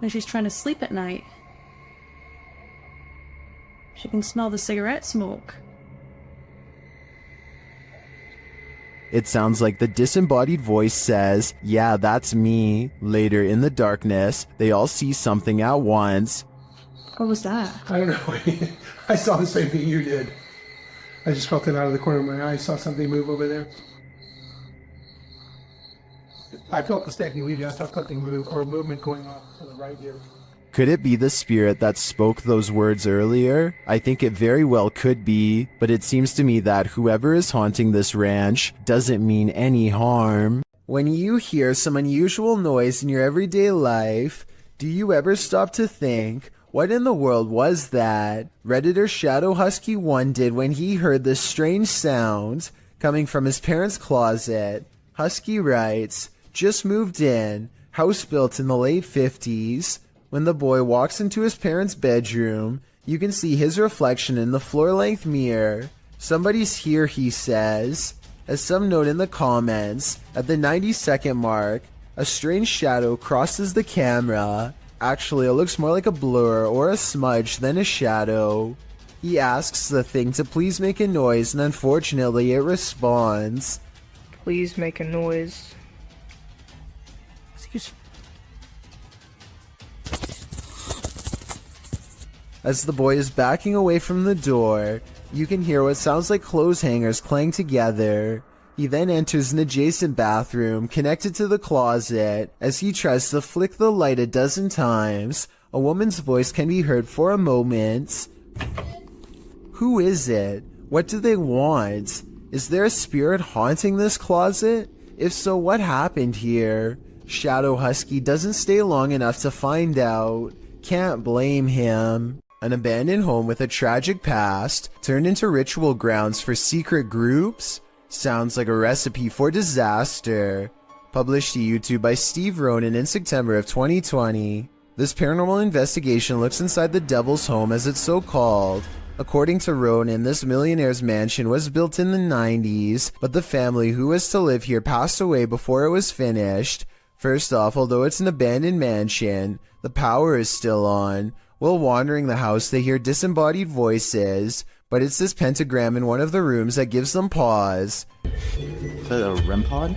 And she's trying to sleep at night. She can smell the cigarette smoke. it sounds like the disembodied voice says, "Yeah, that's me." Later in the darkness, they all see something at once. What was that? I don't know. I saw the same thing you did. I just felt it out of the corner of my eye. I saw something move over there. I felt the stacking leave. I saw something move, or movement going on to the right here. Could it be the spirit that spoke those words earlier? I think it very well could be, but it seems to me that whoever is haunting this ranch doesn't mean any harm. When you hear some unusual noise in your everyday life, do you ever stop to think, what in the world was that? Redditor Shadow Husky 1 did when he heard this strange sound coming from his parents' closet. Husky writes, "Just moved in, house built in the late 50s. When the boy walks into his parents' bedroom, you can see his reflection in the floor-length mirror. Somebody's here," he says. As some note in the comments, at the 90-second mark, a strange shadow crosses the camera. Actually, it looks more like a blur or a smudge than a shadow. He asks the thing to please make a noise, and unfortunately it responds. Please make a noise. As the boy is backing away from the door, you can hear what sounds like clothes hangers clang together. He then enters an adjacent bathroom connected to the closet. As he tries to flick the light a dozen times, a woman's voice can be heard for a moment. Who is it? What do they want? Is there a spirit haunting this closet? If so, what happened here? Shadow Husky doesn't stay long enough to find out. Can't blame him. An abandoned home with a tragic past turned into ritual grounds for secret groups? Sounds like a recipe for disaster. Published to YouTube by Steve Ronan in September of 2020. This paranormal investigation looks inside the Devil's Home, as it's so called. According to Ronan, this millionaire's mansion was built in the 90s, but the family who was to live here passed away before it was finished. First off, although it's an abandoned mansion, the power is still on. While wandering the house, they hear disembodied voices, but it's this pentagram in one of the rooms that gives them pause. Is that a REM pod?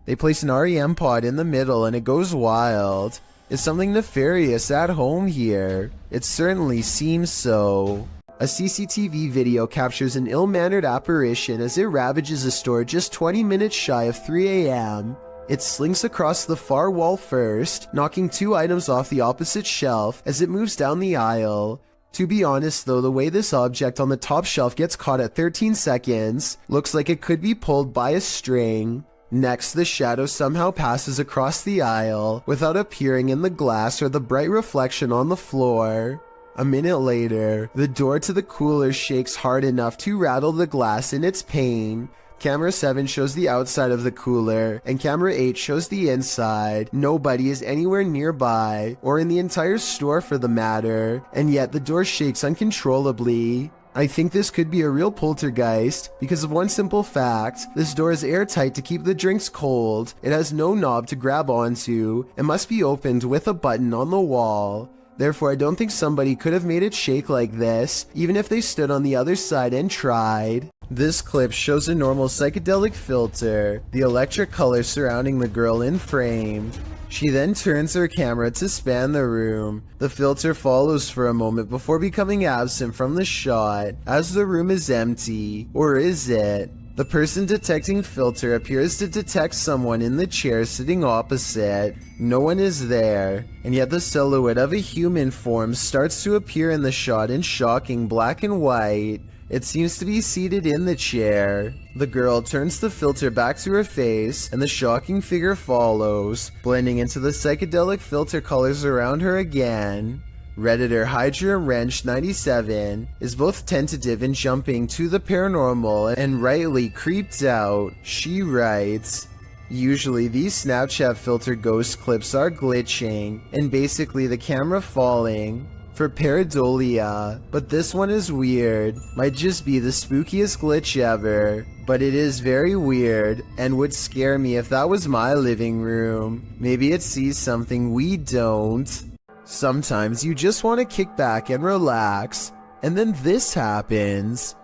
They place an REM pod in the middle and it goes wild. Is something nefarious at home here? It certainly seems so. A CCTV video captures an ill-mannered apparition as it ravages a store just 20 minutes shy of 3 a.m. It slinks across the far wall first, knocking 2 items off the opposite shelf as it moves down the aisle. To be honest though, the way this object on the top shelf gets caught at 13 seconds looks like it could be pulled by a string. Next, the shadow somehow passes across the aisle without appearing in the glass or the bright reflection on the floor. A minute later, the door to the cooler shakes hard enough to rattle the glass in its pain. Camera 7 shows the outside of the cooler, and camera 8 shows the inside. Nobody is anywhere nearby, or in the entire store for the matter, and yet the door shakes uncontrollably. I think this could be a real poltergeist, because of one simple fact: this door is airtight to keep the drinks cold, it has no knob to grab onto, and must be opened with a button on the wall. Therefore, I don't think somebody could have made it shake like this, even if they stood on the other side and tried. This clip shows a normal psychedelic filter, the electric color surrounding the girl in frame. She then turns her camera to span the room. The filter follows for a moment before becoming absent from the shot, as the room is empty. Or is it? The person detecting filter appears to detect someone in the chair sitting opposite. No one is there, and yet the silhouette of a human form starts to appear in the shot in shocking black and white. It seems to be seated in the chair. The girl turns the filter back to her face, and the shocking figure follows, blending into the psychedelic filter colors around her again. Redditor Hydra Wrench 97 is both tentative and jumping to the paranormal and rightly creeped out. She writes, "Usually these Snapchat filter ghost clips are glitching and basically the camera falling for pareidolia, but this one is weird. Might just be the spookiest glitch ever, but it is very weird and would scare me if that was my living room. Maybe it sees something we don't." Sometimes you just want to kick back and relax, and then this happens.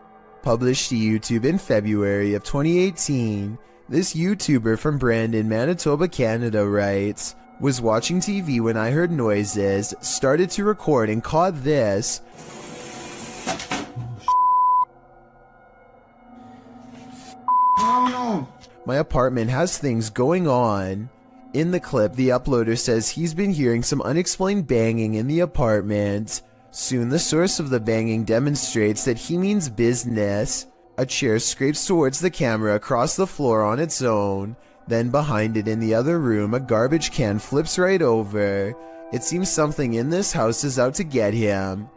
Published to YouTube in February of 2018, this YouTuber from Brandon, Manitoba, Canada writes, "Was watching TV when I heard noises, started to record and caught this." My apartment has things going on. In the clip, the uploader says he's been hearing some unexplained banging in the apartment. Soon the source of the banging demonstrates that he means business. A chair scrapes towards the camera across the floor on its own. Then behind it in the other room, a garbage can flips right over. It seems something in this house is out to get him.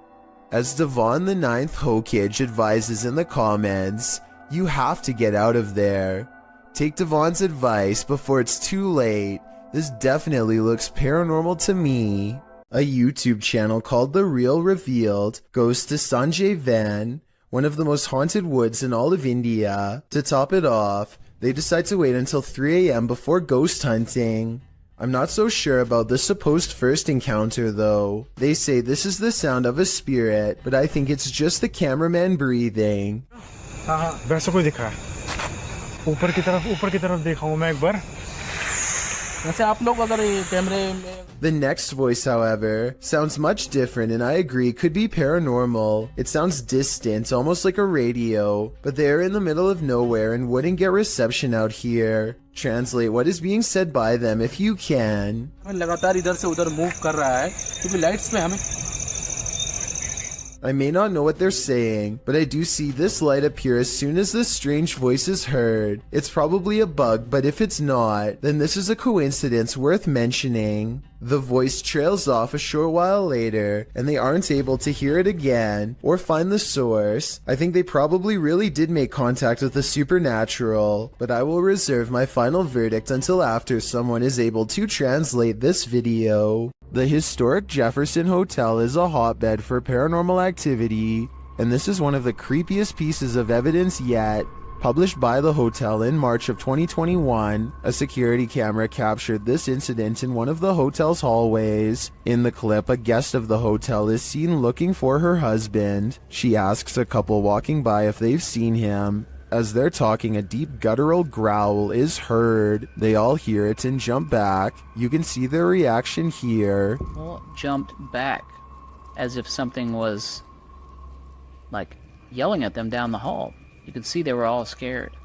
As Devon the Ninth Hokage advises in the comments, you have to get out of there. Take Devon's advice before it's too late. This definitely looks paranormal to me. A YouTube channel called The Real Revealed goes to Sanjay Van, one of the most haunted woods in all of India. To top it off, they decide to wait until 3 a.m. before ghost hunting. I'm not so sure about the supposed first encounter though. They say this is the sound of a spirit, but I think it's just the cameraman breathing. वैसा कोई दिखा है ऊपर की तरफ देखा हूँ मैं एक बार वैसे आप लोग अगर ये कैमरे में The next voice, however, sounds much different and I agree could be paranormal. It sounds distant, almost like a radio, but they're in the middle of nowhere and wouldn't get reception out here. Translate what is being said by them if you can. लगातार इधर से उधर move कर रहा है क्योंकि lights में हमें I may not know what they're saying, but I do see this light appear as soon as this strange voice is heard. It's probably a bug, but if it's not, then this is a coincidence worth mentioning. The voice trails off a short while later, and they aren't able to hear it again or find the source. I think they probably really did make contact with the supernatural, but I will reserve my final verdict until after someone is able to translate this video. The historic Jefferson Hotel is a hotbed for paranormal activity, and this is one of the creepiest pieces of evidence yet. Published by the hotel in March of 2021, a security camera captured this incident in one of the hotel's hallways. In the clip, a guest of the hotel is seen looking for her husband. She asks a couple walking by if they've seen him. As they're talking, a deep guttural growl is heard. They all hear it and jump back. You can see their reaction here. Well, jumped back as if something was like yelling at them down the hall. You could see they were all scared.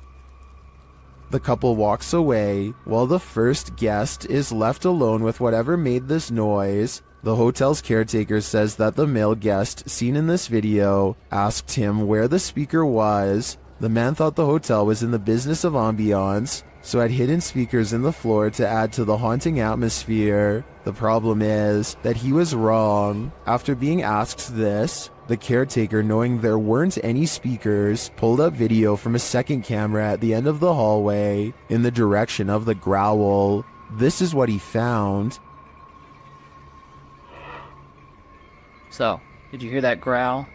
The couple walks away while the first guest is left alone with whatever made this noise. The hotel's caretaker says that the male guest seen in this video asked him where the speaker was. The man thought the hotel was in the business of ambiance, so had hidden speakers in the floor to add to the haunting atmosphere. The problem is that he was wrong. After being asked this, the caretaker, knowing there weren't any speakers, pulled up video from a second camera at the end of the hallway in the direction of the growl. This is what he found. So, did you hear that growl?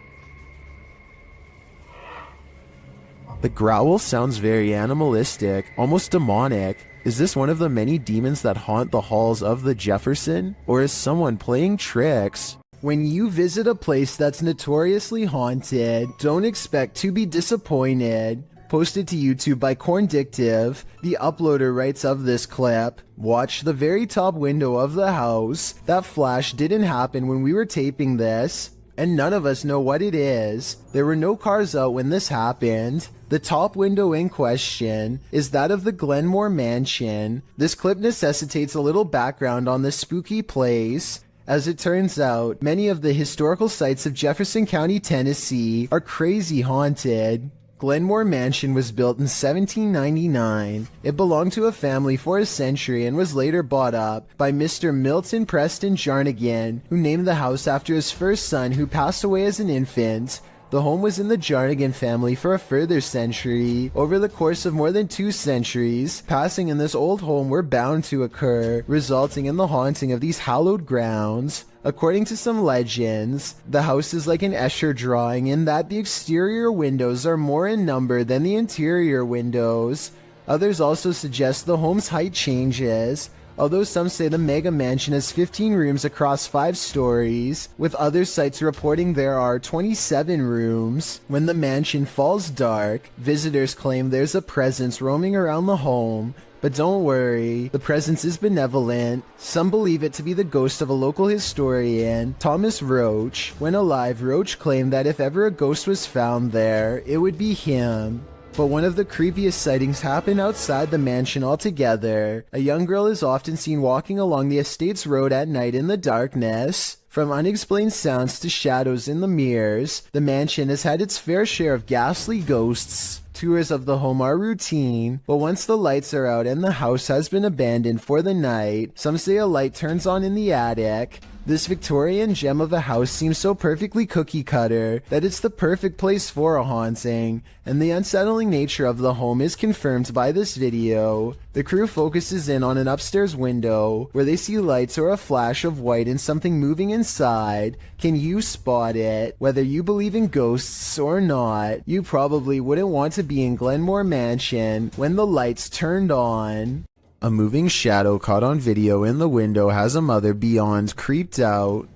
The growl sounds very animalistic, almost demonic. Is this one of the many demons that haunt the halls of the Jefferson? Or is someone playing tricks? When you visit a place that's notoriously haunted, don't expect to be disappointed. Posted to YouTube by Corndictive, the uploader writes of this clip, "Watch the very top window of the house. That flash didn't happen when we were taping this, and none of us know what it is. There were no cars out when this happened. The top window in question is that of the Glenmore Mansion. This clip necessitates a little background on this spooky place. As it turns out, many of the historical sites of Jefferson County, Tennessee are crazy haunted. Glenmore Mansion was built in 1799. It belonged to a family for a century and was later bought up by Mr. Milton Preston Jarnigan, who named the house after his first son who passed away as an infant. The home was in the Jarnigan family for a further century. Over the course of more than 2 centuries, passing in this old home were bound to occur, resulting in the haunting of these hallowed grounds. According to some legends, the house is like an Escher drawing in that the exterior windows are more in number than the interior windows. Others also suggest the home's height changes, although some say the mega mansion has 15 rooms across 5 stories, with other sites reporting there are 27 rooms. When the mansion falls dark, visitors claim there's a presence roaming around the home. But don't worry, the presence is benevolent. Some believe it to be the ghost of a local historian, Thomas Roach. When alive, Roach claimed that if ever a ghost was found there, it would be him. But one of the creepiest sightings happened outside the mansion altogether. A young girl is often seen walking along the estate's road at night in the darkness. From unexplained sounds to shadows in the mirrors, the mansion has had its fair share of ghastly ghosts. Tours of the home are routine, but once the lights are out and the house has been abandoned for the night, some say a light turns on in the attic. This Victorian gem of a house seems so perfectly cookie-cutter that it's the perfect place for a haunting, and the unsettling nature of the home is confirmed by this video. The crew focuses in on an upstairs window, where they see lights or a flash of white and something moving inside. Can you spot it? Whether you believe in ghosts or not, you probably wouldn't want to be in Glenmore Mansion when the lights turned on. A moving shadow caught on video in the window has a mother beyond creeped out.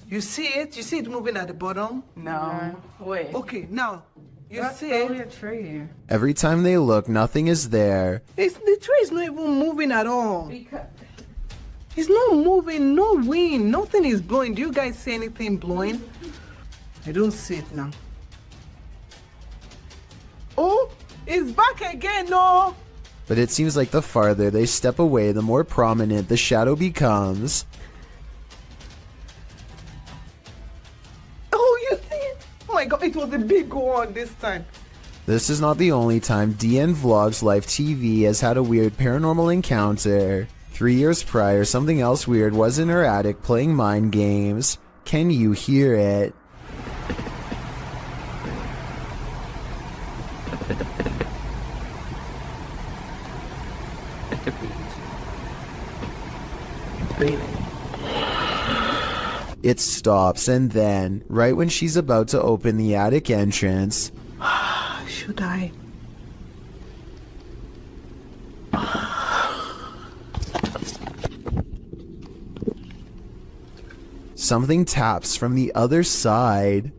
You see it? You see it moving at the bottom? No. Wait. Okay, now. You That's see probably it? a tree. Every time they look, nothing is there. The tree is not even moving at all. It's not moving, no wind, nothing is blowing. Do you guys see anything blowing? I don't see it now. Oh, it's back again, no. But it seems like the farther they step away, the more prominent the shadow becomes. Oh, you see it? Oh my god, it was a big one this time. This is not the only time DN Vlogs Live TV has had a weird paranormal encounter. 3 years prior, something else weird was in her attic playing mind games. Can you hear it? It stops, and then, right when she's about to open the attic entrance, should I? something taps from the other side.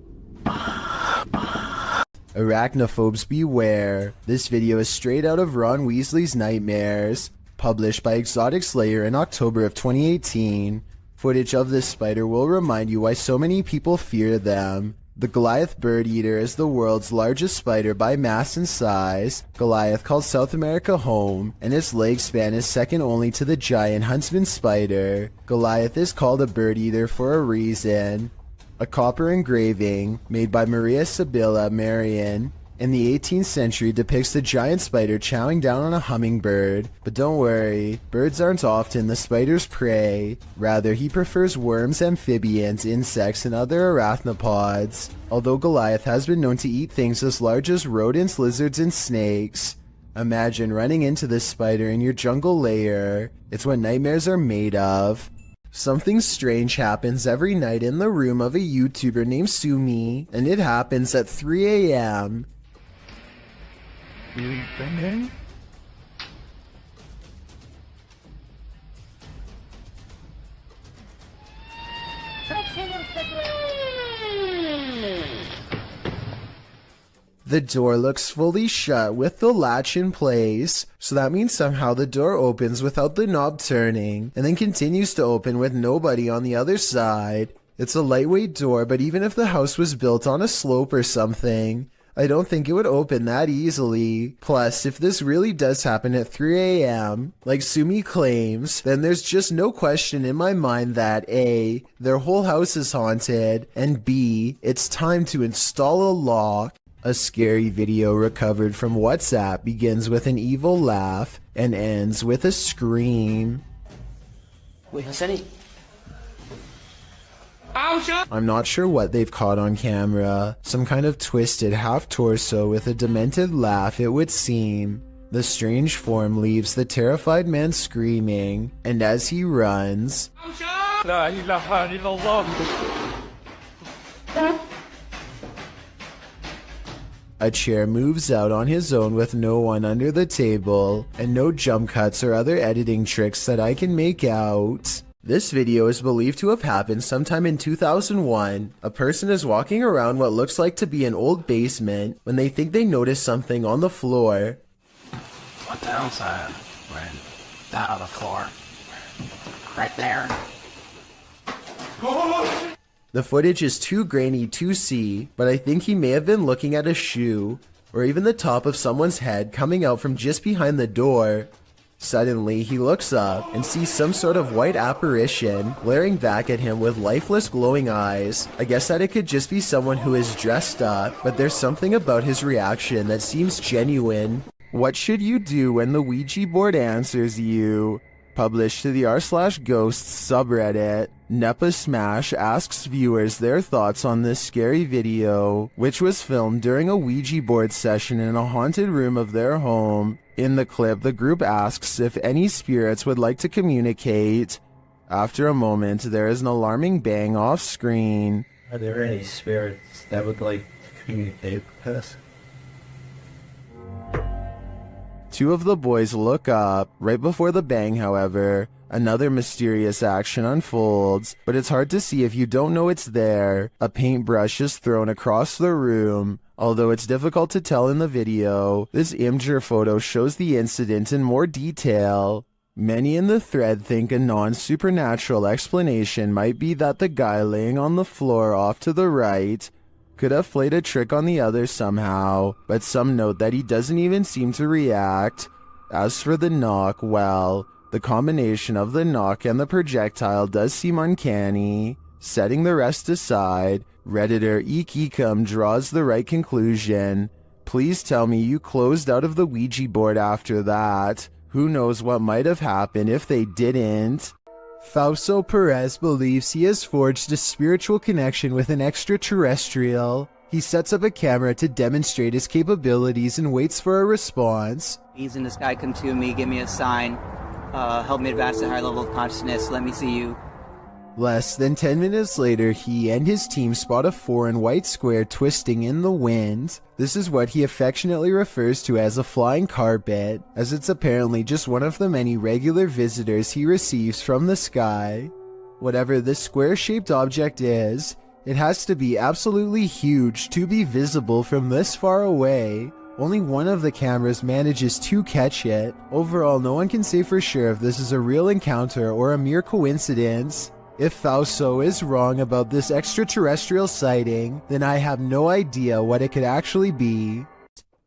Arachnophobes beware. This video is straight out of Ron Weasley's Nightmares, published by Exotic Slayer in October of 2018. Footage of this spider will remind you why so many people fear them. The Goliath bird eater is the world's largest spider by mass and size. Goliath calls South America home, and its leg span is second only to the giant huntsman spider. Goliath is called a bird eater for a reason. A copper engraving, made by Maria Sibylla Marian, in the 18th century depicts the giant spider chowing down on a hummingbird. But don't worry, birds aren't often the spider's prey. Rather, he prefers worms, amphibians, insects, and other arachnopods. Although Goliath has been known to eat things as large as rodents, lizards, and snakes. Imagine running into this spider in your jungle lair. It's what nightmares are made of. Something strange happens every night in the room of a YouTuber named Sumi, and it happens at 3 a.m. The door looks fully shut with the latch in place, so that means somehow the door opens without the knob turning, and then continues to open with nobody on the other side. It's a lightweight door, but even if the house was built on a slope or something, I don't think it would open that easily. Plus, if this really does happen at 3 a.m., like Sumi claims, then there's just no question in my mind that A, their whole house is haunted, and B, it's time to install a lock. A scary video recovered from WhatsApp begins with an evil laugh and ends with a scream. I'm not sure what they've caught on camera. Some kind of twisted half-torso with a demented laugh, it would seem. The strange form leaves the terrified man screaming, and as he runs, a chair moves out on his own with no one under the table, and no jump cuts or other editing tricks that I can make out. This video is believed to have happened sometime in 2001. A person is walking around what looks like to be an old basement when they think they notice something on the floor. What the hell's that? Right. That on the floor. Right there. The footage is too grainy to see, but I think he may have been looking at a shoe, or even the top of someone's head coming out from just behind the door. Suddenly, he looks up and sees some sort of white apparition glaring back at him with lifeless glowing eyes. I guess that it could just be someone who is dressed up, but there's something about his reaction that seems genuine. What should you do when the Ouija board answers you? Published to the r/ghosts subreddit, Nepa Smash asks viewers their thoughts on this scary video, which was filmed during a Ouija board session in a haunted room of their home. In the clip, the group asks if any spirits would like to communicate. After a moment, there is an alarming bang off screen. Are there any spirits that would like to communicate with us? Two of the boys look up. Right before the bang, however, another mysterious action unfolds, but it's hard to see if you don't know it's there. A paintbrush is thrown across the room. Although it's difficult to tell in the video, this Imgur photo shows the incident in more detail. Many in the thread think a non-supernatural explanation might be that the guy laying on the floor off to the right could have played a trick on the others somehow, but some note that he doesn't even seem to react. As for the knock, well, the combination of the knock and the projectile does seem uncanny. Setting the rest aside, Redditor Eekecum draws the right conclusion. Please tell me you closed out of the Ouija board after that. Who knows what might have happened if they didn't. Fausto Perez believes he has forged a spiritual connection with an extraterrestrial. He sets up a camera to demonstrate his capabilities and waits for a response. He's in the sky, come to me, give me a sign. Help me advance to a higher level of consciousness, let me see you. Less than 10 minutes later, he and his team spot a foreign white square twisting in the wind. This is what he affectionately refers to as a flying carpet, as it's apparently just one of the many regular visitors he receives from the sky. Whatever this square-shaped object is, it has to be absolutely huge to be visible from this far away. Only one of the cameras manages to catch it. Overall, no one can say for sure if this is a real encounter or a mere coincidence. If Fausto is wrong about this extraterrestrial sighting, then I have no idea what it could actually be.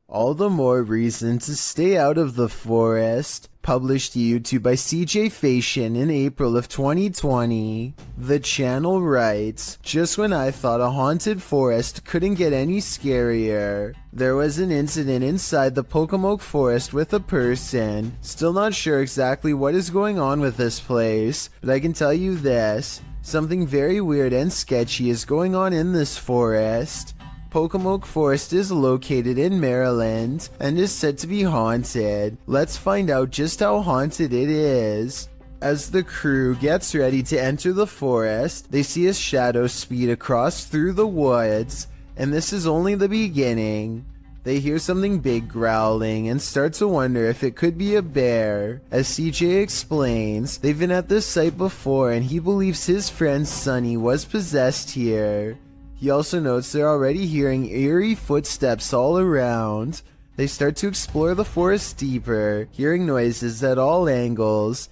All the more reason to stay out of the forest. Published to YouTube by CJ Fashion in April of 2020. The channel writes, just when I thought a haunted forest couldn't get any scarier, there was an incident inside the Pocomoke forest with a person. Still not sure exactly what is going on with this place, but I can tell you this, something very weird and sketchy is going on in this forest. Pocomoke Forest is located in Maryland and is said to be haunted. Let's find out just how haunted it is. As the crew gets ready to enter the forest, they see a shadow speed across through the woods, and this is only the beginning. They hear something big growling and start to wonder if it could be a bear. As CJ explains, they've been at this site before and he believes his friend Sunny was possessed here. He also notes they're already hearing eerie footsteps all around. They start to explore the forest deeper, hearing noises at all angles.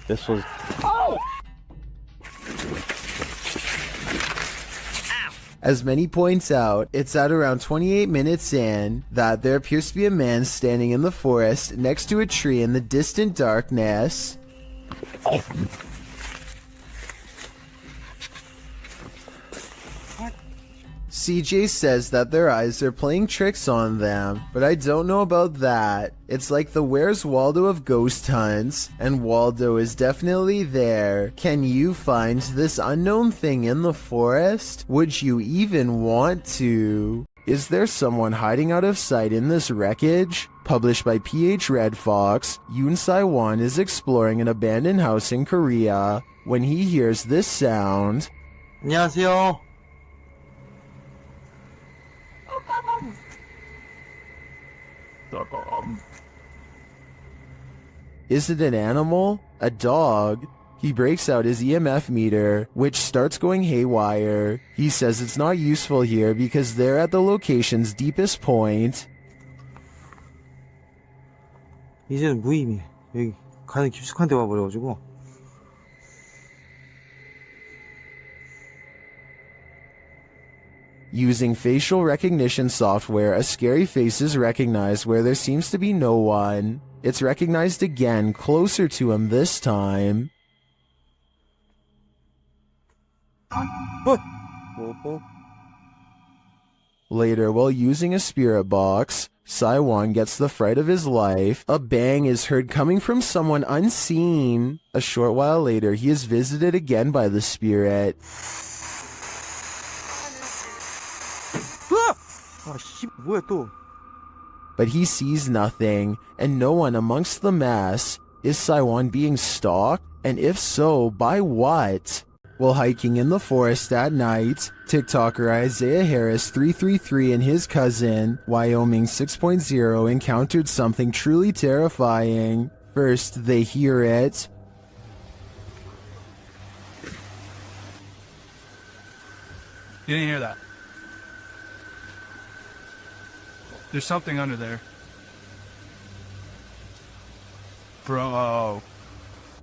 This was... Oh! As many points out, it's at around 28 minutes in that there appears to be a man standing in the forest next to a tree in the distant darkness. CJ says that their eyes are playing tricks on them, but I don't know about that. It's like the Where's Waldo of ghost hunts, and Waldo is definitely there. Can you find this unknown thing in the forest? Would you even want to? Is there someone hiding out of sight in this wreckage? Published by PH Red Fox, Yoon Sai-won is exploring an abandoned house in Korea when he hears this sound. 안녕하세요. Is it an animal? A dog? He breaks out his EMF meter, which starts going haywire. He says it's not useful here because they're at the location's deepest point. 이제는 무의미. 여기 가는 깊숙한 데 와버려가지고. Using facial recognition software, a scary face is recognized where there seems to be no one. It's recognized again, closer to him this time. Later, while using a spirit box, Sai-won gets the fright of his life. A bang is heard coming from someone unseen. A short while later, he is visited again by the spirit. 뭐야 또? But he sees nothing, and no one amongst the mess. Is Sai-won being stalked? And if so, by what? While hiking in the forest at night, TikToker Isaiah Harris 333 and his cousin, Wyoming 6.0, encountered something truly terrifying. First, they hear it. You didn't hear that. There's something under there. Bro.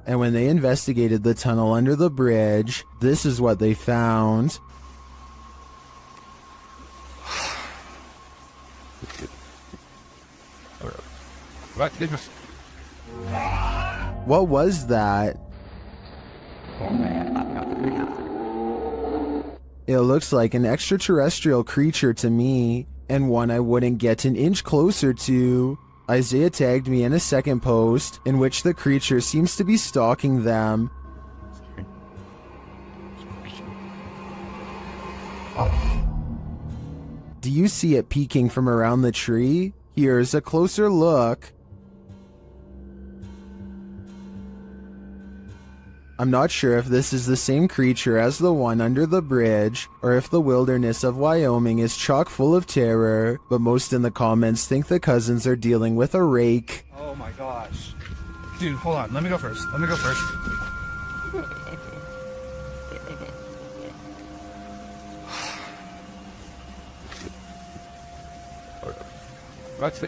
And when they investigated the tunnel under the bridge, this is what they found. What was that? It looks like an extraterrestrial creature to me, and one I wouldn't get an inch closer to. Isaiah tagged me in a second post, in which the creature seems to be stalking them. Do you see it peeking from around the tree? Here's a closer look. I'm not sure if this is the same creature as the one under the bridge, or if the wilderness of Wyoming is chock full of terror, but most in the comments think the cousins are dealing with a rake. Oh my gosh. Dude, hold on. Let me go first. Let's see.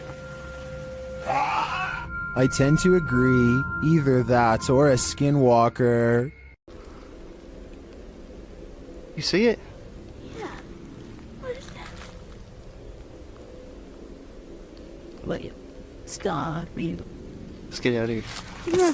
I tend to agree, either that or a skinwalker. You see it? Yeah. What is that? Wait. Stop me. Let's get out of here. Yeah.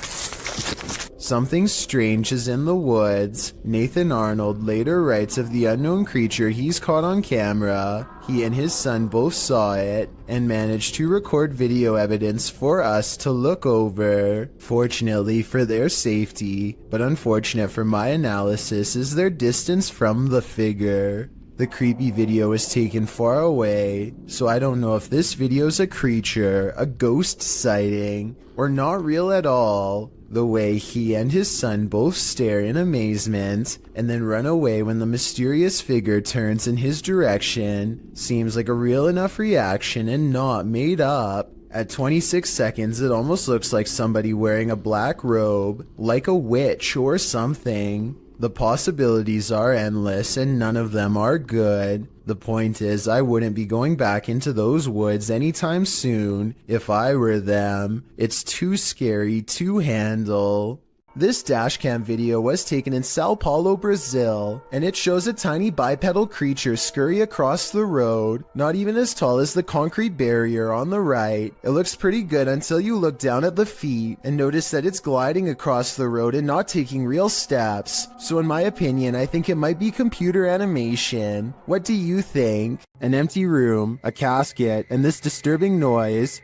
Something strange is in the woods. Nathan Arnold later writes of the unknown creature he's caught on camera. He and his son both saw it and managed to record video evidence for us to look over. Fortunately for their safety, but unfortunate for my analysis, is their distance from the figure. The creepy video was taken far away, so I don't know if this video's a creature, a ghost sighting, or not real at all. The way he and his son both stare in amazement and then run away when the mysterious figure turns in his direction seems like a real enough reaction and not made up. At 26 seconds, it almost looks like somebody wearing a black robe, like a witch or something. The possibilities are endless and none of them are good. The point is, I wouldn't be going back into those woods anytime soon if I were them. It's too scary to handle. This dashcam video was taken in Sao Paulo, Brazil, and it shows a tiny bipedal creature scurry across the road, not even as tall as the concrete barrier on the right. It looks pretty good until you look down at the feet and notice that it's gliding across the road and not taking real steps. So in my opinion, I think it might be computer animation. What do you think? An empty room, a casket, and this disturbing noise.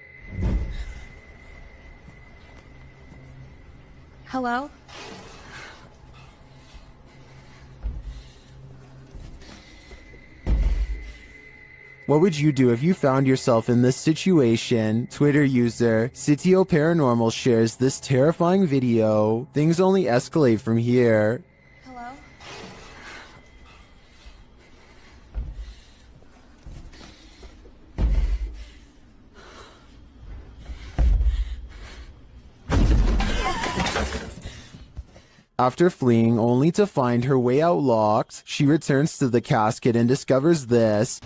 Hello? What would you do if you found yourself in this situation? Twitter user Sitio Paranormal shares this terrifying video. Things only escalate from here. Hello? After fleeing only to find her way out locked, she returns to the casket and discovers this.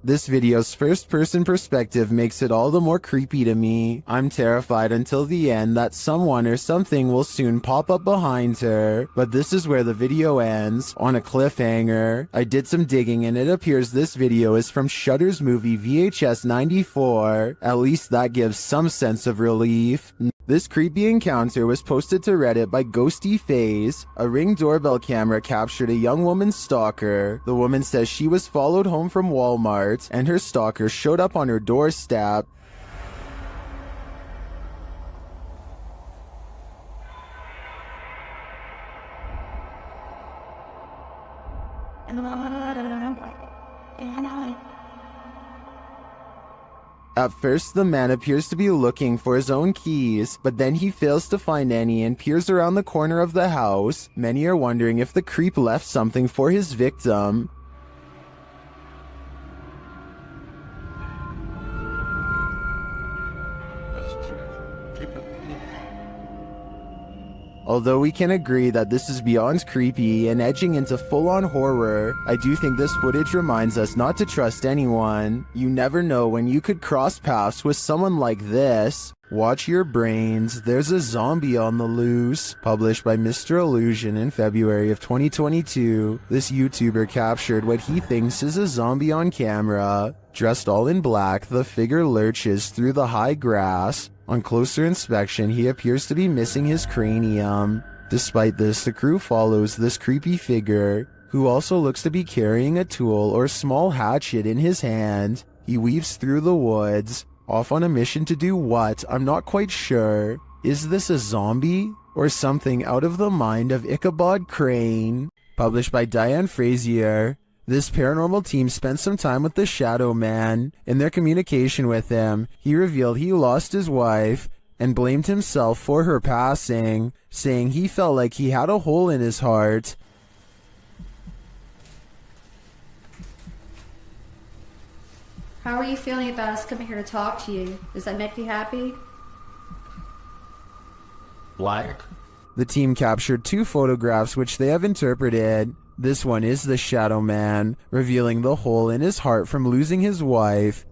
This video's first-person perspective makes it all the more creepy to me. I'm terrified until the end that someone or something will soon pop up behind her. But this is where the video ends, on a cliffhanger. I did some digging and it appears this video is from Shudder's movie VHS 94. At least that gives some sense of relief. This creepy encounter was posted to Reddit by Ghosty Phase. A Ring doorbell camera captured a young woman's stalker. The woman says she was followed home from Walmart, and her stalker showed up on her doorstep. At first, the man appears to be looking for his own keys, but then he fails to find any and peers around the corner of the house. Many are wondering if the creep left something for his victim. Although we can agree that this is beyond creepy and edging into full-on horror, I do think this footage reminds us not to trust anyone. You never know when you could cross paths with someone like this. Watch your brains, there's a zombie on the loose. Published by Mr. Illusion in February of 2022, this YouTuber captured what he thinks is a zombie on camera. Dressed all in black, the figure lurches through the high grass. On closer inspection, he appears to be missing his cranium. Despite this, the crew follows this creepy figure, who also looks to be carrying a tool or small hatchet in his hand. He weaves through the woods, off on a mission to do what? I'm not quite sure. Is this a zombie? Or something out of the mind of Ichabod Crane? Published by Diane Frazier. This paranormal team spent some time with the Shadow Man. In their communication with him, he revealed he lost his wife and blamed himself for her passing, saying he felt like he had a hole in his heart. How are you feeling about us coming here to talk to you? Does that make you happy? Black. The team captured 2 photographs which they have interpreted. This one is the Shadow Man, revealing the hole in his heart from losing his wife.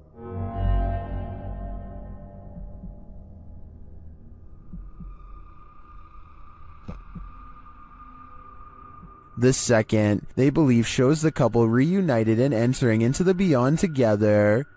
The second, they believe, shows the couple reunited and entering into the beyond together.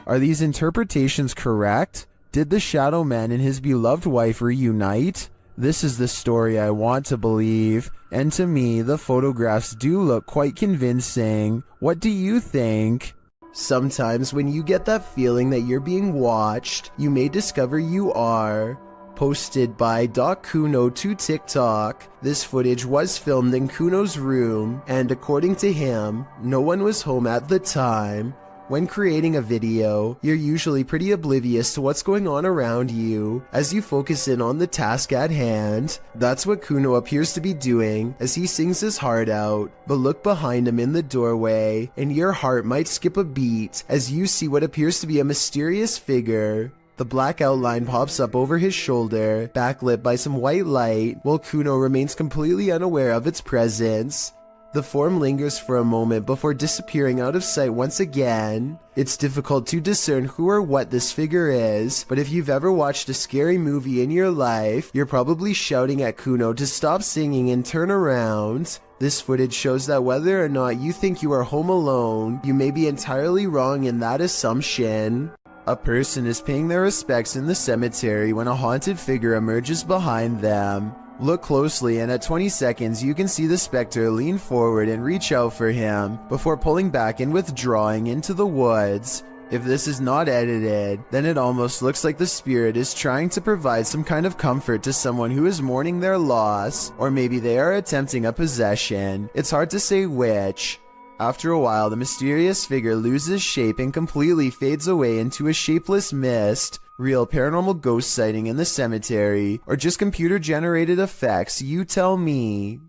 Are these interpretations correct? Did the Shadow Man and his beloved wife reunite? This is the story I want to believe, and to me, the photographs do look quite convincing. What do you think? Sometimes when you get that feeling that you're being watched, you may discover you are. Posted by Doc Kuno to TikTok, this footage was filmed in Kuno's room, and according to him, no one was home at the time. When creating a video, you're usually pretty oblivious to what's going on around you as you focus in on the task at hand. That's what Kuno appears to be doing as he sings his heart out. But look behind him in the doorway and your heart might skip a beat as you see what appears to be a mysterious figure. The black outline pops up over his shoulder, backlit by some white light, while Kuno remains completely unaware of its presence. The form lingers for a moment before disappearing out of sight once again. It's difficult to discern who or what this figure is, but if you've ever watched a scary movie in your life, you're probably shouting at Kuno to stop singing and turn around. This footage shows that whether or not you think you are home alone, you may be entirely wrong in that assumption. A person is paying their respects in the cemetery when a haunted figure emerges behind them. Look closely, and at 20 seconds you can see the specter lean forward and reach out for him, before pulling back and withdrawing into the woods. If this is not edited, then it almost looks like the spirit is trying to provide some kind of comfort to someone who is mourning their loss, or maybe they are attempting a possession. It's hard to say which. After a while, the mysterious figure loses shape and completely fades away into a shapeless mist. Real paranormal ghost sighting in the cemetery, or just computer-generated effects, you tell me.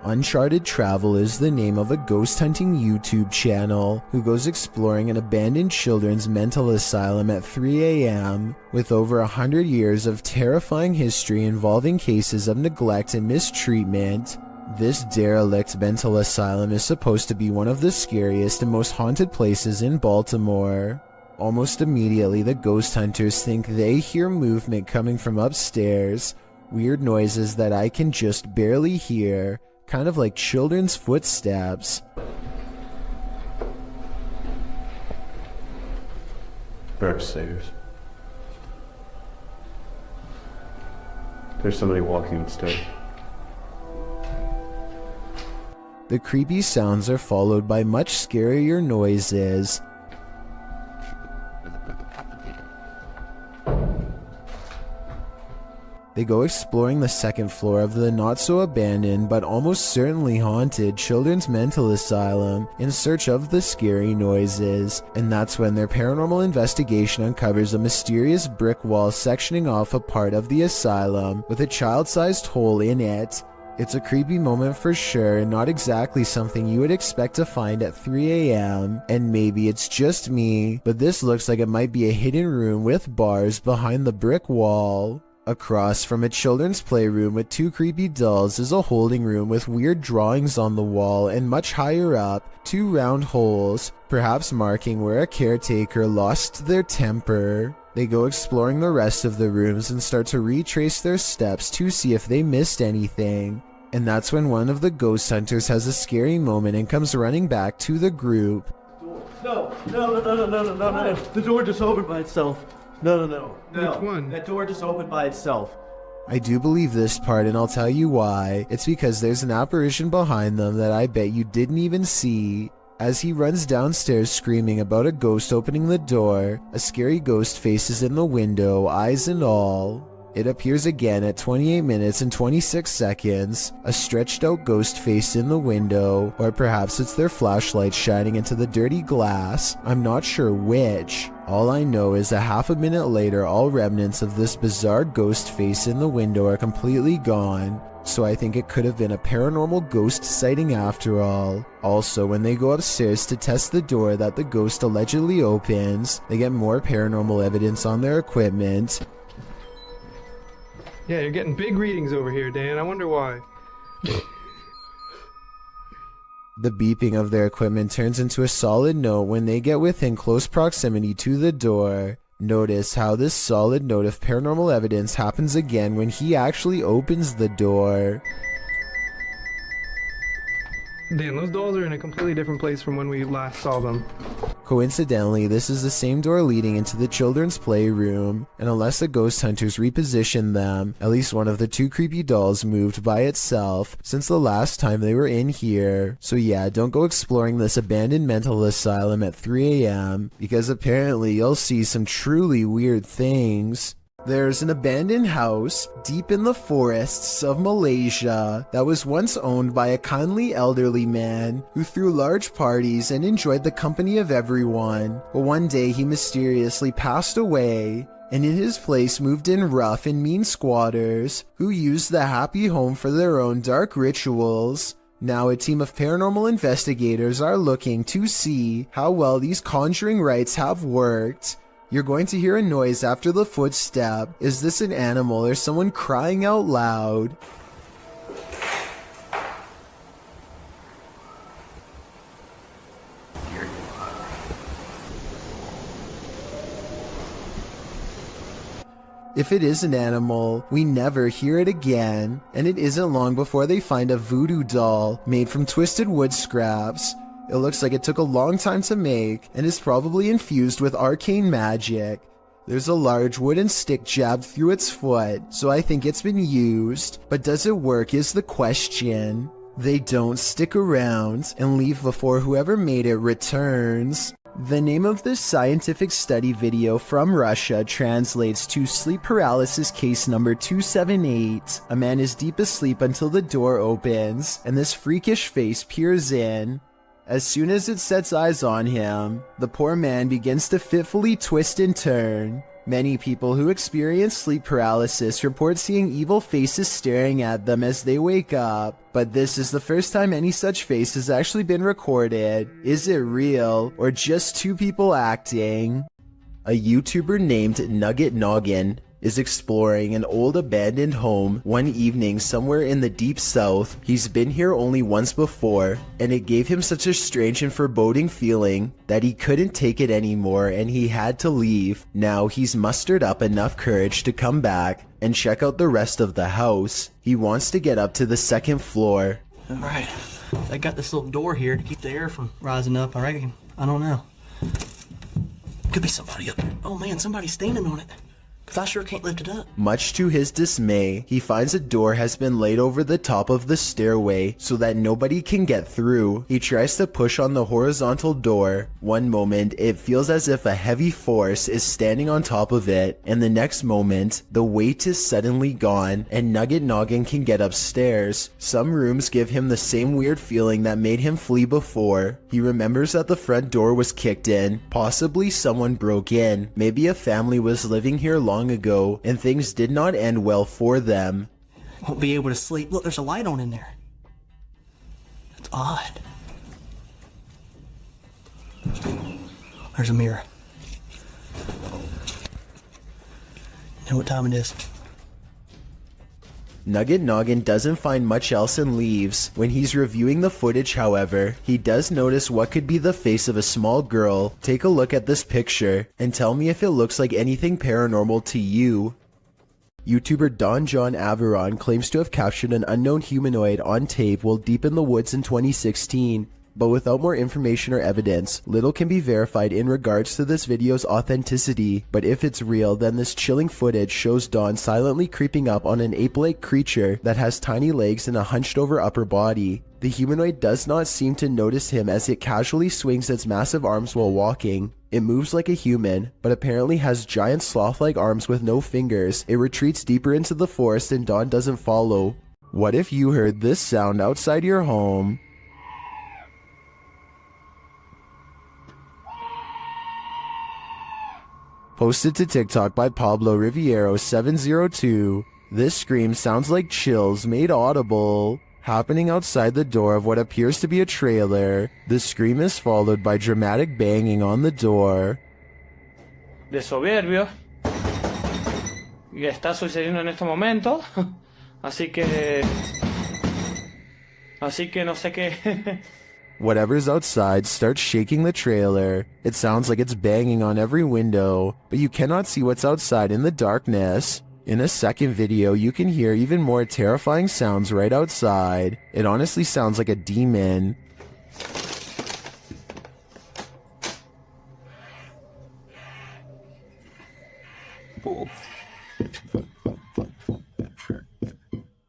Uncharted Travel is the name of a ghost hunting YouTube channel who goes exploring an abandoned children's mental asylum at 3 a.m. With over 100 years of terrifying history involving cases of neglect and mistreatment, this derelict mental asylum is supposed to be one of the scariest and most haunted places in Baltimore. Almost immediately, the ghost hunters think they hear movement coming from upstairs, weird noises that I can just barely hear, kind of like children's footsteps. They're upstairs. There's somebody walking upstairs. The creepy sounds are followed by much scarier noises. They go exploring the second floor of the not-so-abandoned but almost certainly haunted children's mental asylum in search of the scary noises, and that's when their paranormal investigation uncovers a mysterious brick wall sectioning off a part of the asylum with a child-sized hole in it. It's a creepy moment for sure, and not exactly something you would expect to find at 3 a.m. And maybe it's just me, but this looks like it might be a hidden room with bars behind the brick wall. Across from a children's playroom with two creepy dolls is a holding room with weird drawings on the wall, and much higher up, two round holes, perhaps marking where a caretaker lost their temper. They go exploring the rest of the rooms and start to retrace their steps to see if they missed anything. And that's when one of the ghost hunters has a scary moment and comes running back to the group. No. The door just opened by itself. No. Which one? That door just opened by itself. I do believe this part, and I'll tell you why. It's because there's an apparition behind them that I bet you didn't even see. As he runs downstairs screaming about a ghost opening the door, a scary ghost face is in the window, eyes and all. It appears again at 28 minutes and 26 seconds, a stretched out ghost face in the window, or perhaps it's their flashlight shining into the dirty glass. I'm not sure which. All I know is a half a minute later, all remnants of this bizarre ghost face in the window are completely gone. So I think it could have been a paranormal ghost sighting after all. Also, when they go upstairs to test the door that the ghost allegedly opens, they get more paranormal evidence on their equipment. Yeah, you're getting big readings over here, Dan. I wonder why. The beeping of their equipment turns into a solid note when they get within close proximity to the door. Notice how this solid note of paranormal evidence happens again when he actually opens the door. Dan, those dolls are in a completely different place from when we last saw them. Coincidentally, this is the same door leading into the children's playroom, and unless the ghost hunters repositioned them, at least one of the two creepy dolls moved by itself since the last time they were in here. So yeah, don't go exploring this abandoned mental asylum at 3 a.m. because apparently you'll see some truly weird things. There's an abandoned house deep in the forests of Malaysia that was once owned by a kindly elderly man who threw large parties and enjoyed the company of everyone. But one day he mysteriously passed away, and in his place moved in rough and mean squatters who used the happy home for their own dark rituals. Now a team of paranormal investigators are looking to see how well these conjuring rites have worked. You're going to hear a noise after the footstep. Is this an animal or someone crying out loud? If it is an animal, we never hear it again, and it isn't long before they find a voodoo doll made from twisted wood scraps. It looks like it took a long time to make, and is probably infused with arcane magic. There's a large wooden stick jabbed through its foot, so I think it's been used, but does it work is the question. They don't stick around and leave before whoever made it returns. The name of this scientific study video from Russia translates to sleep paralysis case number 278. A man is deep asleep until the door opens, and this freakish face peers in. As soon as it sets eyes on him, the poor man begins to fitfully twist and turn. Many people who experience sleep paralysis report seeing evil faces staring at them as they wake up, but this is the first time any such face has actually been recorded. Is it real, or just two people acting? A YouTuber named Nugget Noggin is exploring an old abandoned home one evening somewhere in the deep south. He's been here only once before, and it gave him such a strange and foreboding feeling that he couldn't take it anymore and he had to leave. Now he's mustered up enough courage to come back and check out the rest of the house. He wants to get up to the second floor. Alright, they got this little door here to keep the air from rising up, I reckon. I don't know. Could be somebody up there. Oh man, somebody's standing on it. Because I sure can't lift it up. Much to his dismay, he finds a door has been laid over the top of the stairway so that nobody can get through. He tries to push on the horizontal door. One moment, it feels as if a heavy force is standing on top of it, and the next moment, the weight is suddenly gone, and Nugget Noggin can get upstairs. Some rooms give him the same weird feeling that made him flee before. He remembers that the front door was kicked in. Possibly someone broke in. Maybe a family was living here long ago, and things did not end well for them. Won't be able to sleep. Look, there's a light on in there. It's odd. There's a mirror. You know what time it is? Nugget Noggin doesn't find much else and leaves. When he's reviewing the footage, however, he does notice what could be the face of a small girl. Take a look at this picture and tell me if it looks like anything paranormal to you. YouTuber Don John Averon claims to have captured an unknown humanoid on tape while deep in the woods in 2016. But without more information or evidence, little can be verified in regards to this video's authenticity. But if it's real, then this chilling footage shows Dawn silently creeping up on an ape-like creature that has tiny legs and a hunched-over upper body. The humanoid does not seem to notice him as it casually swings its massive arms while walking. It moves like a human, but apparently has giant sloth-like arms with no fingers. It retreats deeper into the forest and Dawn doesn't follow. What if you heard this sound outside your home? Posted to TikTok by Pablo Riviero 702. This scream sounds like chills made audible, happening outside the door of what appears to be a trailer. The scream is followed by dramatic banging on the door. De soberbio. Y está sucediendo en este momento. Así que no sé qué. Whatever's outside starts shaking the trailer. It sounds like it's banging on every window, but you cannot see what's outside in the darkness. In a second video, you can hear even more terrifying sounds right outside. It honestly sounds like a demon.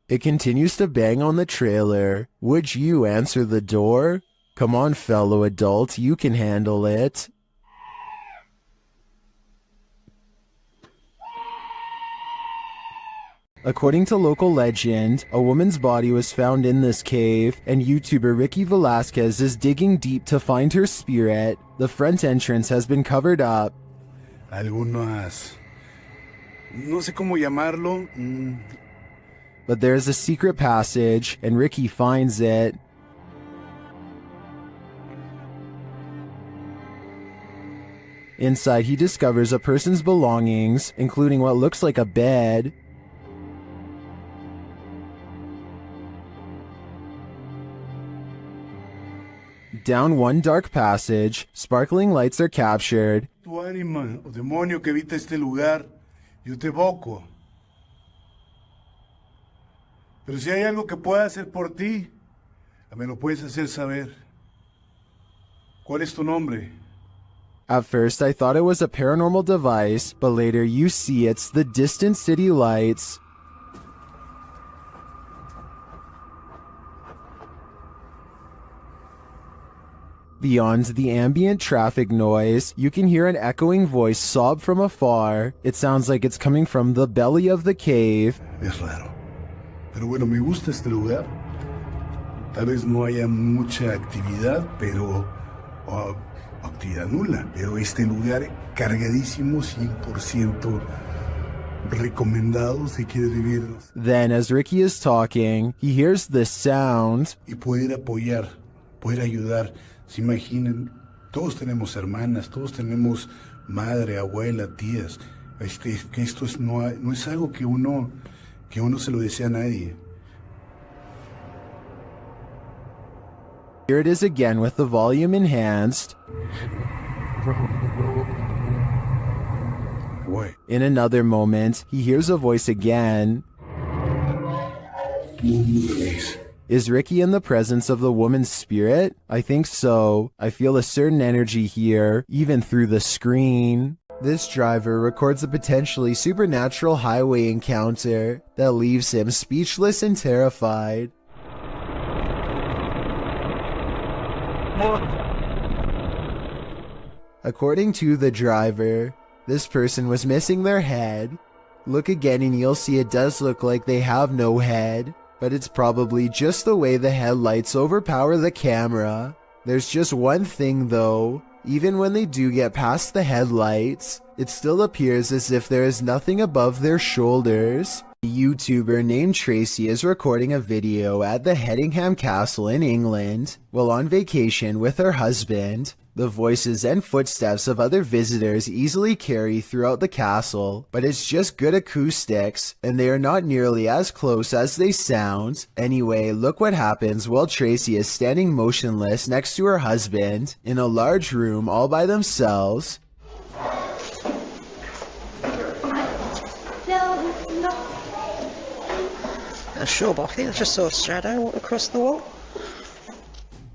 It continues to bang on the trailer. Would you answer the door? Come on, fellow adult, you can handle it. According to local legend, a woman's body was found in this cave, and YouTuber Ricky Velasquez is digging deep to find her spirit. The front entrance has been covered up. Algunas... no sé cómo llamarlo. But there's a secret passage, and Ricky finds it. Inside, he discovers a person's belongings, including what looks like a bed. Down one dark passage, sparkling lights are captured. Tu ánima o demonio que habita este lugar, yo te evoco. Pero si hay algo que pueda hacer por ti, me lo puedes hacer saber. ¿Cuál es tu nombre? At first, I thought it was a paranormal device, but later you see it's the distant city lights. Beyond the ambient traffic noise, you can hear an echoing voice sob from afar. It sounds like it's coming from the belly of the cave. Es raro. Pero bueno, me gusta este lugar. Tal vez no haya mucha actividad, pero... actividad nula. Pero este lugar cargadísimo, 100% recomendado si quieres vivir. Then, as Ricky is talking, he hears this sound. Y poder apoyar, poder ayudar. Se imaginen, todos tenemos hermanas, todos tenemos madre, abuela, tías. Que esto no es algo que uno se lo desea a nadie. Here it is again with the volume enhanced. What? In another moment, he hears a voice again. Is Ricky in the presence of the woman's spirit? I think so. I feel a certain energy here, even through the screen. This driver records a potentially supernatural highway encounter that leaves him speechless and terrified. According to the driver, this person was missing their head. Look again and you'll see it does look like they have no head. But it's probably just the way the headlights overpower the camera. There's just one thing though, even when they do get past the headlights, it still appears as if there is nothing above their shoulders. A YouTuber named Tracy is recording a video at the Hedingham Castle in England while on vacation with her husband. The voices and footsteps of other visitors easily carry throughout the castle, but it's just good acoustics, and they are not nearly as close as they sound. Anyway, look what happens while Tracy is standing motionless next to her husband in a large room all by themselves. Sure, but I think I just saw a shadow walk across the wall.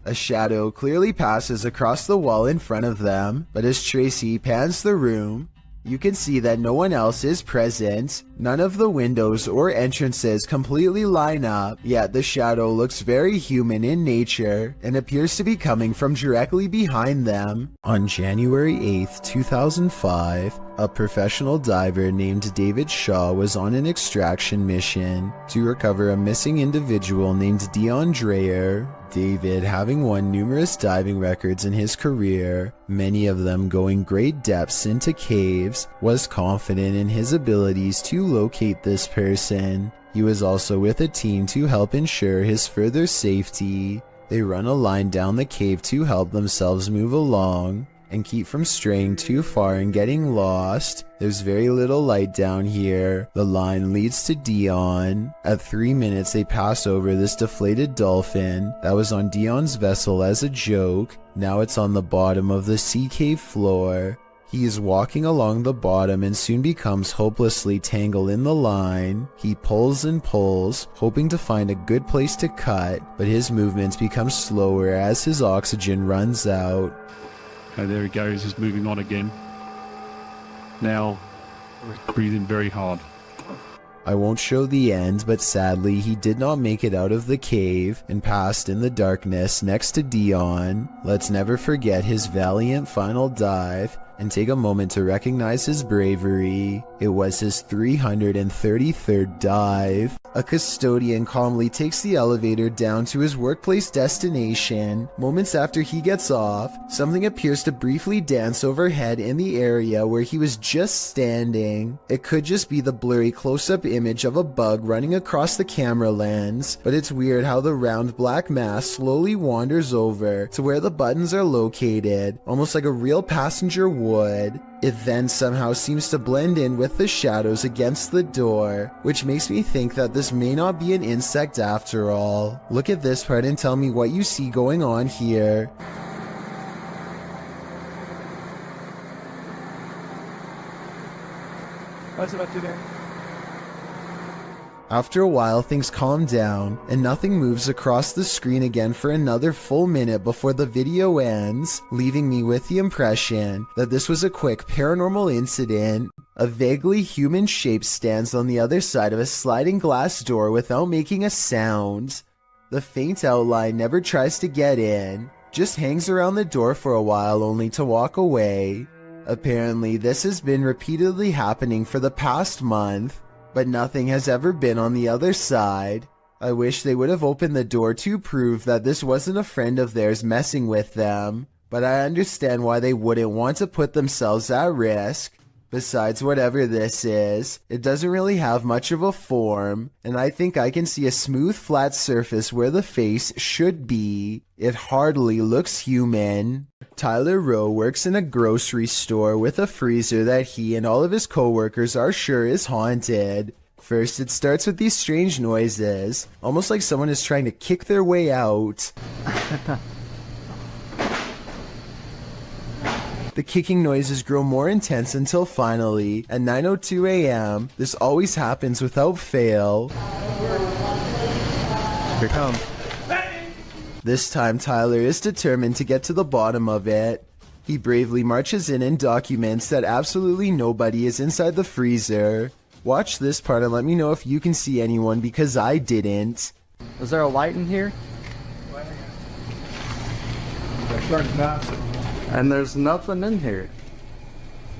A shadow clearly passes across the wall in front of them, but as Tracy pans the room, you can see that no one else is present. None of the windows or entrances completely line up, yet the shadow looks very human in nature and appears to be coming from directly behind them. On January 8th, 2005, a professional diver named David Shaw was on an extraction mission to recover a missing individual named Dion Dreyer. David, having won numerous diving records in his career, many of them going great depths into caves, was confident in his abilities to locate this person. He was also with a team to help ensure his further safety. They run a line down the cave to help themselves move along and keep from straying too far and getting lost. There's very little light down here. The line leads to Dion. At 3 minutes they pass over this deflated dolphin that was on Dion's vessel as a joke. Now it's on the bottom of the sea cave floor. He is walking along the bottom and soon becomes hopelessly tangled in the line. He pulls and pulls, hoping to find a good place to cut, but his movements become slower as his oxygen runs out. Okay, there he goes, he's moving on again. Now, breathing very hard. I won't show the end, but sadly he did not make it out of the cave and passed in the darkness next to Dion. Let's never forget his valiant final dive and take a moment to recognize his bravery. It was his 333rd dive. A custodian calmly takes the elevator down to his workplace destination. Moments after he gets off, something appears to briefly dance overhead in the area where he was just standing. It could just be the blurry close-up image of a bug running across the camera lens, but it's weird how the round black mass slowly wanders over to where the buttons are located, almost like a real passenger would. It then somehow seems to blend in with the shadows against the door, which makes me think that this may not be an insect after all. Look at this part and tell me what you see going on here. What's about to do? After a while, things calm down, and nothing moves across the screen again for another full minute before the video ends, leaving me with the impression that this was a quick paranormal incident. A vaguely human shape stands on the other side of a sliding glass door without making a sound. The faint outline never tries to get in, just hangs around the door for a while only to walk away. Apparently, this has been repeatedly happening for the past month, but nothing has ever been on the other side. I wish they would have opened the door to prove that this wasn't a friend of theirs messing with them, but I understand why they wouldn't want to put themselves at risk. Besides, whatever this is, it doesn't really have much of a form, and I think I can see a smooth flat surface where the face should be. It hardly looks human. Tyler Rowe works in a grocery store with a freezer that he and all of his co-workers are sure is haunted. First, it starts with these strange noises, almost like someone is trying to kick their way out. The kicking noises grow more intense until finally, at 9:02 a.m., this always happens without fail. Here it comes. This time Tyler is determined to get to the bottom of it. He bravely marches in and documents that absolutely nobody is inside the freezer. Watch this part and let me know if you can see anyone, because I didn't. Is there a light in here? And there's nothing in here.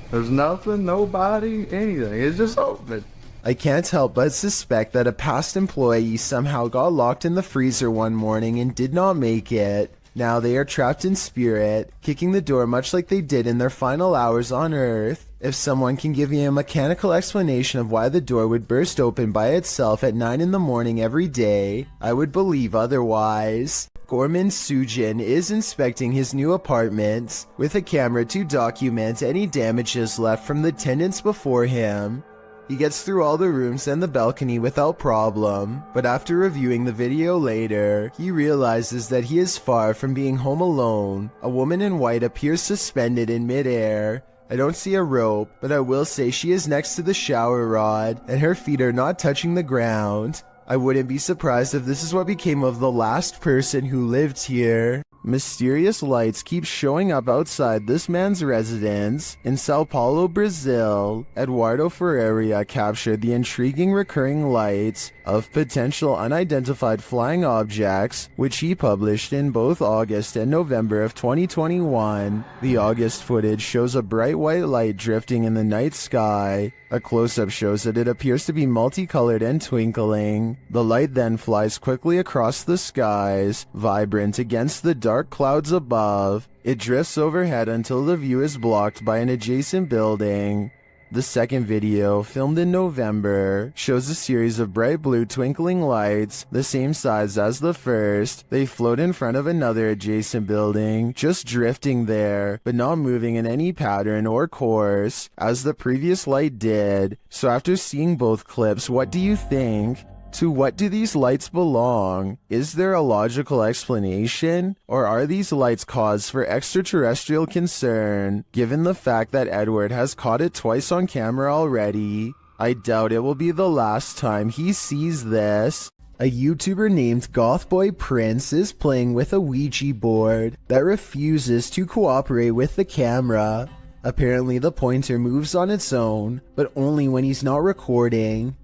There's nothing, nobody, anything. It's just open. I can't help but suspect that a past employee somehow got locked in the freezer one morning and did not make it. Now they are trapped in spirit, kicking the door much like they did in their final hours on Earth. If someone can give me a mechanical explanation of why the door would burst open by itself at 9 in the morning every day, I would believe otherwise. Gorman Sujin is inspecting his new apartment with a camera to document any damages left from the tenants before him. He gets through all the rooms and the balcony without problem, but after reviewing the video later, he realizes that he is far from being home alone. A woman in white appears suspended in midair. I don't see a rope, but I will say she is next to the shower rod, and her feet are not touching the ground. I wouldn't be surprised if this is what became of the last person who lived here. Mysterious lights keep showing up outside this man's residence in Sao Paulo, Brazil. Eduardo Ferreira captured the intriguing recurring lights of potential unidentified flying objects, which he published in both August and November of 2021. The August footage shows a bright white light drifting in the night sky. A close-up shows that it appears to be multicolored and twinkling. The light then flies quickly across the skies, vibrant against the dark clouds above. It drifts overhead until the view is blocked by an adjacent building. The second video, filmed in November, shows a series of bright blue twinkling lights, the same size as the first. They float in front of another adjacent building, just drifting there, but not moving in any pattern or course, as the previous light did. So after seeing both clips, what do you think? To what do these lights belong? Is there a logical explanation? Or are these lights cause for extraterrestrial concern, given the fact that Edward has caught it twice on camera already? I doubt it will be the last time he sees this. A YouTuber named Gothboy Prince is playing with a Ouija board that refuses to cooperate with the camera. Apparently the pointer moves on its own, but only when he's not recording.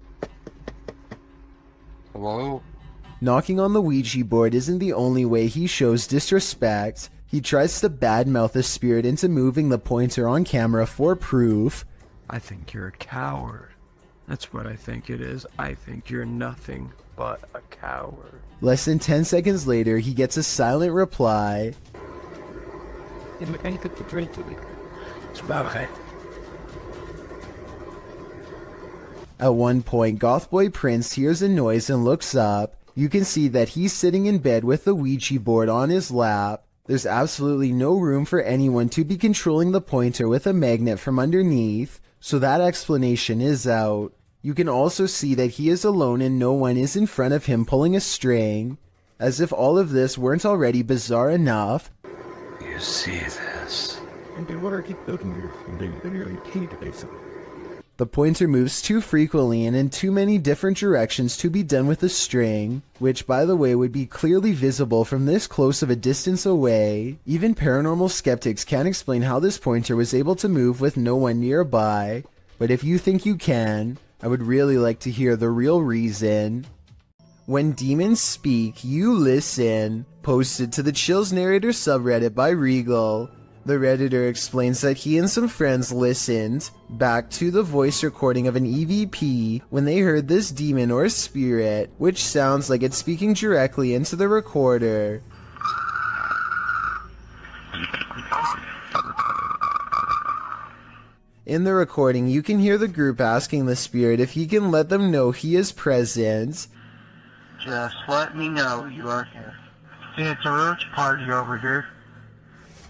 Hello? Knocking on the Ouija board isn't the only way he shows disrespect. He tries to badmouth the spirit into moving the pointer on camera for proof. I think you're a coward. That's what I think it is. I think you're nothing but a coward. Less than 10 seconds later, he gets a silent reply. At one point, Gothboy Prince hears a noise and looks up. You can see that he's sitting in bed with the Ouija board on his lap. There's absolutely no room for anyone to be controlling the pointer with a magnet from underneath, so that explanation is out. You can also see that he is alone and no one is in front of him pulling a string. As if all of this weren't already bizarre enough. You see this? The pointer moves too frequently and in too many different directions to be done with a string, which by the way would be clearly visible from this close of a distance away. Even paranormal skeptics can't explain how this pointer was able to move with no one nearby, but if you think you can, I would really like to hear the real reason. When demons speak, you listen. Posted to the Chills Narrator subreddit by Regal. The Redditor explains that he and some friends listened back to the voice recording of an EVP when they heard this demon or spirit, which sounds like it's speaking directly into the recorder. In the recording, you can hear the group asking the spirit if he can let them know he is present. Just let me know you are here. It's a roach party over here.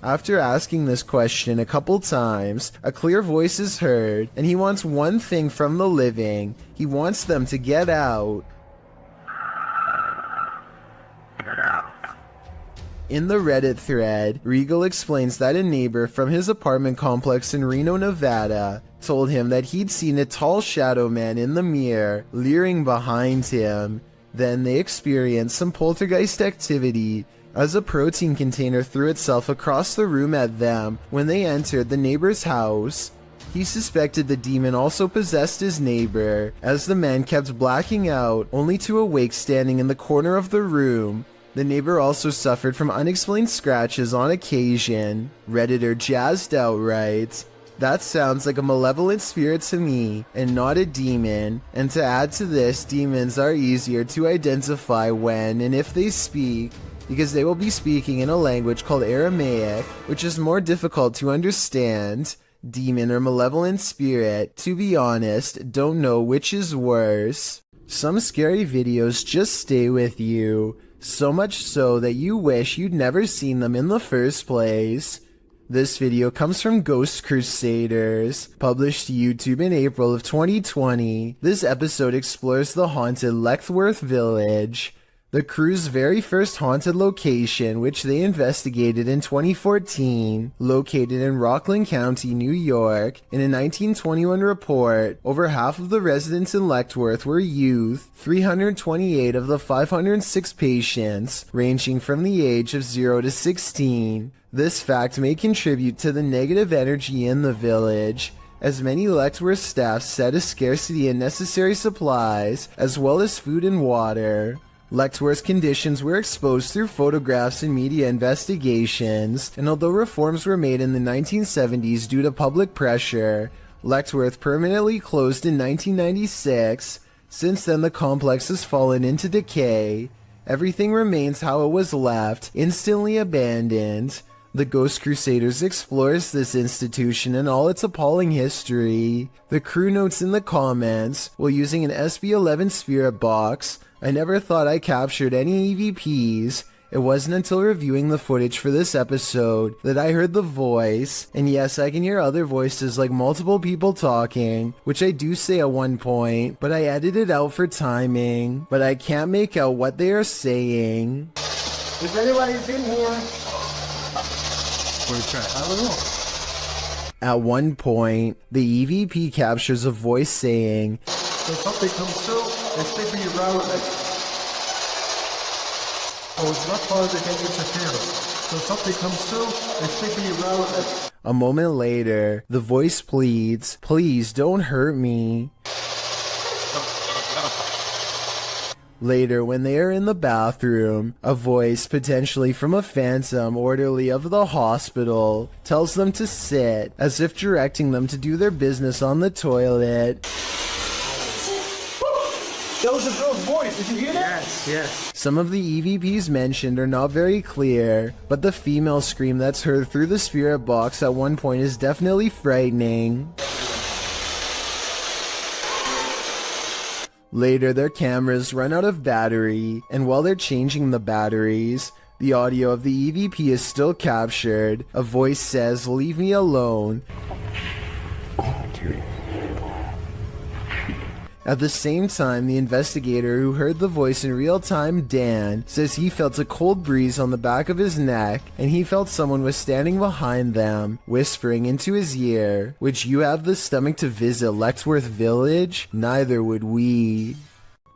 After asking this question a couple times, a clear voice is heard, and he wants one thing from the living. He wants them to get out. In the Reddit thread, Regal explains that a neighbor from his apartment complex in Reno, Nevada, told him that he'd seen a tall shadow man in the mirror, leering behind him. Then they experienced some poltergeist activity as a protein container threw itself across the room at them when they entered the neighbor's house. He suspected the demon also possessed his neighbor, as the man kept blacking out, only to awake standing in the corner of the room. The neighbor also suffered from unexplained scratches on occasion. Redditor Jazzed Out writes, "That sounds like a malevolent spirit to me, and not a demon. And to add to this, demons are easier to identify when and if they speak, because they will be speaking in a language called Aramaic, which is more difficult to understand. Demon or malevolent spirit, to be honest, don't know which is worse." Some scary videos just stay with you, so much so that you wish you'd never seen them in the first place. This video comes from Ghost Crusaders, published to YouTube in April of 2020. This episode explores the haunted Leckworth Village, the crew's very first haunted location, which they investigated in 2014, located in Rockland County, New York. In a 1921 report, over half of the residents in Leckworth were youth, 328 of the 506 patients, ranging from the age of 0 to 16. This fact may contribute to the negative energy in the village, as many Leckworth staff said a scarcity in necessary supplies, as well as food and water. Leckworth's conditions were exposed through photographs and media investigations, and although reforms were made in the 1970s due to public pressure, Leckworth permanently closed in 1996. Since then, the complex has fallen into decay. Everything remains how it was left, instantly abandoned. The Ghost Crusaders explores this institution and all its appalling history. The crew notes in the comments, while using an SB11 spirit box, "I never thought I captured any EVPs. It wasn't until reviewing the footage for this episode that I heard the voice, and yes, I can hear other voices like multiple people talking, which I do say at one point, but I edited out for timing, but I can't make out what they are saying." If anybody's in here, I don't know. At one point, the EVP captures a voice saying, So something comes through and sleeping around with it. Oh, it's not part of the interference. So something comes through and sleeping around with it. A moment later, the voice pleads, "Please don't hurt me." Later, when they are in the bathroom, a voice, potentially from a phantom orderly of the hospital, tells them to sit, as if directing them to do their business on the toilet. that was a girl's voice. Did you hear that? Yes. Some of the EVPs mentioned are not very clear, but the female scream that's heard through the spirit box at one point is definitely frightening. Later, their cameras run out of battery, and while they're changing the batteries, The audio of the EVP is still captured. A voice says, "Leave me alone." At the same time, the investigator who heard the voice in real time, Dan, says he felt a cold breeze on the back of his neck and he felt someone was standing behind them, whispering into his ear, "Would you have the stomach to visit Lexworth Village? Neither would we."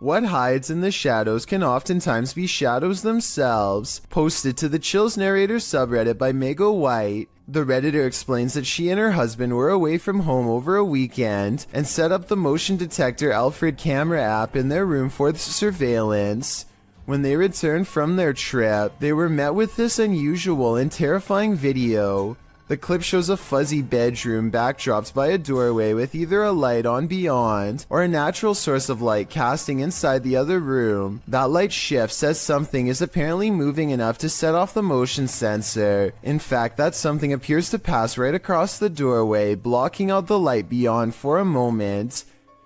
What hides in the shadows can oftentimes be shadows themselves. Posted to the Chills Narrator subreddit by Mego White, the Redditor explains that she and her husband were away from home over a weekend and set up the motion detector Alfred camera app in their room for surveillance. When they returned from their trip, they were met with this unusual and terrifying video. The clip shows a fuzzy bedroom backdropped by a doorway with either a light on beyond or a natural source of light casting inside the other room. That light shifts as something is apparently moving enough to set off the motion sensor. In fact, that something appears to pass right across the doorway, blocking out the light beyond for a moment.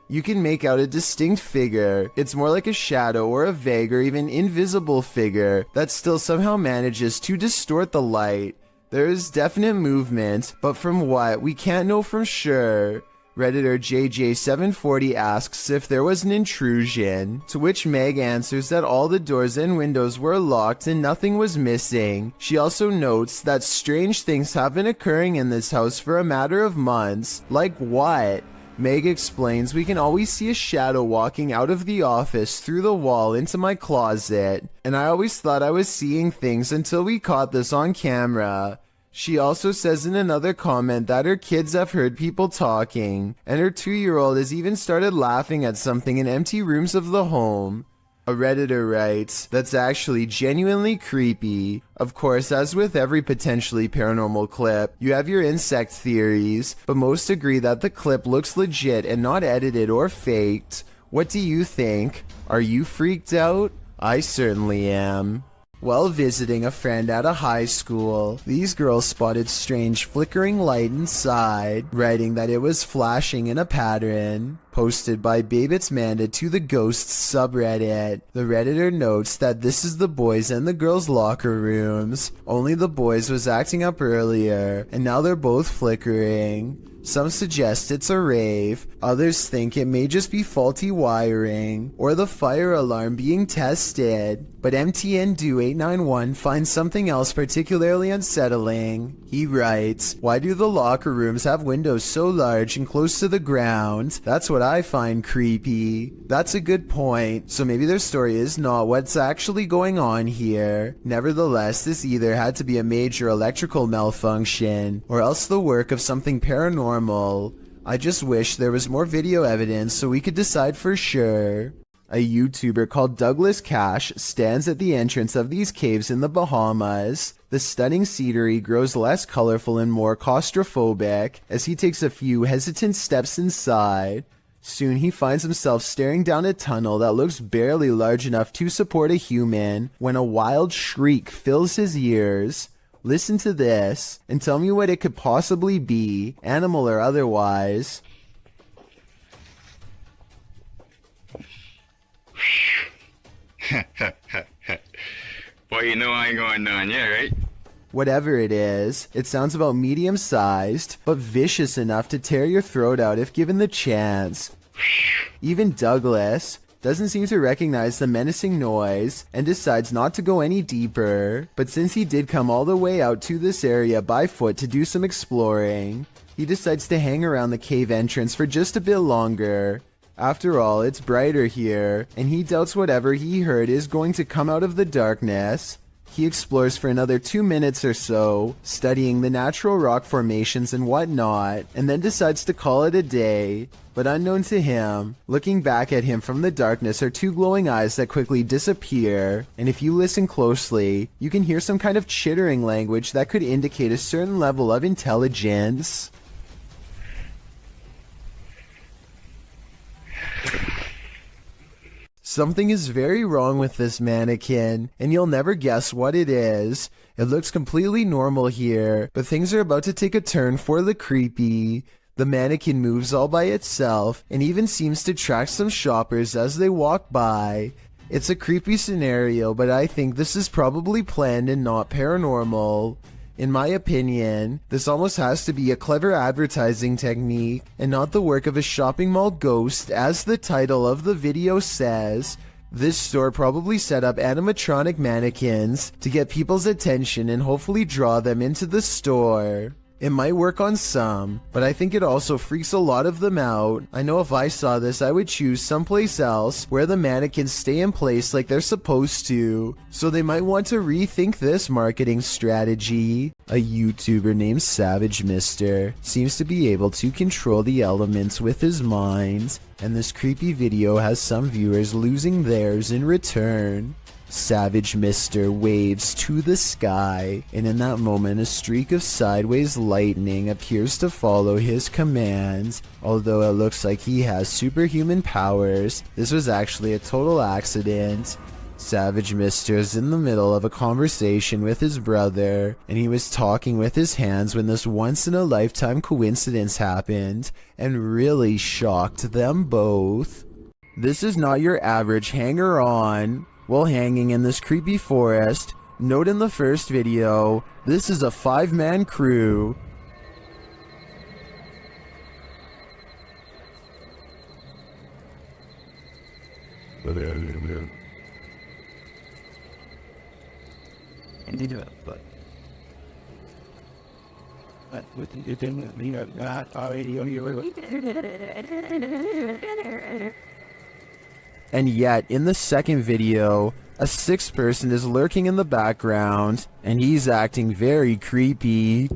You can make out a distinct figure. It's more like a shadow or a vague or even invisible figure that still somehow manages to distort the light. There is definite movement, but from what, we can't know for sure. Redditor JJ740 asks if there was an intrusion, to which Meg answers that all the doors and windows were locked and nothing was missing. She also notes that strange things have been occurring in this house for a matter of months. Like what? Meg explains we can always see a shadow walking out of the office through the wall into my closet, and I always thought I was seeing things until we caught this on camera. She also says in another comment that her kids have heard people talking, and her 2-year-old has even started laughing at something in empty rooms of the home. A Redditor writes, "That's actually genuinely creepy." Of course, as with every potentially paranormal clip, you have your insect theories, but most agree that the clip looks legit and not edited or faked. What do you think? Are you freaked out? I certainly am. While visiting a friend at a high school, these girls spotted strange flickering light inside, writing that it was flashing in a pattern. Posted by Babitz Manda to the Ghosts subreddit. The Redditor notes that this is the boys' and the girls' locker rooms. Only the boys was acting up earlier, and now they're both flickering. Some suggest it's a rave, others think it may just be faulty wiring, or the fire alarm being tested. But MTN-Do891 finds something else particularly unsettling. He writes, "Why do the locker rooms have windows so large and close to the ground? That's what I find creepy." That's a good point, so maybe their story is not what's actually going on here. Nevertheless, this either had to be a major electrical malfunction, or else the work of something paranormal. I just wish there was more video evidence so we could decide for sure. A YouTuber called Douglas Cash stands at the entrance of these caves in the Bahamas. The stunning scenery grows less colorful and more claustrophobic as he takes a few hesitant steps inside. Soon he finds himself staring down a tunnel that looks barely large enough to support a human when a wild shriek fills his ears. Listen to this and tell me what it could possibly be, animal or otherwise. Well, you know I ain't going down yet, right? Whatever it is, it sounds about medium-sized, but vicious enough to tear your throat out if given the chance. Even Douglas doesn't seem to recognize the menacing noise and decides not to go any deeper. But since he did come all the way out to this area by foot to do some exploring, he decides to hang around the cave entrance for just a bit longer. After all, it's brighter here, and he doubts whatever he heard is going to come out of the darkness. He explores for another 2 minutes or so, studying the natural rock formations and whatnot, and then decides to call it a day. But unknown to him, looking back at him from the darkness are 2 glowing eyes that quickly disappear, and if you listen closely, you can hear some kind of chittering language that could indicate a certain level of intelligence. Something is very wrong with this mannequin, and you'll never guess what it is. It looks completely normal here, but things are about to take a turn for the creepy. The mannequin moves all by itself, and even seems to track some shoppers as they walk by. It's a creepy scenario, but I think this is probably planned and not paranormal. In my opinion, this almost has to be a clever advertising technique and not the work of a shopping mall ghost, as the title of the video says. This store probably set up animatronic mannequins to get people's attention and hopefully draw them into the store. It might work on some, but I think it also freaks a lot of them out. I know if I saw this, I would choose someplace else where the mannequins stay in place like they're supposed to. So they might want to rethink this marketing strategy. A YouTuber named Savage Mister seems to be able to control the elements with his mind, and this creepy video has some viewers losing theirs in return. Savage Mister waves to the sky, and in that moment a streak of sideways lightning appears to follow his commands. Although it looks like he has superhuman powers, this was actually a total accident. Savage Mister is in the middle of a conversation with his brother, and he was talking with his hands when this once-in-a-lifetime coincidence happened, and really shocked them both. This is not your average hanger-on. While hanging in this creepy forest, note in the first video, this is a 5-man crew. And yet, in the second video, a 6th person is lurking in the background, and he's acting very creepy.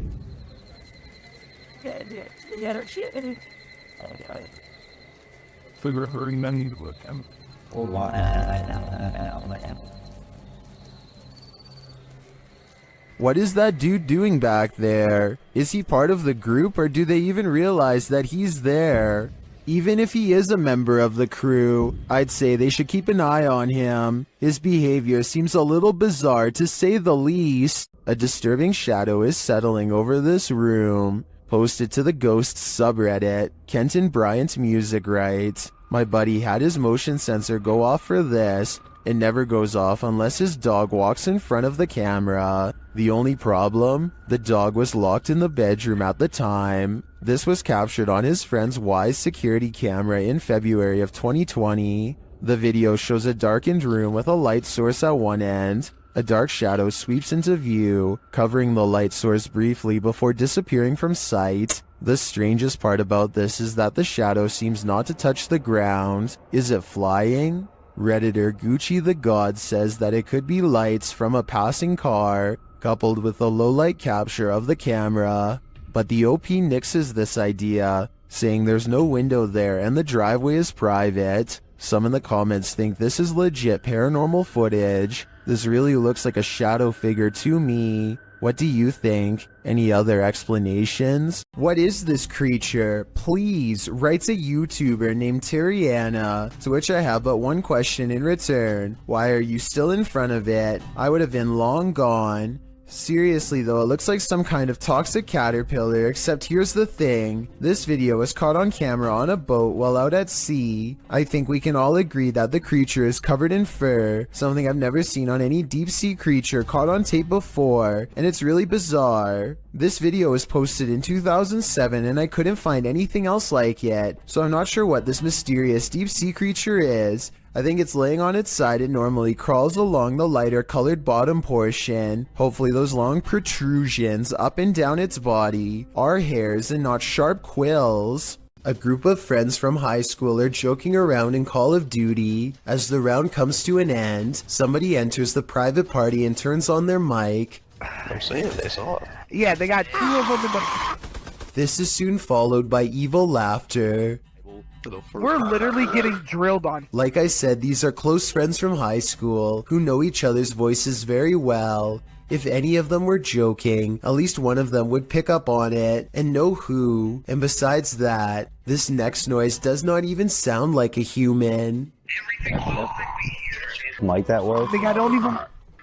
What is that dude doing back there? Is he part of the group, or do they even realize that he's there? Even if he is a member of the crew, I'd say they should keep an eye on him. His behavior seems a little bizarre, to say the least. A disturbing shadow is settling over this room. Posted to the Ghosts subreddit, Kenton Bryant Music writes, "My buddy had his motion sensor go off for this. It never goes off unless his dog walks in front of the camera. The only problem? The dog was locked in the bedroom at the time." This was captured on his friend's Wise security camera in February of 2020. The video shows a darkened room with a light source at one end. A dark shadow sweeps into view, covering the light source briefly before disappearing from sight. The strangest part about this is that the shadow seems not to touch the ground. Is it flying? Redditor Gucci the God says that it could be lights from a passing car, coupled with a low-light capture of the camera. But the OP nixes this idea, saying there's no window there and the driveway is private. Some in the comments think this is legit paranormal footage. This really looks like a shadow figure to me. What do you think? Any other explanations? What is this creature? Please, writes a YouTuber named Terriana, to which I have but one question in return. Why are you still in front of it? I would have been long gone. Seriously though, it looks like some kind of toxic caterpillar, except here's the thing. This video was caught on camera on a boat while out at sea. I think we can all agree that the creature is covered in fur, something I've never seen on any deep sea creature caught on tape before, and it's really bizarre. This video was posted in 2007 and I couldn't find anything else like it, so I'm not sure what this mysterious deep sea creature is. I think it's laying on its side and normally crawls along the lighter colored bottom portion. Hopefully those long protrusions up and down its body are hairs and not sharp quills. A group of friends from high school are joking around in Call of Duty. As the round comes to an end, somebody enters the private party and turns on their mic. I'm saying they saw it. Yeah, they got 2 of them in the... This is soon followed by evil laughter. We're literally getting drilled on. Like I said, these are close friends from high school who know each other's voices very well. If any of them were joking, at least one of them would pick up on it and know who. And besides that, this next noise does not even sound like a human. Like that way? I think I don't even...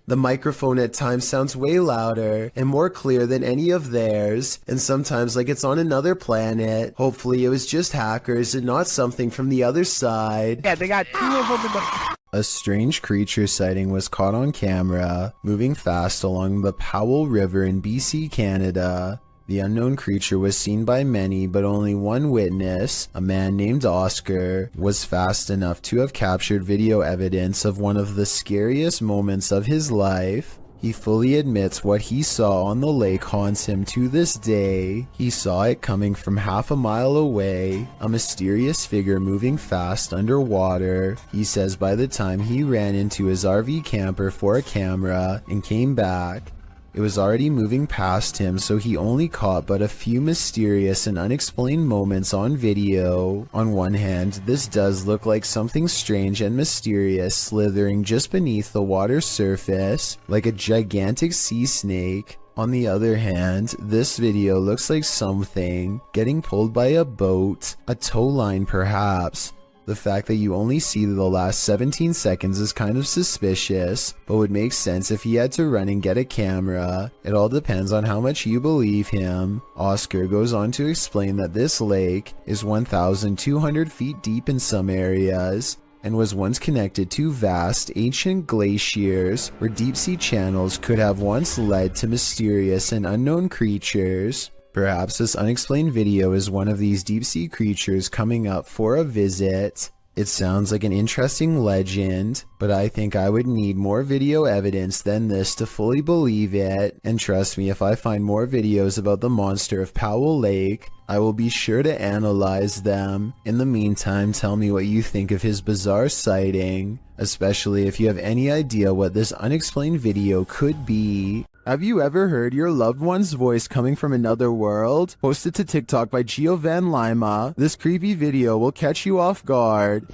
The microphone at times sounds way louder and more clear than any of theirs, and sometimes like it's on another planet. Hopefully it was just hackers and not something from the other side. Yeah, they got 2 of them in the... A strange creature sighting was caught on camera, moving fast along the Powell River in BC, Canada. The unknown creature was seen by many, but only one witness, a man named Oscar, was fast enough to have captured video evidence of one of the scariest moments of his life. He fully admits what he saw on the lake haunts him to this day. He saw it coming from half a mile away, a mysterious figure moving fast underwater. He says by the time he ran into his RV camper for a camera and came back, it was already moving past him, so he only caught but a few mysterious and unexplained moments on video. On one hand, this does look like something strange and mysterious slithering just beneath the water's surface, like a gigantic sea snake. On the other hand, this video looks like something getting pulled by a boat, a tow line perhaps. The fact that you only see the last 17 seconds is kind of suspicious, but would make sense if he had to run and get a camera. It all depends on how much you believe him. Oscar goes on to explain that this lake is 1,200 feet deep in some areas, and was once connected to vast ancient glaciers where deep-sea channels could have once led to mysterious and unknown creatures. Perhaps this unexplained video is one of these deep-sea creatures coming up for a visit. It sounds like an interesting legend, but I think I would need more video evidence than this to fully believe it. And trust me, if I find more videos about the monster of Powell Lake, I will be sure to analyze them. In the meantime, tell me what you think of his bizarre sighting, especially if you have any idea what this unexplained video could be. Have you ever heard your loved one's voice coming from another world? Posted to TikTok by Gio Van Lima, this creepy video will catch you off guard.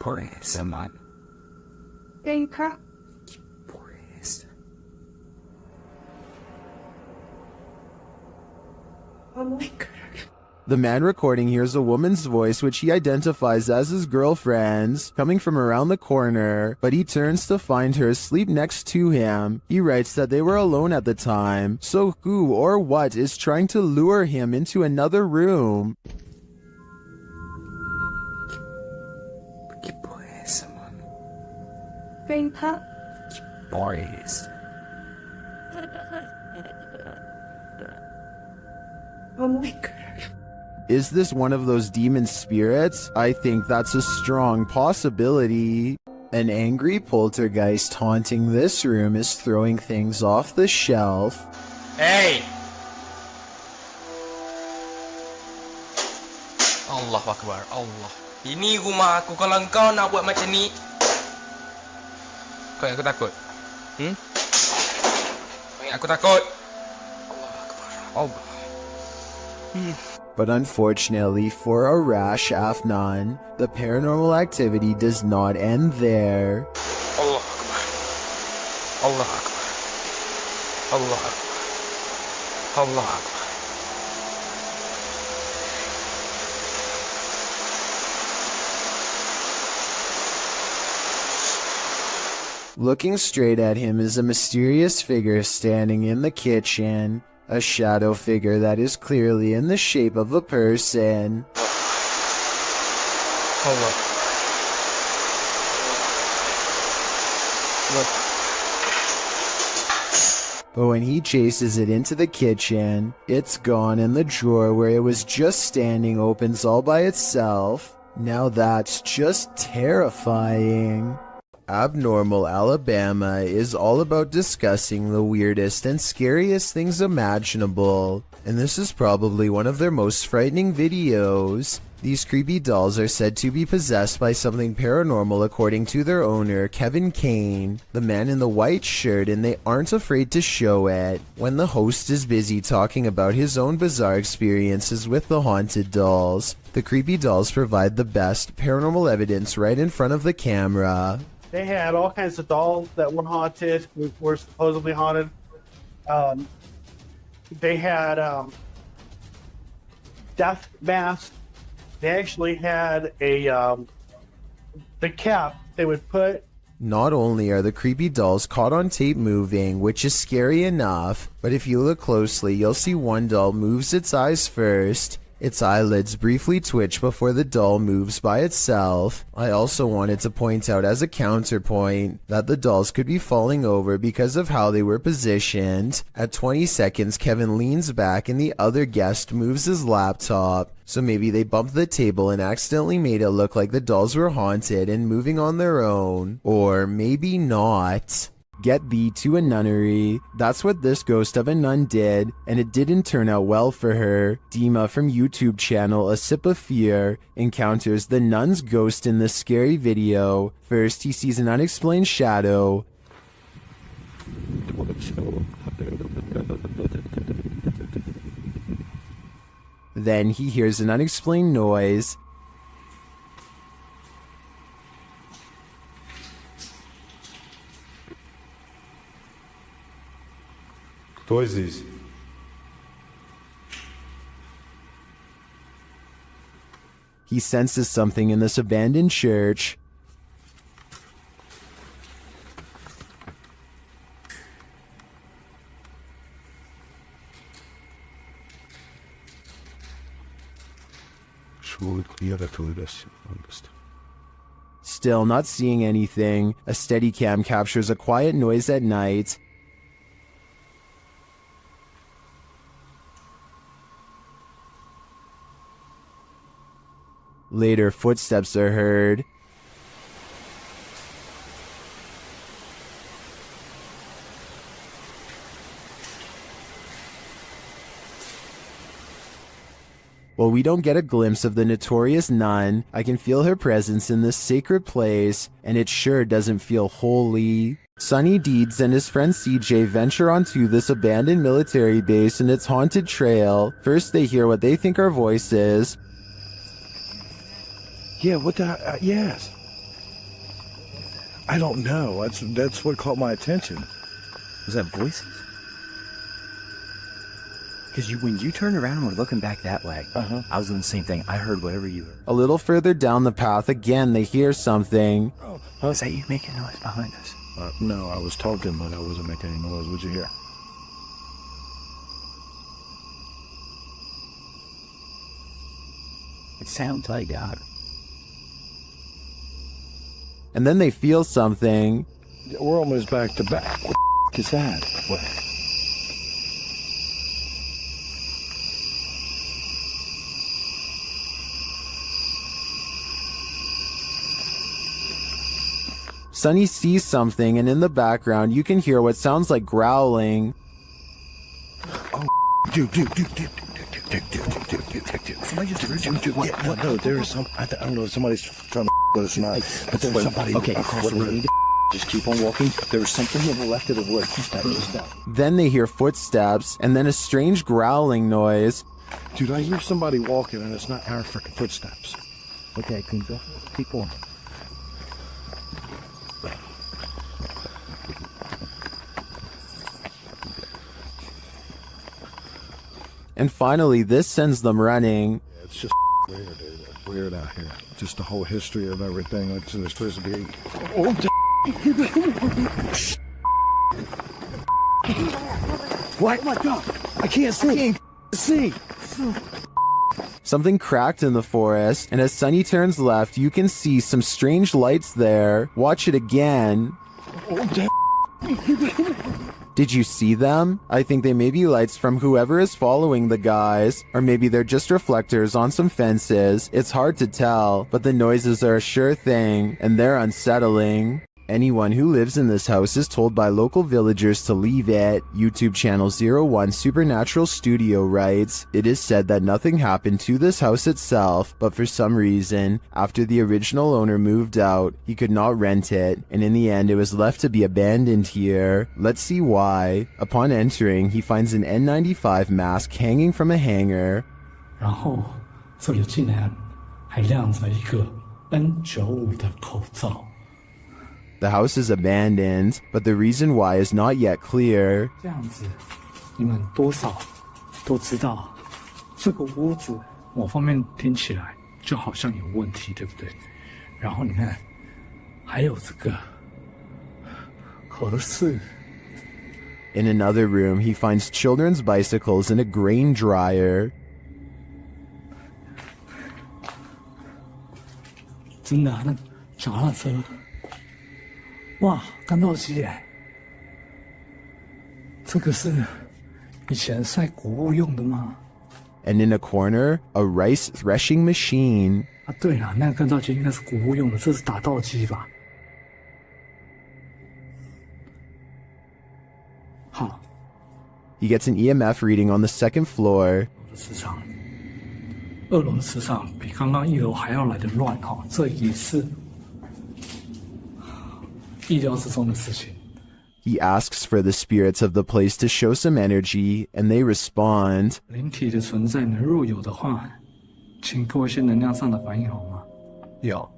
Por eso, man. Venga. Por eso. Oh my God. The man recording hears a woman's voice which he identifies as his girlfriend's, coming from around the corner, but he turns to find her asleep next to him. He writes that they were alone at the time, so who or what is trying to lure him into another room? ¿Qué por eso, man? Venga. Por eso. Oh my God. Is this one of those demon spirits? I think that's a strong possibility. An angry poltergeist haunting this room is throwing things off the shelf. Hey! Allah Akbar, Allah. Ini rumah aku, kalau kau nak buat macam ni, kau yang aku takut. Kau yang aku takut. Allah Akbar. Allah. But unfortunately for Arash Afnan, the paranormal activity does not end there. Allah Akbar. Allah Akbar. Allah Akbar. Allah Akbar. Looking straight at him is a mysterious figure standing in the kitchen. A shadow figure that is clearly in the shape of a person. Allah. Look. But when he chases it into the kitchen, it's gone and the drawer where it was just standing opens all by itself. Now that's just terrifying. Abnormal Alabama is all about discussing the weirdest and scariest things imaginable, and this is probably one of their most frightening videos. These creepy dolls are said to be possessed by something paranormal according to their owner, Kevin Kane, the man in the white shirt, and they aren't afraid to show it. When the host is busy talking about his own bizarre experiences with the haunted dolls, the creepy dolls provide the best paranormal evidence right in front of the camera. They had all kinds of dolls that were haunted, were supposedly haunted. They had death masks. They actually had a the cap they would put. Not only are the creepy dolls caught on tape moving, which is scary enough, but if you look closely, you'll see one doll moves its eyes first. Its eyelids briefly twitch before the doll moves by itself. I also wanted to point out as a counterpoint that the dolls could be falling over because of how they were positioned. At 20 seconds, Kevin leans back and the other guest moves his laptop. So maybe they bumped the table and accidentally made it look like the dolls were haunted and moving on their own. Or maybe not. Get thee to a nunnery. That's what this ghost of a nun did, and it didn't turn out well for her. Dima from YouTube channel A Sip of Fear encounters the nun's ghost in this scary video. First, he sees an unexplained shadow. Then he hears an unexplained noise. Кто здесь? He senses something in this abandoned church. Still not seeing anything, a Steadicam captures a quiet noise at night. Later, footsteps are heard. While we don't get a glimpse of the notorious nun, I can feel her presence in this sacred place, and it sure doesn't feel holy. Sonny Deeds and his friend CJ venture onto this abandoned military base and its haunted trail. First, they hear what they think are voices. Yeah, what the, yes. I don't know. That's what caught my attention. Was that voices? Because when you turned around and were looking back that way, I was doing the same thing. I heard whatever you heard. A little further down the path, again, they hear something. Oh, is that you making noise behind us? No, I was talking, but I wasn't making any noise. What'd you hear? It sounds like God. And then they feel something. We're almost back to back. What the is that? What? Sonny sees something, and in the background, you can hear what sounds like growling. Oh, dude. Somebody just heard you. What? No, there is some. I don't know if somebody's trying to but it's not. But there's somebody across the road. Just keep on walking. There was something to the left of the wood. Then they hear footsteps, and then a strange growling noise. Dude, I hear somebody walking, and it's not our freaking footsteps. Okay, keep on. And finally, this sends them running. Yeah, it's just weird, dude. It's weird out here. Just the whole history of everything. It's supposed to be. Oh, what? Oh my God! I can't see. Something cracked in the forest, and as Sonny turns left, you can see some strange lights there. Watch it again. Oh, Did you see them? I think they may be lights from whoever is following the guys, or maybe they're just reflectors on some fences. It's hard to tell, but the noises are a sure thing, and they're unsettling. Anyone who lives in this house is told by local villagers to leave it. YouTube channel 01 Supernatural Studio writes, "It is said that nothing happened to this house itself, but for some reason, after the original owner moved out, he could not rent it, and in the end it was left to be abandoned here. Let's see why." Upon entering, he finds an N95 mask hanging from a hanger. 然后这里竟然还晾着一个 N95 的口罩。 The house is abandoned, but the reason why is not yet clear. 这样子，你们多少都知道，这个屋子某方面听起来就好像有问题，对不对？然后你看，还有这个合适。 In another room, he finds children's bicycles and a grain dryer. 真的、啊，那脚踏车，哇，干豆机耶！这个是以前晒谷物用的吗？ And in a corner, a rice threshing machine. 啊，对了，那个干燥机应该是谷物用的，这是打稻机吧？好。 He gets an EMF reading on the second floor. 磁场，2楼的磁场比刚刚1楼还要来得乱哈，这也是意料之中的事情。 He asks for the spirits of the place to show some energy, and they respond. 灵体的存在呢，若有的话，请给我一些能量上的反应好吗？有。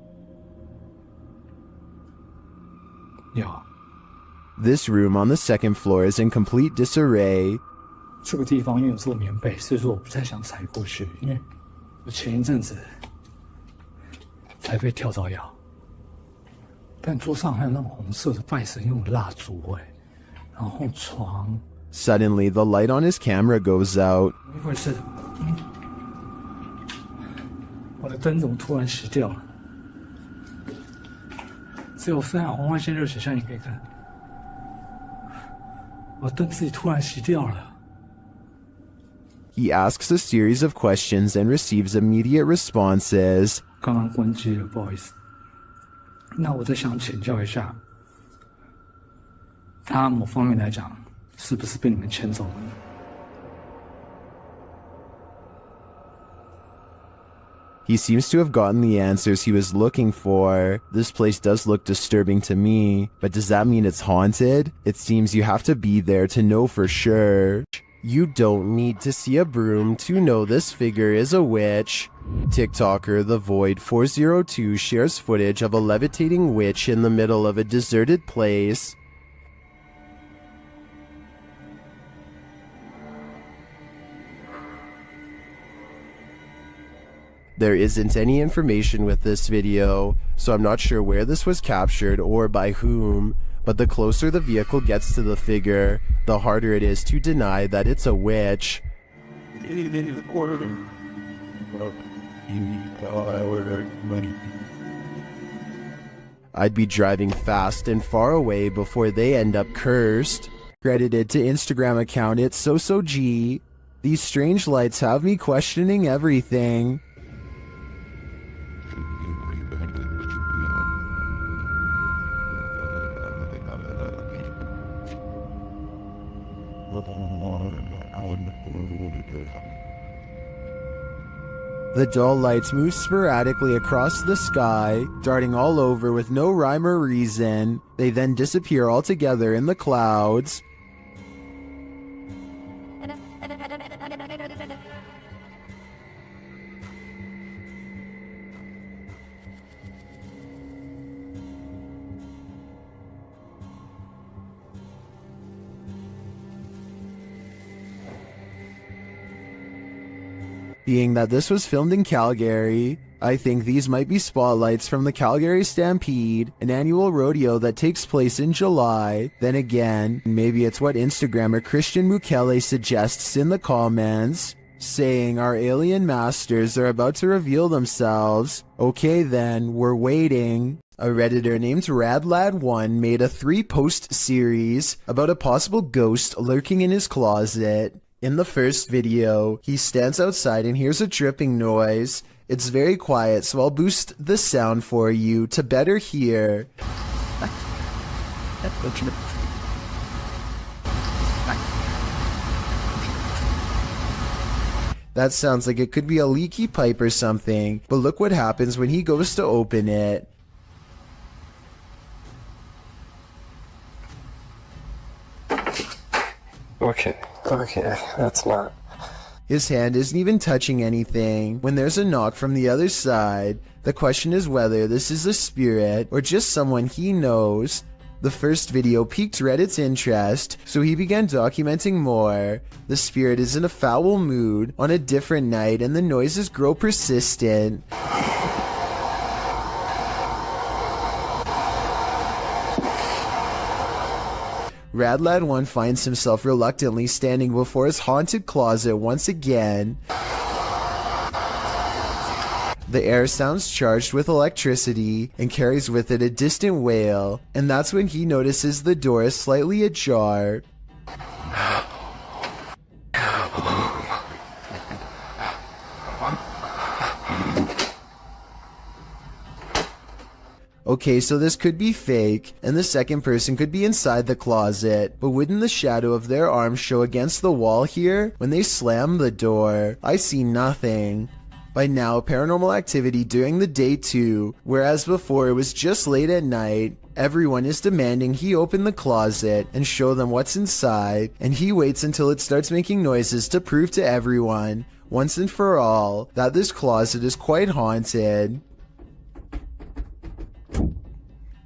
This room on the second floor is in complete disarray. 这个地方因为有这个棉被，所以说我不太想踩过去，因为我前一阵子才被跳蚤咬。但桌上还有那种红色的拜神用的蜡烛然后床。Suddenly, the light on his camera goes out. 怎么一回事？我的灯怎么突然熄掉了？只有3红外线热显像，你可以看。我灯自己突然熄掉了。 He asks a series of questions and receives immediate responses. 刚刚关机了，不好意思。那我再想请教一下，他某方面来讲，是不是被你们牵走了呢？ He seems to have gotten the answers he was looking for. This place does look disturbing to me, but does that mean it's haunted? It seems you have to be there to know for sure. You don't need to see a broom to know this figure is a witch. TikToker The Void 402 shares footage of a levitating witch in the middle of a deserted place. There isn't any information with this video, so I'm not sure where this was captured or by whom, but the closer the vehicle gets to the figure, the harder it is to deny that it's a witch. I'd be driving fast and far away before they end up cursed. Credited to Instagram account it's SoSoG. These strange lights have me questioning everything. The dull lights move sporadically across the sky, darting all over with no rhyme or reason. They then disappear altogether in the clouds. Being that this was filmed in Calgary, I think these might be spotlights from the Calgary Stampede, an annual rodeo that takes place in July. Then again, maybe it's what Instagrammer Christian Mukele suggests in the comments, saying our alien masters are about to reveal themselves. Okay then, we're waiting. A Redditor named RadLad1 made a 3-post series about a possible ghost lurking in his closet. In the first video, he stands outside and hears a dripping noise. It's very quiet, so I'll boost the sound for you to better hear. That sounds like it could be a leaky pipe or something, but look what happens when he goes to open it. Okay, that's not... His hand isn't even touching anything when there's a knock from the other side. The question is whether this is a spirit or just someone he knows. The first video piqued Reddit's interest, so he began documenting more. The spirit is in a foul mood on a different night and the noises grow persistent. RadLad1 finds himself reluctantly standing before his haunted closet once again. The air sounds charged with electricity and carries with it a distant wail, and that's when he notices the door is slightly ajar. Okay, so this could be fake, and the second person could be inside the closet, but wouldn't the shadow of their arm show against the wall here when they slam the door? I see nothing. By now, paranormal activity during the day too, whereas before it was just late at night. Everyone is demanding he open the closet and show them what's inside, and he waits until it starts making noises to prove to everyone, once and for all, that this closet is quite haunted.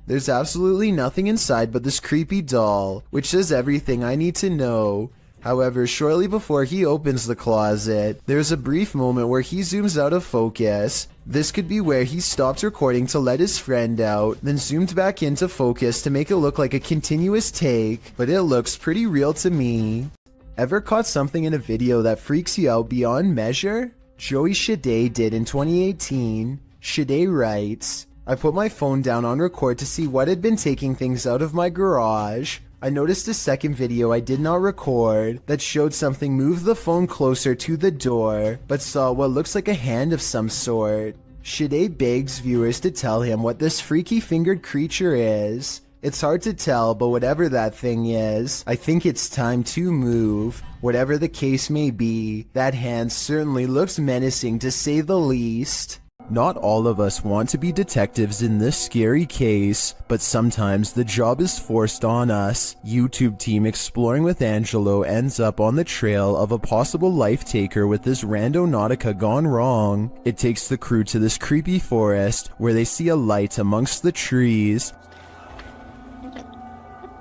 There's absolutely nothing inside but this creepy doll, which says everything I need to know. However, shortly before he opens the closet, there's a brief moment where he zooms out of focus. This could be where he stopped recording to let his friend out, then zoomed back into focus to make it look like a continuous take, but it looks pretty real to me. Ever caught something in a video that freaks you out beyond measure? Joey Shade did in 2018. Shade writes, I put my phone down on record to see what had been taking things out of my garage. I noticed a second video I did not record that showed something move the phone closer to the door, but saw what looks like a hand of some sort. Shade begs viewers to tell him what this freaky fingered creature is. It's hard to tell, but whatever that thing is, I think it's time to move. Whatever the case may be, that hand certainly looks menacing to say the least. Not all of us want to be detectives in this scary case, but sometimes the job is forced on us. YouTube team Exploring with Angelo ends up on the trail of a possible life taker with this randonautica gone wrong. It takes the crew to this creepy forest where they see a light amongst the trees.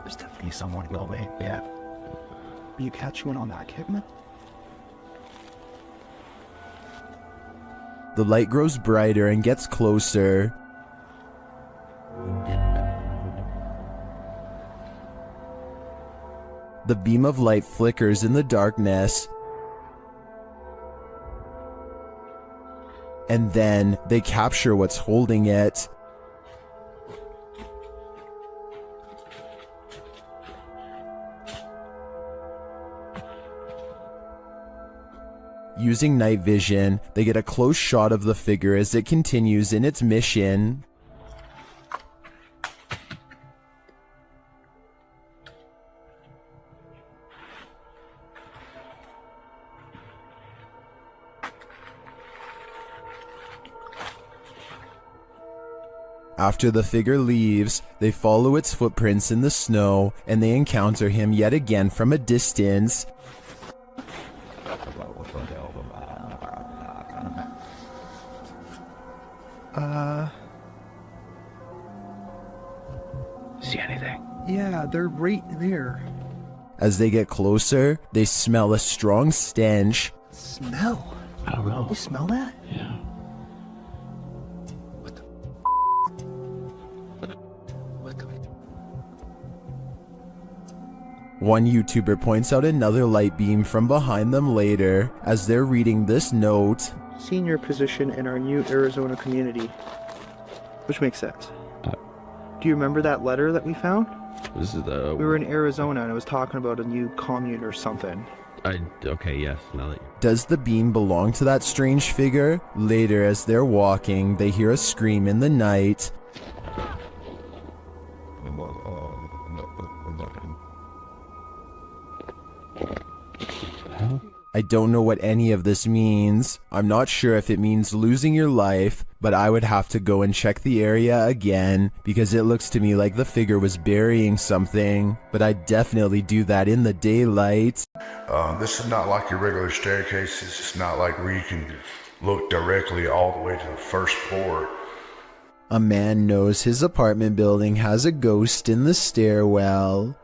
There's definitely someone go away. Yeah. Will you catch one on that, Kidman? The light grows brighter and gets closer. The beam of light flickers in the darkness. And then they capture what's holding it. Using night vision, they get a close shot of the figure as it continues in its mission. After the figure leaves, they follow its footprints in the snow, and they encounter him yet again from a distance. See anything? Yeah, they're right there. As they get closer, they smell a strong stench. Smell? I don't know. You smell that? Yeah. One YouTuber points out another light beam from behind them later as they're reading this note. Senior position in our new Arizona community. Which makes sense. Do you remember that letter that we found? This is the... We were in Arizona and it was talking about a new commune or something. Okay, yes, now that... Does the beam belong to that strange figure? Later, as they're walking, they hear a scream in the night. I don't know what any of this means. I'm not sure if it means losing your life, but I would have to go and check the area again because it looks to me like the figure was burying something, but I'd definitely do that in the daylight. This is not like your regular staircase. This is not like where you can look directly all the way to the first floor. A man knows his apartment building has a ghost in the stairwell.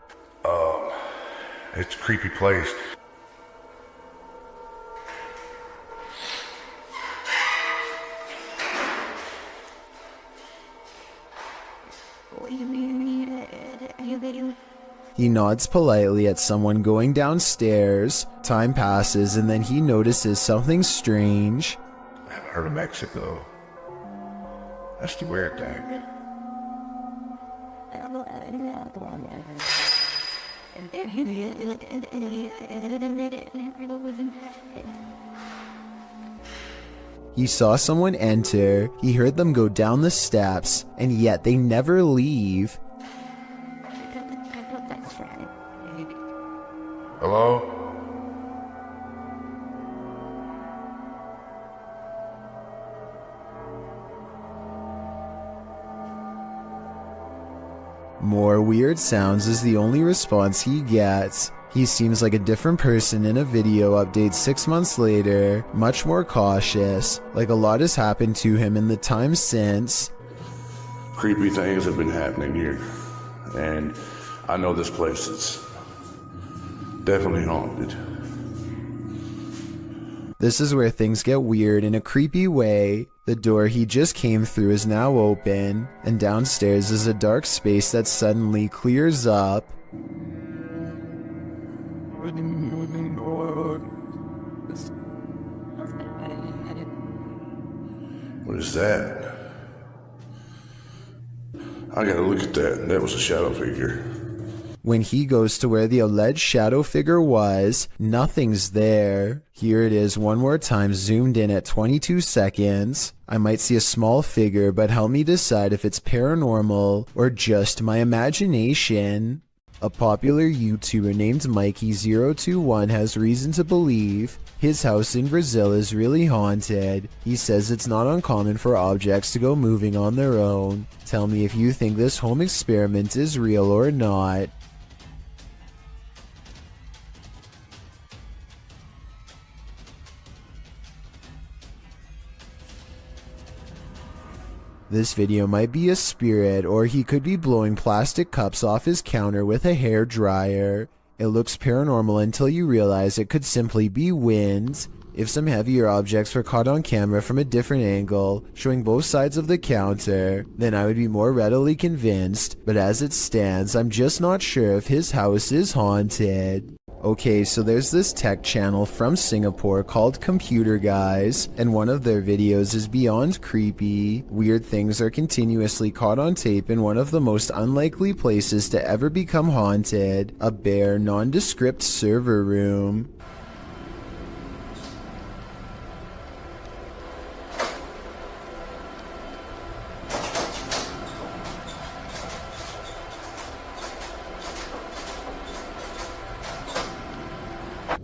It's a creepy place. He nods politely at someone going downstairs. Time passes and then he notices something strange. I haven't heard of Mexico. That's the weird thing. He saw someone enter, he heard them go down the steps, and yet they never leave. Hello? More weird sounds is the only response he gets. He seems like a different person in a video update 6 months later, much more cautious, like a lot has happened to him in the time since. Creepy things have been happening here. And I know this place is definitely haunted. This is where things get weird in a creepy way. The door he just came through is now open, and downstairs is a dark space that suddenly clears up. What is that? I gotta look at that. That was a shadow figure. When he goes to where the alleged shadow figure was, nothing's there. Here it is one more time, zoomed in at 22 seconds. I might see a small figure, but help me decide if it's paranormal or just my imagination. A popular YouTuber named Mikey021 has reason to believe his house in Brazil is really haunted. He says it's not uncommon for objects to go moving on their own. Tell me if you think this home experiment is real or not. This video might be a spirit, or he could be blowing plastic cups off his counter with a hair dryer. It looks paranormal until you realize it could simply be wind. If some heavier objects were caught on camera from a different angle, showing both sides of the counter, then I would be more readily convinced, but as it stands, I'm just not sure if his house is haunted. Okay, so there's this tech channel from Singapore called Computer Guys, and one of their videos is beyond creepy. Weird things are continuously caught on tape in one of the most unlikely places to ever become haunted, a bare, nondescript server room.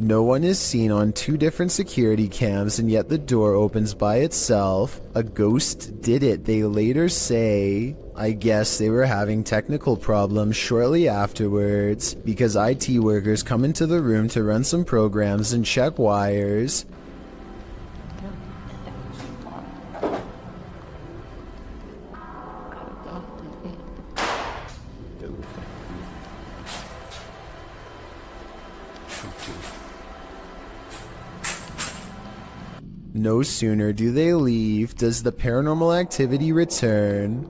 No one is seen on 2 different security cams, and yet the door opens by itself. A ghost did it, they later say. I guess they were having technical problems shortly afterwards, because IT workers come into the room to run some programs and check wires. No sooner do they leave, does the paranormal activity return.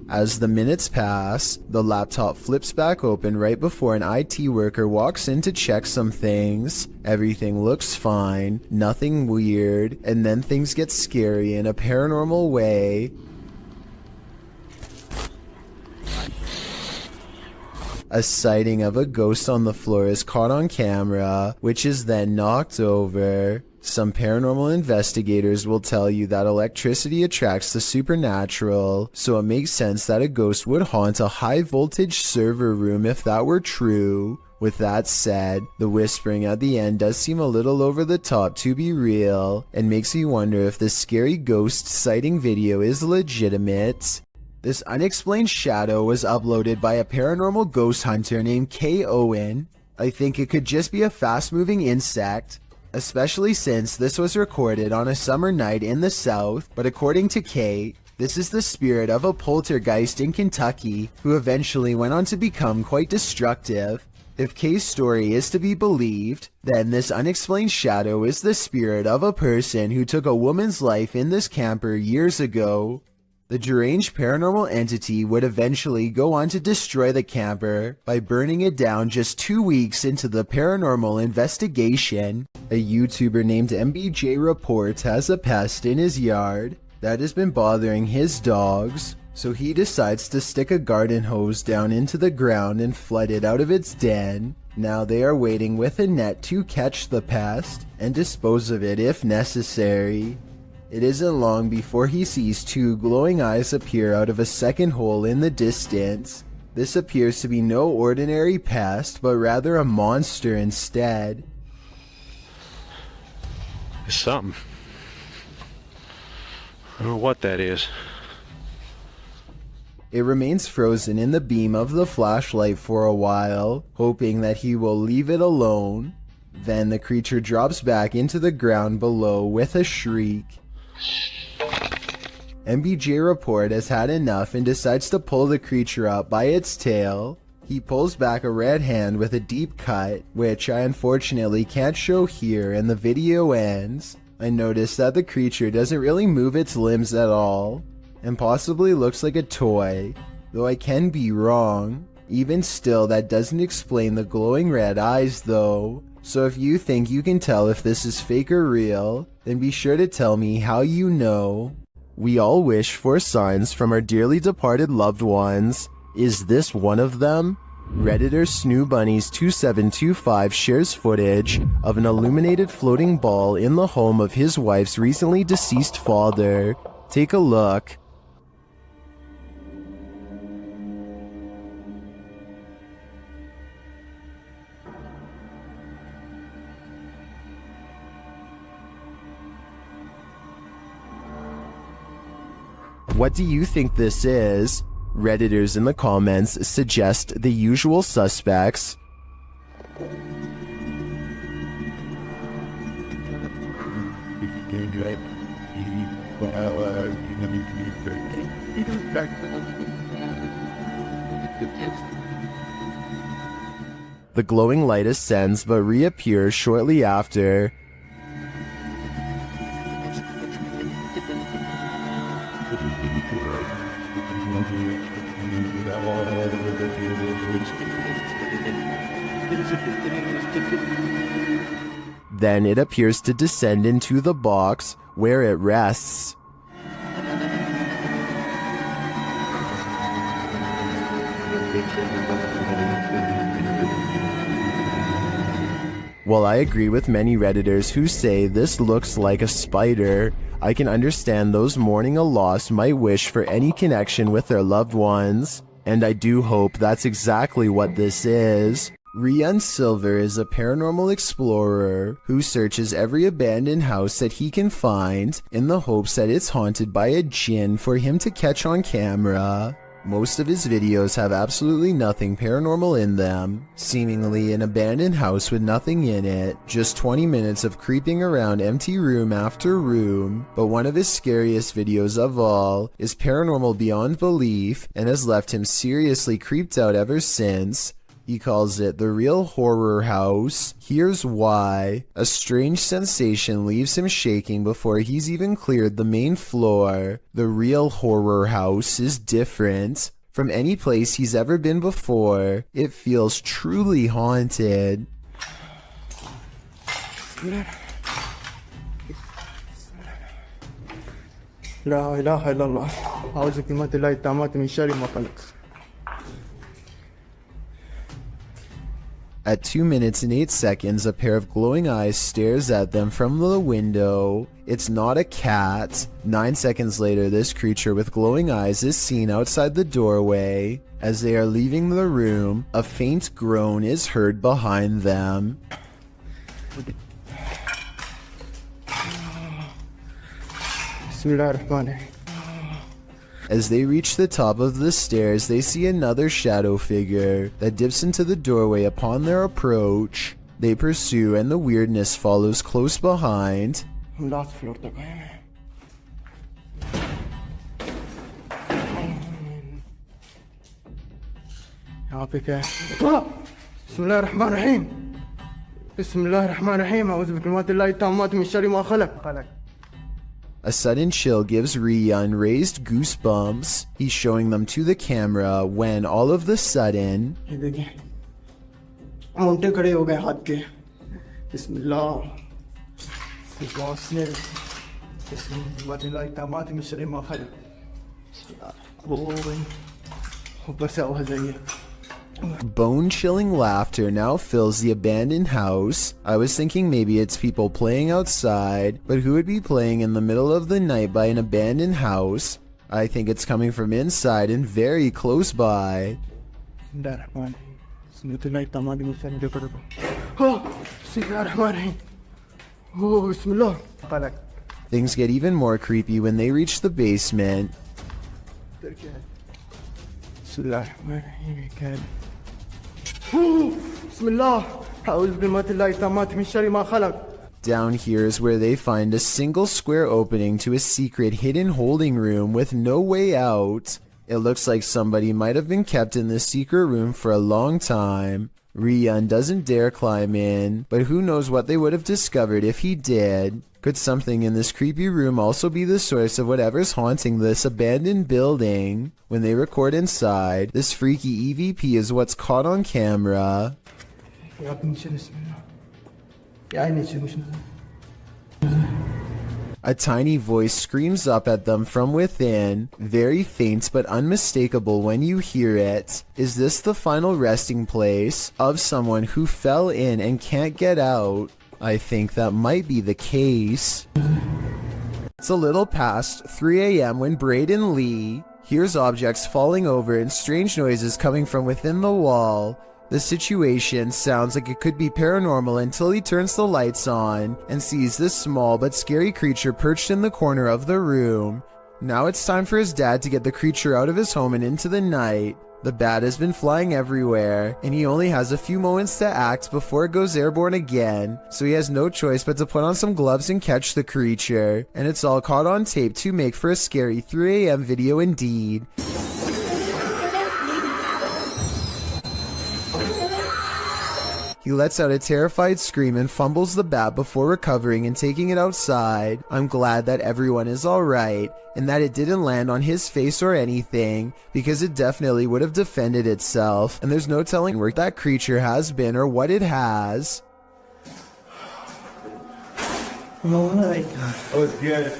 As the minutes pass, the laptop flips back open right before an IT worker walks in to check some things. Everything looks fine, nothing weird, and then things get scary in a paranormal way. A sighting of a ghost on the floor is caught on camera, which is then knocked over. Some paranormal investigators will tell you that electricity attracts the supernatural, so it makes sense that a ghost would haunt a high-voltage server room if that were true. With that said, the whispering at the end does seem a little over the top to be real, and makes me wonder if this scary ghost sighting video is legitimate. This unexplained shadow was uploaded by a paranormal ghost hunter named K. Owen. I think it could just be a fast-moving insect, especially since this was recorded on a summer night in the South, but according to K, this is the spirit of a poltergeist in Kentucky who eventually went on to become quite destructive. If K's story is to be believed, then this unexplained shadow is the spirit of a person who took a woman's life in this camper years ago. The deranged paranormal entity would eventually go on to destroy the camper by burning it down just 2 weeks into the paranormal investigation. A YouTuber named MBJ Reports has a pest in his yard that has been bothering his dogs, so he decides to stick a garden hose down into the ground and flood it out of its den. Now they are waiting with a net to catch the pest and dispose of it if necessary. It isn't long before he sees two glowing eyes appear out of a second hole in the distance. This appears to be no ordinary pest, but rather a monster instead. It's something. I don't know what that is. It remains frozen in the beam of the flashlight for a while, hoping that he will leave it alone. Then the creature drops back into the ground below with a shriek. MBJ Report has had enough and decides to pull the creature up by its tail. He pulls back a red hand with a deep cut, which I unfortunately can't show here, and the video ends. I notice that the creature doesn't really move its limbs at all, and possibly looks like a toy, though I can be wrong. Even still, that doesn't explain the glowing red eyes though. So if you think you can tell if this is fake or real, then be sure to tell me how you know. We all wish for signs from our dearly departed loved ones. Is this one of them? Redditor SnooBunnies2725 shares footage of an illuminated floating ball in the home of his wife's recently deceased father. Take a look. What do you think this is? Redditors in the comments suggest the usual suspects. The glowing light ascends but reappears shortly after. Then it appears to descend into the box where it rests. While I agree with many Redditors who say this looks like a spider, I can understand those mourning a loss might wish for any connection with their loved ones, and I do hope that's exactly what this is. Rian Silver is a paranormal explorer who searches every abandoned house that he can find in the hopes that it's haunted by a djinn for him to catch on camera. Most of his videos have absolutely nothing paranormal in them, seemingly an abandoned house with nothing in it, just 20 minutes of creeping around empty room after room. But one of his scariest videos of all is paranormal beyond belief and has left him seriously creeped out ever since. He calls it the real horror house. Here's why. A strange sensation leaves him shaking before he's even cleared the main floor. The real horror house is different from any place he's ever been before. It feels truly haunted. لا إله إلا الله أعوذ بكلمات الله التامات من شر ما خلق. At 2 minutes and 8 seconds, a pair of glowing eyes stares at them from the window. It's not a cat. 9 seconds later, this creature with glowing eyes is seen outside the doorway. As they are leaving the room, a faint groan is heard behind them. As they reach the top of the stairs, they see another shadow figure that dips into the doorway upon their approach. They pursue and the weirdness follows close behind. بسم الله الرحمن الرحيم بسم الله الرحمن الرحيم أعوذ بكلمات الله التامات من شر ما خلق A sudden chill gives Rian raised goosebumps. He's showing them to the camera when all of the sudden, ये देखिए Monte खड़े हो गए हाथ के बिस्मिल्लाह वासने बिस्मिल्लाह तामात में शरीर माफल वो भाई बस आवाज आई bone-chilling laughter now fills the abandoned house. I was thinking maybe it's people playing outside, but who would be playing in the middle of the night by an abandoned house? I think it's coming from inside and very close by. Things get even more creepy when they reach the basement. Down here is where they find a single square opening to a secret hidden holding room with no way out. It looks like somebody might have been kept in this secret room for a long time. Rian doesn't dare climb in, but who knows what they would have discovered if he did. Could something in this creepy room also be the source of whatever's haunting this abandoned building? When they record inside, this freaky EVP is what's caught on camera. A tiny voice screams up at them from within, very faint but unmistakable when you hear it. Is this the final resting place of someone who fell in and can't get out? I think that might be the case. It's a little past 3 a.m. when Braden Lee hears objects falling over and strange noises coming from within the wall. The situation sounds like it could be paranormal until he turns the lights on and sees this small but scary creature perched in the corner of the room. Now it's time for his dad to get the creature out of his home and into the night. The bat has been flying everywhere, and he only has a few moments to act before it goes airborne again, so he has no choice but to put on some gloves and catch the creature, and it's all caught on tape to make for a scary 3 a.m. video indeed. He lets out a terrified scream and fumbles the bat before recovering and taking it outside. I'm glad that everyone is alright, and that it didn't land on his face or anything, because it definitely would have defended itself, and there's no telling where that creature has been or what it has. Oh, it's good.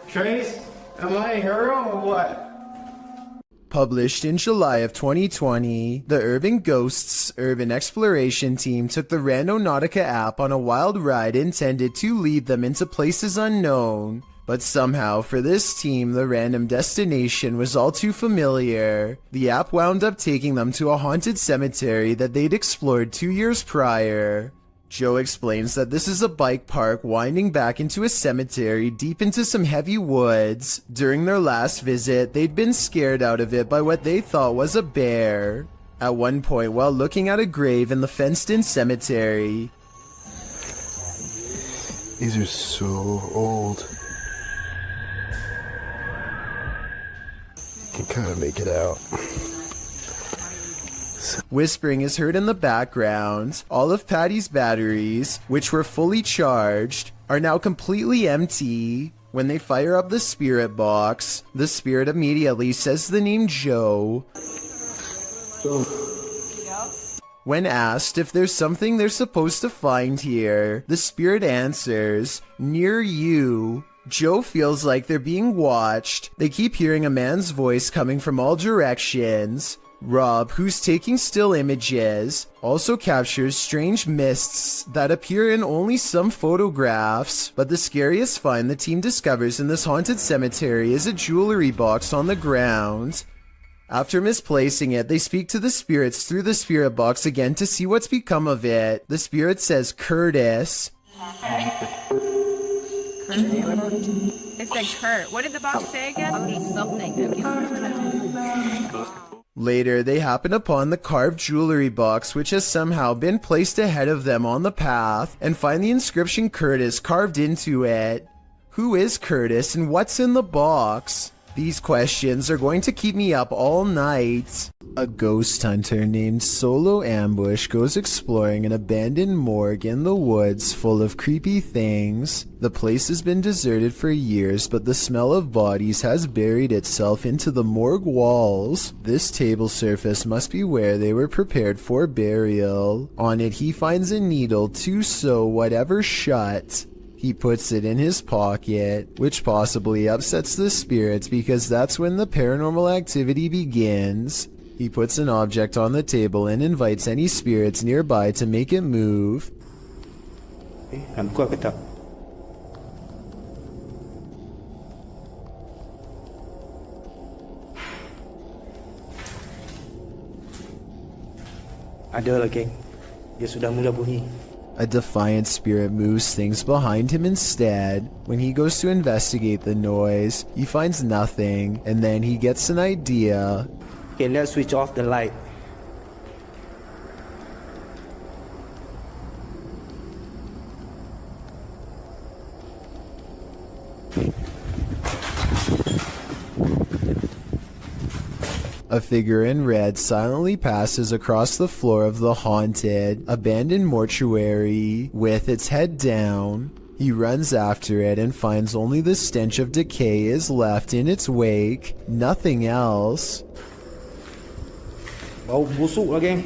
Trace, am I a hero or what? Published in July of 2020, the Urban Ghosts Urban Exploration team took the Randonautica app on a wild ride intended to lead them into places unknown. But somehow, for this team, the random destination was all too familiar. The app wound up taking them to a haunted cemetery that they'd explored 2 years prior. Joe explains that this is a bike park winding back into a cemetery deep into some heavy woods. During their last visit, they'd been scared out of it by what they thought was a bear. At one point, while looking at a grave in the fenced-in cemetery, these are so old. Can kind of make it out. Whispering is heard in the background. All of Patty's batteries, which were fully charged, are now completely empty. When they fire up the spirit box, the spirit immediately says the name Joe. When asked if there's something they're supposed to find here, the spirit answers, "Near you." Joe feels like they're being watched. They keep hearing a man's voice coming from all directions. Rob, who's taking still images, also captures strange mists that appear in only some photographs. But the scariest find the team discovers in this haunted cemetery is a jewelry box on the ground. After misplacing it, they speak to the spirits through the spirit box again to see what's become of it. The spirit says Curtis. It said Kurt. What did the box say again? Something. Later, they happen upon the carved jewelry box, which has somehow been placed ahead of them on the path, and find the inscription Curtis carved into it. Who is Curtis and what's in the box? These questions are going to keep me up all night. A ghost hunter named Solo Ambush goes exploring an abandoned morgue in the woods full of creepy things. The place has been deserted for years, but the smell of bodies has buried itself into the morgue walls. This table surface must be where they were prepared for burial. On it he finds a needle to sew whatever shut. He puts it in his pocket, which possibly upsets the spirits because that's when the paranormal activity begins. He puts an object on the table and invites any spirits nearby to make it move. Ada lagi. Dia sudah mula bunyi. A defiant spirit moves things behind him instead. When he goes to investigate the noise, he finds nothing, and then he gets an idea. Okay, let's switch off the light. A figure in red silently passes across the floor of the haunted, abandoned mortuary with its head down. He runs after it and finds only the stench of decay is left in its wake, nothing else. Bau busuk lagi.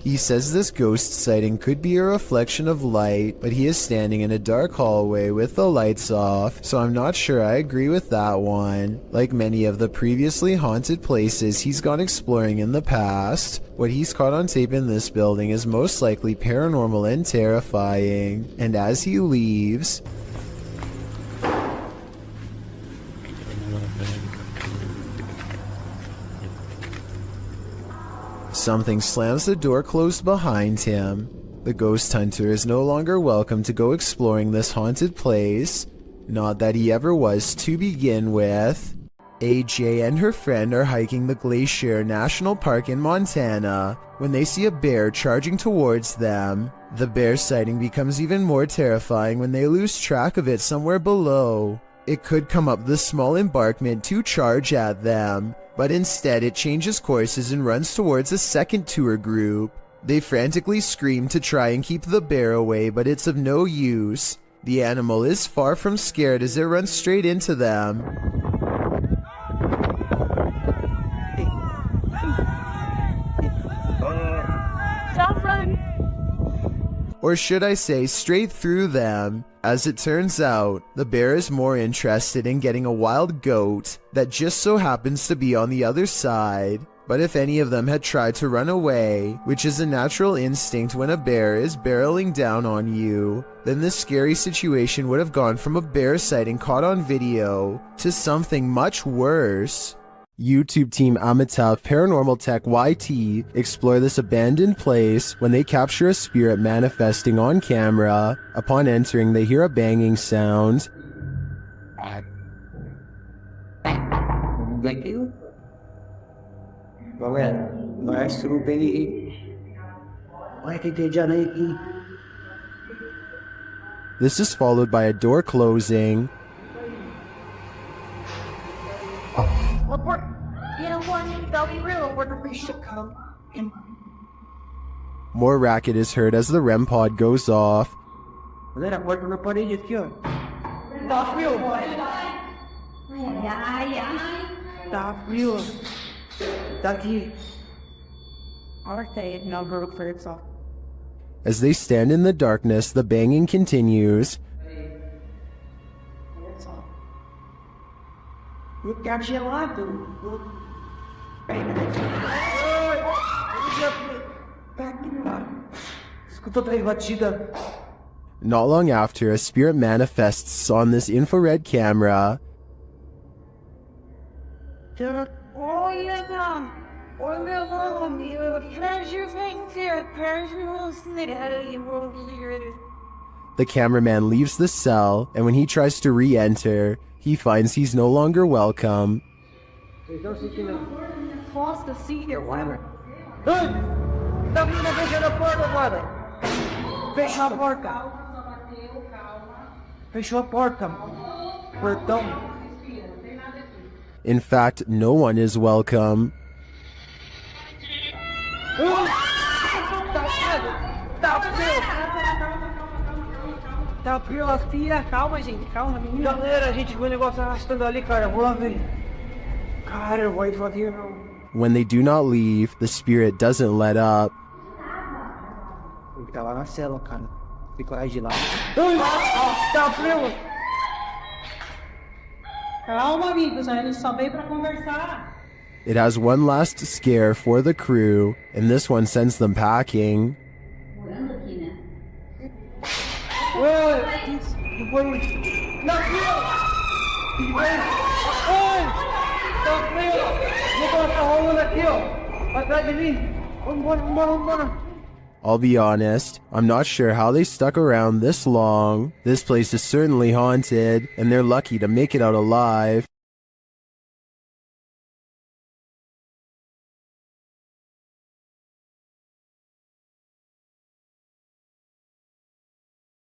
He says this ghost sighting could be a reflection of light, but he is standing in a dark hallway with the lights off, so I'm not sure I agree with that one. Like many of the previously haunted places he's gone exploring in the past, what he's caught on tape in this building is most likely paranormal and terrifying. And as he leaves, something slams the door closed behind him. The ghost hunter is no longer welcome to go exploring this haunted place. Not that he ever was to begin with. AJ and her friend are hiking the Glacier National Park in Montana when they see a bear charging towards them. The bear sighting becomes even more terrifying when they lose track of it somewhere below. It could come up the small embankment to charge at them, but instead it changes courses and runs towards a second tour group. They frantically scream to try and keep the bear away, but it's of no use. The animal is far from scared as it runs straight into them. Stop running! Or should I say straight through them. As it turns out, the bear is more interested in getting a wild goat that just so happens to be on the other side. But if any of them had tried to run away, which is a natural instinct when a bear is barreling down on you, then this scary situation would have gone from a bear sighting caught on video to something much worse. YouTube team Amitav Paranormal Tech YT explore this abandoned place when they capture a spirit manifesting on camera. Upon entering, they hear a banging sound. This is followed by a door closing. More racket is heard as the REM pod goes off. As they stand in the darkness, the banging continues. Not long after, a spirit manifests on this infrared camera. The cameraman leaves the cell, and when he tries to re-enter, he finds he's no longer welcome. In fact, no one is welcome. Tá frio aqui, calma, gente, calma, menino. Galera, a gente viu o negócio arrastando ali, cara. Vou lá ver. Cara, eu vou ir devagar, não. When they do not leave, the spirit doesn't let up. Ele tá lá na cela, cara. Tem coragem de ir lá. Tá frio. Calma, amigos, a gente só veio pra conversar. It has one last scare for the crew, and this one sends them packing. I'll be honest, I'm not sure how they stuck around this long. This place is certainly haunted, and they're lucky to make it out alive.